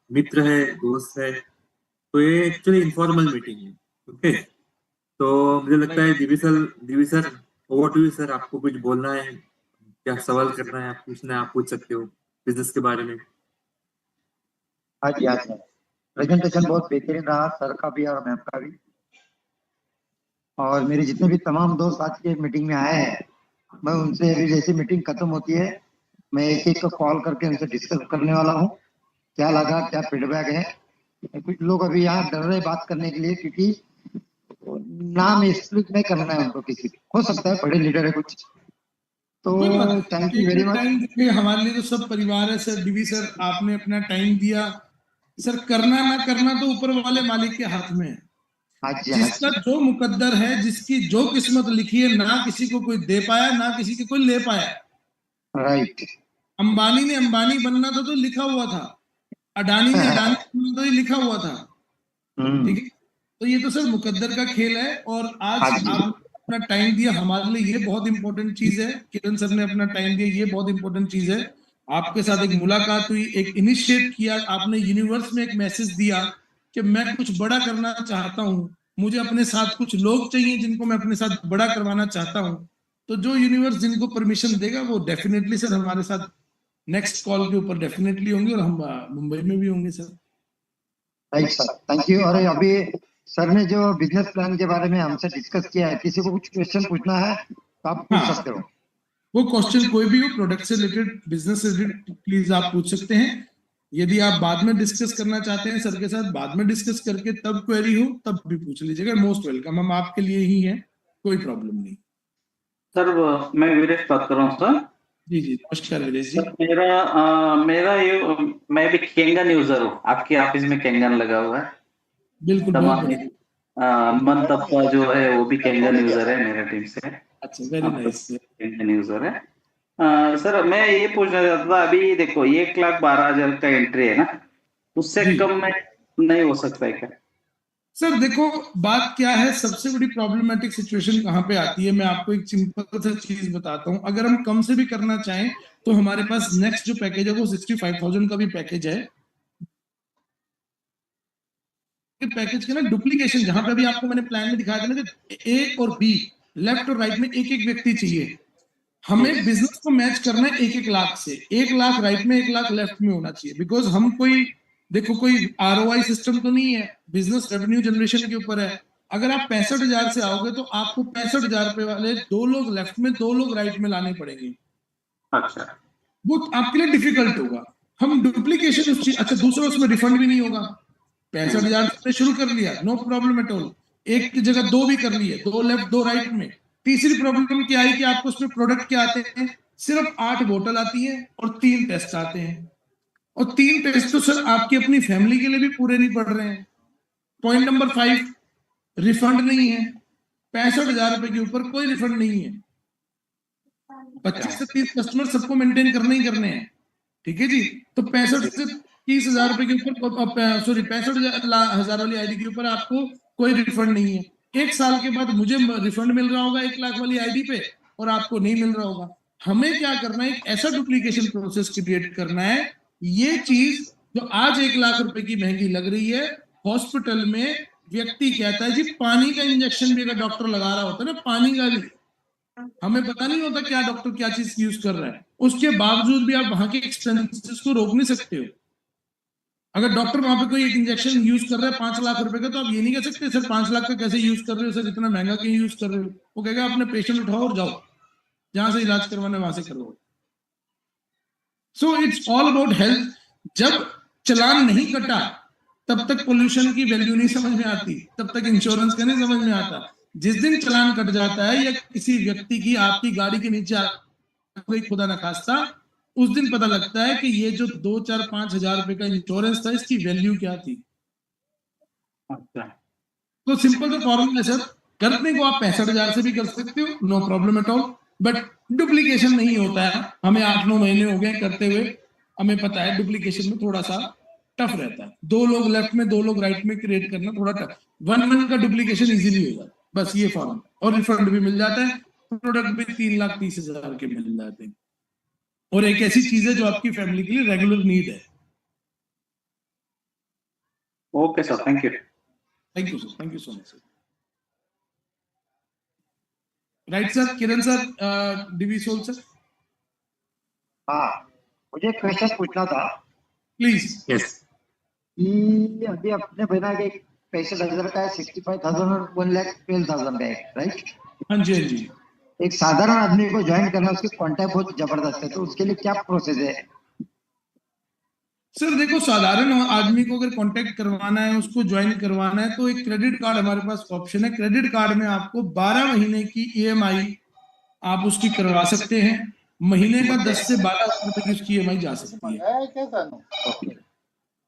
मित्र है, दोस्त है, तो ये एक्चुअली इनफॉर्मल मीटिंग है। ओके, तो मुझे लगता है DV sir over to you sir. आपको कुछ बोलना है, क्या सवाल करना है, आप पूछना है, आप पूछ सकते हो बिजनेस के बारे में।
हाँ जी प्रेजेंटेशन बहुत बेहतरीन रहा, सर का भी और मैम का भी। और मेरे जितने भी तमाम दोस्त आज के मीटिंग में आए हैं, मैं उनसे अभी जैसे मीटिंग खत्म होती है मैं एक एक को कॉल करके उनसे डिस्कस करने वाला हूँ, क्या लगा, क्या फीडबैक है। कुछ लोग अभी यहाँ डर रहे बात करने के लिए, क्योंकि नाम एक्सप्लिक नहीं करना है उनको किसी को। हो सकता है बड़े लीडर है कुछ। तो थैंक यू वेरी मच।
हमारे लिए तो सब परिवार है सर। डीवी सर आपने अपना टाइम दिया। सर करना ना करना तो ऊपर वाले मालिक के हाथ में है।
हाँ जी, हाँ
जिसका
जी,
जो मुकद्दर है, जिसकी जो किस्मत लिखी है, ना किसी को कोई दे पाया, ना किसी के कोई ले पाया।
राइट।
अंबानी ने अंबानी बनना था तो लिखा हुआ था, अडानी ने अडानी बनना तो ये लिखा हुआ था। ठीक है, तो ये तो सर मुकद्दर का खेल है। और आज
हाँ जी,
आप अपना टाइम दिया हमारे लिए, ये बहुत इंपॉर्टेंट चीज है। किरण सर ने अपना टाइम दिया, ये बहुत इंपॉर्टेंट चीज है। आपके साथ एक मुलाकात हुई, एक इनिशिएट किया, आपने यूनिवर्स में एक मैसेज दिया कि मैं कुछ बड़ा करना चाहता हूँ, मुझे अपने साथ कुछ लोग चाहिए जिनको मैं अपने साथ बड़ा करवाना चाहता हूँ। तो जो यूनिवर्स जिनको परमिशन देगा वो डेफिनेटली सर हमारे साथ नेक्स्ट कॉल के ऊपर डेफिनेटली होंगे, और हम मुंबई में भी होंगे sir.
Right sir, thank you. और अभी सर ने जो बिजनेस प्लान के बारे में हमसे डिस्कस किया है, किसी को कुछ क्वेश्चन पूछना है तो आप पूछ
हाँ,
सकते हो।
वो क्वेश्चन कोई भी हो, प्रोडक्ट से रिलेटेड, बिजनेस से रिलेटेड, प्लीज आप पूछ सकते हैं। यदि आप बाद में डिस्कस करना चाहते हैं सर के साथ, बाद में डिस्कस करके तब क्वेरी हो तब भी पूछ लीजिएगा, मोस्ट वेलकम, हम आपके लिए ही हैं, कोई प्रॉब्लम नहीं।
सर मैं वीरेश बात कर रहा हूँ सर।
जी जी, नमस्कार विलेश जी।
सर मेरा ये मैं भी केंगन यूजर हूँ, आपके ऑफिस में केंगन लगा हुआ है।
बिल्कुल, बहुत
तमाम
बढ़िया।
मंतप्पा जो है वो भी केंगन यूजर है मेरे टीम से।
अच्छा, वेरी
आपका
नाइस।
केंगन यूजर है। सर मैं ये पूछना चाहता था, अभी देखो 1,12,000 का एंट्री है ना, उससे
जी
कम में नहीं हो सकता है क्या?
सर, देखो बात क्या है, सबसे बड़ी प्रॉब्लमेटिक सिचुएशन कहाँ पे आती है, मैं आपको एक सिंपल सा चीज बताता हूँ। अगर हम कम से भी करना चाहें तो हमारे पास नेक्स्ट जो पैकेज है वो 65,000 का भी पैकेज है। पैकेज के ना डुप्लीकेशन, जहां पे अभी आपको मैंने प्लान में दिखाया था ना कि ए और बी, लेफ्ट और राइट में एक एक व्यक्ति चाहिए। हमें बिजनेस को मैच करना है 1-1 लाख से, 1 लाख राइट में 1 लाख लेफ्ट में होना चाहिए। बिकॉज हम कोई, देखो कोई ROI सिस्टम तो नहीं है, बिजनेस रेवेन्यू जनरेशन के ऊपर है। अगर आप 65,000 से आओगे तो आपको 65,000 रुपए वाले 2 लोग लेफ्ट में 2 लोग राइट में लाने पड़ेंगे।
अच्छा,
वो आपके लिए डिफिकल्ट होगा। हम डुप्लीकेशन उस चीज, अच्छा दूसरा उसमें रिफंड भी नहीं होगा। 65,000 से शुरू कर लिया, नो प्रॉब्लम एट ऑल, एक की जगह 2 भी कर लिए, 2 लेफ्ट 2 राइट में। तीसरी प्रॉब्लम क्या आई कि आपको उसमें प्रोडक्ट क्या आते हैं, सिर्फ 8 बोतल आती है और 3 टेस्ट आते हैं। और 3 टेस्ट तो सर आपकी अपनी फैमिली के लिए भी पूरे नहीं पड़ रहे हैं। पॉइंट नंबर 5, रिफंड नहीं है। 65,000 रुपए के ऊपर कोई रिफंड नहीं है। 25 से 30 कस्टमर सबको मेंटेन करने ही करने हैं। ठीक है जी, तो 65 से 30,000 रुपए के ऊपर, सॉरी 65,000 वाली आईडी के ऊपर आपको कोई रिफंड नहीं है। 1 साल के बाद मुझे रिफंड मिल रहा होगा 1 लाख वाली आईडी पे और आपको नहीं मिल रहा होगा। हमें क्या करना है, एक ऐसा डुप्लीकेशन प्रोसेस क्रिएट करना है। ये चीज जो आज 1 लाख रुपए की महंगी लग रही है, हॉस्पिटल में व्यक्ति कहता है जी पानी का इंजेक्शन भी अगर डॉक्टर लगा रहा होता है ना, पानी का भी, हमें पता नहीं होता क्या डॉक्टर क्या चीज यूज कर रहा है, उसके बावजूद भी आप वहां के एक्सपेंसेस को रोक नहीं सकते हो। अगर डॉक्टर वहां पे कोई एक इंजेक्शन यूज कर रहा है 5 लाख रुपए का, तो आप ये नहीं कह सकते सर 5 लाख का कैसे यूज कर रहे हो, सर इतना महंगा क्यों यूज कर रहे हो। वो कहेगा अपने पेशेंट उठाओ और जाओ, जहां से इलाज करवाना है वहां से करो। So it's all about health. जब चलान नहीं कटा तब तक पोल्यूशन की वैल्यू नहीं समझ में आती, तब तक इंश्योरेंस का नहीं समझ में आता। जिस दिन चलान कट जाता है या किसी व्यक्ति की आपकी गाड़ी के नीचे कोई खुदा न खास्ता, उस दिन पता लगता है कि ये जो 2-4-5 हजार रुपए का इंश्योरेंस था इसकी वैल्यू क्या थी।
अच्छा,
तो सिंपल तो फॉर्मूला है सर, करने को आप 65,000 से भी कर सकते हो, no problem at all, but duplication नहीं होता है। हमें 8-9 महीने हो गए करते हुए, हमें पता है डुप्लीकेशन में थोड़ा सा टफ रहता है। 2 लोग लेफ्ट में 2 लोग राइट में क्रिएट करना थोड़ा टफ। 1 मंथ का डुप्लीकेशन इजीली हो जाता है, बस ये फॉर्मूला, और रिफंड भी मिल जाता है, प्रोडक्ट भी 3,30,000 के मिल जाते हैं, और एक ऐसी चीज है जो आपकी फैमिली के लिए रेगुलर नीड है।
Okay sir, thank you.
Thank you sir, thank you so much sir. Right sir, Kiran sir, DV सोल सर,
हाँ, मुझे क्वेश्चन पूछना था
प्लीज।
यस,
कि अभी अपने बना के 65,000 का है, 65,000 और 1,12,000 का है, राइट।
हाँ जी, हाँ जी।
एक साधारण आदमी को ज्वाइन करना, उसकी कॉन्टैक्ट बहुत जबरदस्त है, तो उसके लिए क्या प्रोसेस है।
सर देखो, साधारण आदमी को अगर कांटेक्ट करवाना है, उसको ज्वाइन करवाना है, तो एक क्रेडिट कार्ड हमारे पास ऑप्शन है। क्रेडिट कार्ड में आपको 12 महीने की EMI आप उसकी करवा सकते हैं। महीने का 10 से 12 हजार रुपए की उसकी EMI जा सकती है।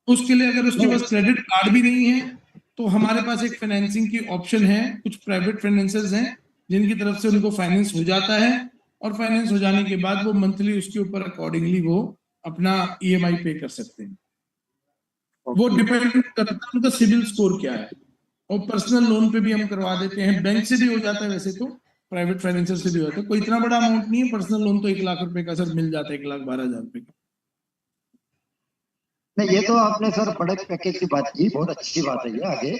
उसके लिए अगर उसके पास क्रेडिट कार्ड भी नहीं है तो हमारे पास एक फाइनेंसिंग की ऑप्शन है, कुछ प्राइवेट फाइनेंसर्स हैं जिनकी तरफ से उनको फाइनेंस हो जाता है, और फाइनेंस हो जाने के बाद वो मंथली उसके ऊपर अकॉर्डिंगली वो अपना ईएमआई पे कर सकते हैं। वो डिपेंड करता है उनका सिविल स्कोर क्या है, और पर्सनल लोन पे भी हम करवा देते हैं, बैंक से भी हो जाता है, वैसे तो प्राइवेट फाइनेंसर से भी होता है, कोई इतना बड़ा अमाउंट नहीं है, पर्सनल लोन तो 1 लाख रुपए का सर मिल जाता है, 1,12,000 रुपए का।
नहीं, ये तो आपने सर बड़े पैकेज की बात की, बहुत अच्छी बात है ये आगे।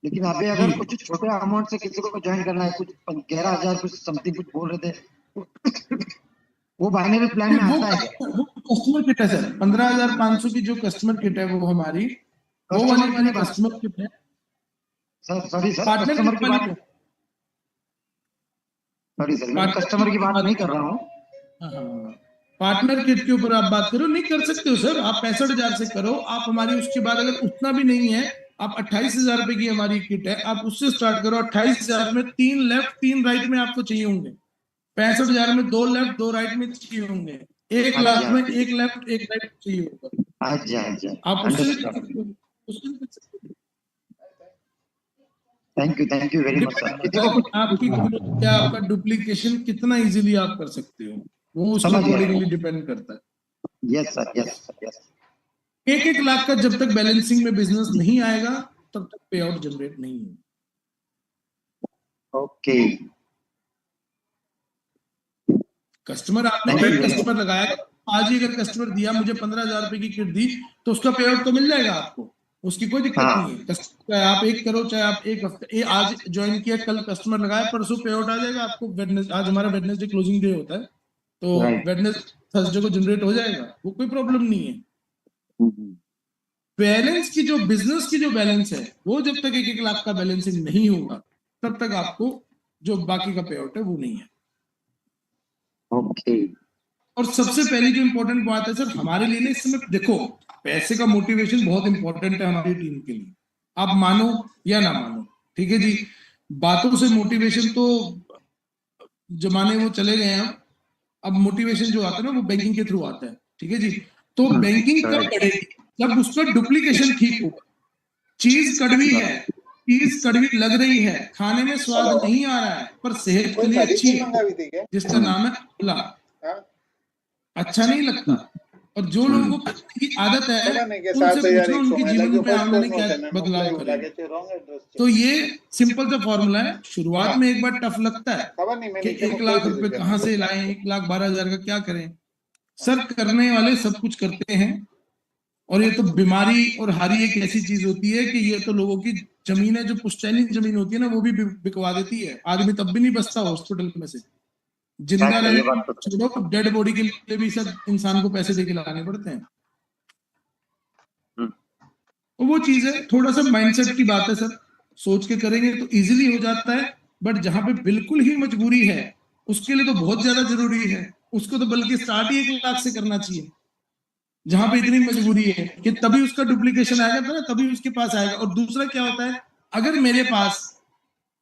लेकिन अभी अगर
जी।
कुछ छोटे अमाउंट से किसी को ज्वाइन करना है, कुछ 11,000 कुछ समथिंग कुछ बोल रहे थे, वो बाइनरी प्लान में आता है क्या?
वो कस्टमर किट है सर, 15,500 की जो कस्टमर किट है वो हमारी, वो
कस्टमर
वाली
की बात
कस्टमर किट है।
Sir, sorry sir,
partner
customer
kit
की
वाली
बात,
तो,
सॉरी सर, मैं कस्टमर की बात नहीं कर रहा हूँ।
पार्टनर किट के ऊपर आप बात करो, नहीं कर सकते हो सर, आप 65,000 से करो। आप हमारी उसके बाद अगर उतना भी नहीं है, आप 28,000 रुपए की हमारी किट है, आप उससे स्टार्ट करो। 28,000 में 3 लेफ्ट 3 राइट में आपको चाहिए होंगे, 65,000 में 2 लेफ्ट 2 राइट में चाहिए होंगे, 1 लाख में 1 लेफ्ट 1 राइट चाहिए होगा।
अच्छा अच्छा,
आप उससे
understood. Thank you very much sir.
आपकी क्या आपका डुप्लीकेशन कितना इजीली आप कर सकते हो, वो उसके
समझ गया।
अकॉर्डिंगली डिपेंड करता है।
Yes sir, yes sir, yes.
1-1 lakh का जब तक बैलेंसिंग में बिजनेस नहीं आएगा तब तक पे आउट जनरेट नहीं होगा।
ओके,
कस्टमर आपने
Thank you
एक
very
कस्टमर लगाया, आज ही अगर कस्टमर दिया मुझे 15,000 रुपए की किट दी, तो उसका पे आउट तो मिल जाएगा आपको, उसकी कोई दिक्कत
हाँ।
नहीं है। कस्टमर चाहे आप 1 करो, चाहे आप 1 हफ्ते, आज ज्वाइन किया, कल कस्टमर लगाया, परसों पे आउट आ जाएगा आपको। आज हमारा वेडनेसडे क्लोजिंग डे होता है, तो
Right.
थर्सडे को जनरेट हो जाएगा, वो कोई प्रॉब्लम नहीं है। बैलेंस की जो बिजनेस की जो बैलेंस है, वो जब तक 1-1 लाख का बैलेंसिंग नहीं होगा तब तक आपको जो बाकी का पे आउट है वो नहीं है।
ओके,
और सबसे पहली जो इंपॉर्टेंट बात है सर हमारे लिए ना, इस समय देखो, पैसे का मोटिवेशन बहुत इंपॉर्टेंट है हमारी टीम के लिए, आप मानो या ना मानो, ठीक है जी। बातों से मोटिवेशन तो जमाने वो चले गए हैं, अब मोटिवेशन जो आता है ना वो बैंकिंग के थ्रू आता है, ठीक है जी। तो बैंकिंग कब बढ़ेगी? जब उसका डुप्लीकेशन ठीक होगा। चीज कड़वी है, चीज कड़वी लग रही है, खाने में स्वाद नहीं आ रहा है, पर सेहत के लिए अच्छी है, जिसका नाम है आंवला। अच्छा नहीं लगता, और जो लोगों को खाने की आदत है उनसे पूछना उनके जीवन में आंवला ने क्या बदलाव करे। तो ये सिंपल सा फॉर्मूला है। शुरुआत में एक बार टफ लगता है कि 1 लाख रुपए कहाँ से लाएं, 1,12,000 का क्या करें। सर करने वाले सब कुछ करते हैं, और ये तो बीमारी और हारी एक ऐसी चीज होती है कि ये तो लोगों की जमीन है, जो पुश्तैनी जमीन होती है ना, वो भी बिकवा देती है। आदमी तब भी नहीं बचता हॉस्पिटल में से, जिंदा रहने छोड़ो, डेड बॉडी के लिए भी सब इंसान को पैसे देके लाने पड़ते हैं। तो वो चीज है, थोड़ा सा माइंडसेट की बात है सर, सोच के करेंगे तो इजीली हो जाता है। बट जहां पे बिल्कुल ही मजबूरी है, उसके लिए तो बहुत ज्यादा जरूरी है, उसको तो बल्कि स्टार्ट ही 1 लाख से करना चाहिए। जहां पे इतनी मजबूरी है कि तभी उसका डुप्लीकेशन आएगा ना, तभी उसके पास आएगा। और दूसरा क्या होता है, अगर मेरे पास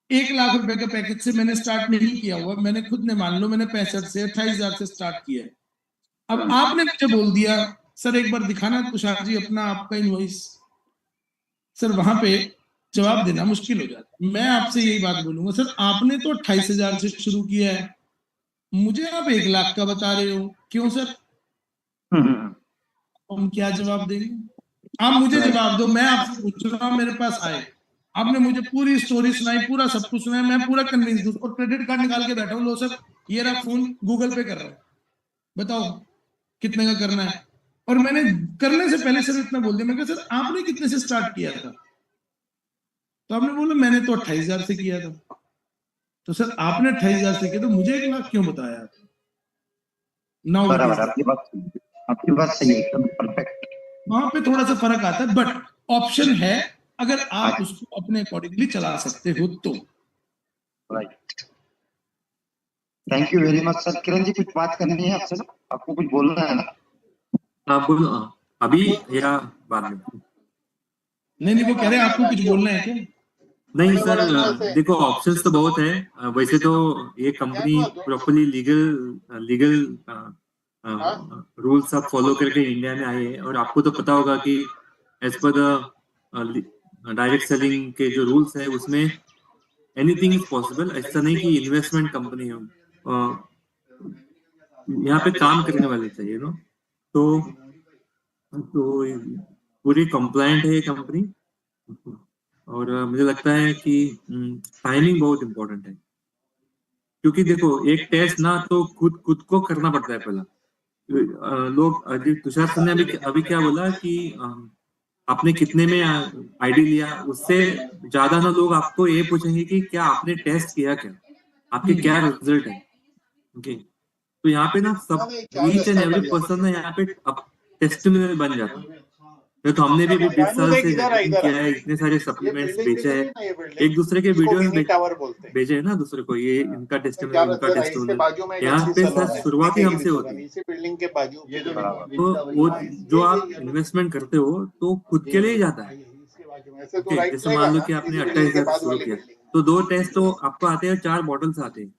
1 लाख रुपए के पैकेज से मैंने स्टार्ट नहीं किया हुआ, मैंने खुद ने मान लो मैंने 65 से 28,000 से स्टार्ट किया है, अब आपने मुझे बोल दिया सर एक बार दिखाना तुषार जी अपना आपका इनवॉइस, सर वहां पे जवाब देना मुश्किल हो जाता है। मैं आपसे यही बात बोलूंगा, सर आपने तो 28,000 से शुरू किया है, मुझे आप 1 लाख का बता रहे हो, क्यों सर? हम क्या जवाब देंगे? आप मुझे जवाब दो, मैं आपसे पूछ रहा हूँ, मेरे पास आए, आपने मुझे पूरी स्टोरी सुनाई, पूरा सब कुछ सुनाया, मैं पूरा कन्विंस हूँ, और क्रेडिट कार्ड निकाल के बैठा हूँ, लो सर ये रहा फोन, गूगल पे कर रहा हूँ, बताओ कितने का करना है। और मैंने करने से पहले सर इतना बोल दिया, मैं कहा सर आपने कितने से स्टार्ट किया था? तो आपने बोला मैंने तो 28,000 से किया था। तो सर आपने 28,000 से किया तो मुझे 1 लाख क्यों बताया?
बराबर, आपकी बात सही है, एकदम परफेक्ट।
वहां पे थोड़ा सा फर्क आता है, बट ऑप्शन है, अगर आप उसको अपने अकॉर्डिंगली चला सकते हो तो।
Right, thank you very much sir. Kiran ji कुछ बात करनी है आपसे, आपको कुछ बोलना है ना?
आप बोलो अभी या बाद में?
नहीं वो कह रहे हैं आपको कुछ बोलना है क्या?
नहीं सर, देखो ऑप्शंस तो बहुत है। वैसे तो ये कंपनी प्रॉपर्ली लीगल रूल्स आप फॉलो करके इंडिया में आए हैं, और आपको तो पता होगा कि as per the direct selling के जो रूल्स है उसमें एनीथिंग इज पॉसिबल। ऐसा नहीं कि इन्वेस्टमेंट कंपनी हो, यहाँ पे काम करने वाले चाहिए नो। तो पूरी कंप्लायंट है ये कंपनी, और मुझे लगता है कि टाइमिंग बहुत इम्पोर्टेंट है, क्योंकि देखो एक टेस्ट ना तो खुद को करना पड़ता है पहला। लोग तुषार सर ने अभी क्या बोला कि आपने कितने में आईडी लिया, उससे ज्यादा ना लोग आपको ये पूछेंगे कि क्या आपने टेस्ट किया, क्या आपके क्या रिजल्ट है। ओके, तो यहाँ पे ना सब ईच एंड एवरी पर्सन ना यहाँ पे टेस्टिमोनियल बन जाता है। तो हमने भी 20 साल से किया है, इतने सारे सप्लीमेंट्स बेचे हैं, एक दूसरे के वीडियो भेजे है ना दूसरे को, ये इनका टेस्टिमोनियल, उनका टेस्टिमोनियल। यहाँ पे सर शुरुआत ही हमसे होती है।
बिल्डिंग के बाजू
तो वो जो आप इन्वेस्टमेंट करते हो तो खुद के लिए ही जाता है। जैसे मान लो कि आपने 28,000 शुरू किया, तो 2 टेस्ट तो आपको आते हैं, 4 बॉटल्स आते हैं,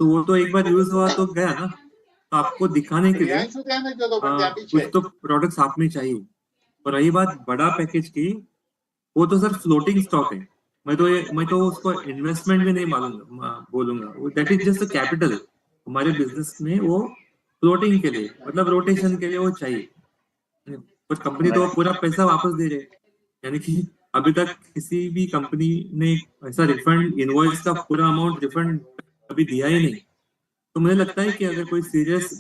तो वो तो एक बार यूज हुआ तो गया ना। तो आपको दिखाने के लिए कुछ तो प्रोडक्ट्स आप में चाहिए। और रही बात बड़ा पैकेज की, वो तो सर फ्लोटिंग स्टॉक है। मैं तो उसको इन्वेस्टमेंट में नहीं बोलूंगा, वो दैट इज जस्ट कैपिटल। हमारे बिजनेस में वो फ्लोटिंग के लिए, मतलब रोटेशन के लिए वो चाहिए, पर कंपनी तो पूरा पैसा वापस दे रहे, यानी कि अभी तक किसी भी कंपनी ने ऐसा रिफंड, इनवॉइस का पूरा अमाउंट रिफंड अभी दिया ही नहीं। तो मुझे लगता है कि अगर कोई serious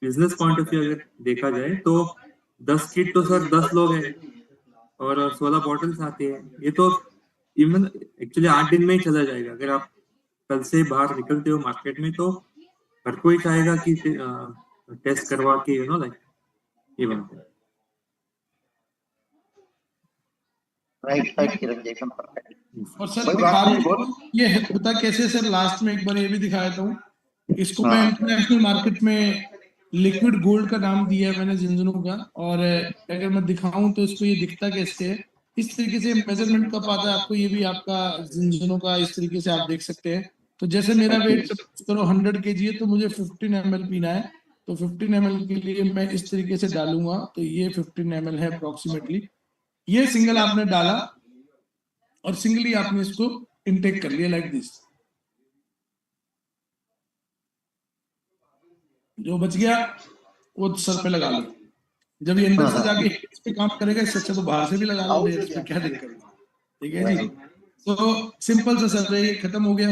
business point of view अगर देखा जाए तो 10 किट तो सर 10 लोग हैं और 16 बॉटल्स आती है, ये तो इवन एक्चुअली 8 दिन में ही चला जाएगा। अगर आप कल से बाहर निकलते हो मार्केट में तो हर कोई चाहेगा कि टेस्ट करवा के लाइक ये बनते हैं।
राइट किरण जी, एकदम परफेक्ट।
और सर दिखा ये होता कैसे सर, लास्ट में एक बार ये भी दिखा देता हूँ। इसको मैं इंटरनेशनल मार्केट में लिक्विड गोल्ड का नाम दिया है मैंने जिंजनो का, और अगर मैं दिखाऊं तो इसको ये दिखता कैसे है, इस तरीके से मेजरमेंट कप आता है आपको, ये भी आपका जिंजनो का इस तरीके से आप देख सकते हैं। तो जैसे मेरा वेट करो 100 kg है, तो मुझे 15 ml पीना है, तो 15 ml के लिए मैं इस तरीके से डालूंगा, तो ये 15 ml है अप्रोक्सीमेटली। ये सिंगल आपने डाला और सिंगली आपने इसको इनटेक कर लिया लाइक दिस, जो बच गया वो सर पे लगा लो। जब ये अंदर से जाके इस पे काम करेगा, इससे अच्छा तो बाहर से भी लगा लो, इसमें क्या दिक्कत है। ठीक है जी, तो सिंपल सा सर ये खत्म हो गया,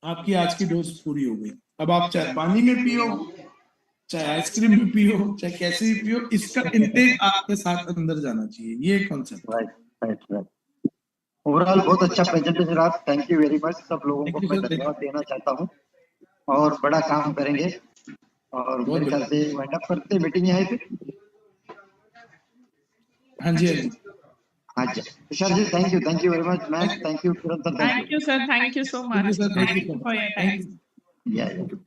आपकी आज की डोज पूरी हो गई। अब आप चाहे पानी में पियो, चाहे आइसक्रीम में पियो, चाहे कैसे भी पियो, इसका इंटेक आपके साथ अंदर जाना चाहिए, ये कॉन्सेप्ट।
राइट। ओवरऑल बहुत अच्छा प्रेजेंटेशन रहा, थैंक यू वेरी मच। सब लोगों को मैं धन्यवाद देना चाहता हूँ, और बड़ा काम करेंगे, और मेरे ख्याल से वाइंड अप करते मीटिंग यहाँ पे।
हाँ जी
हाँ जी, Tushar ji thank you very much. Ma'am thank you, Kiran sir
Thank you, sir. Thank you so much.
Thank you, sir.
Thank you for your time.
Thank you.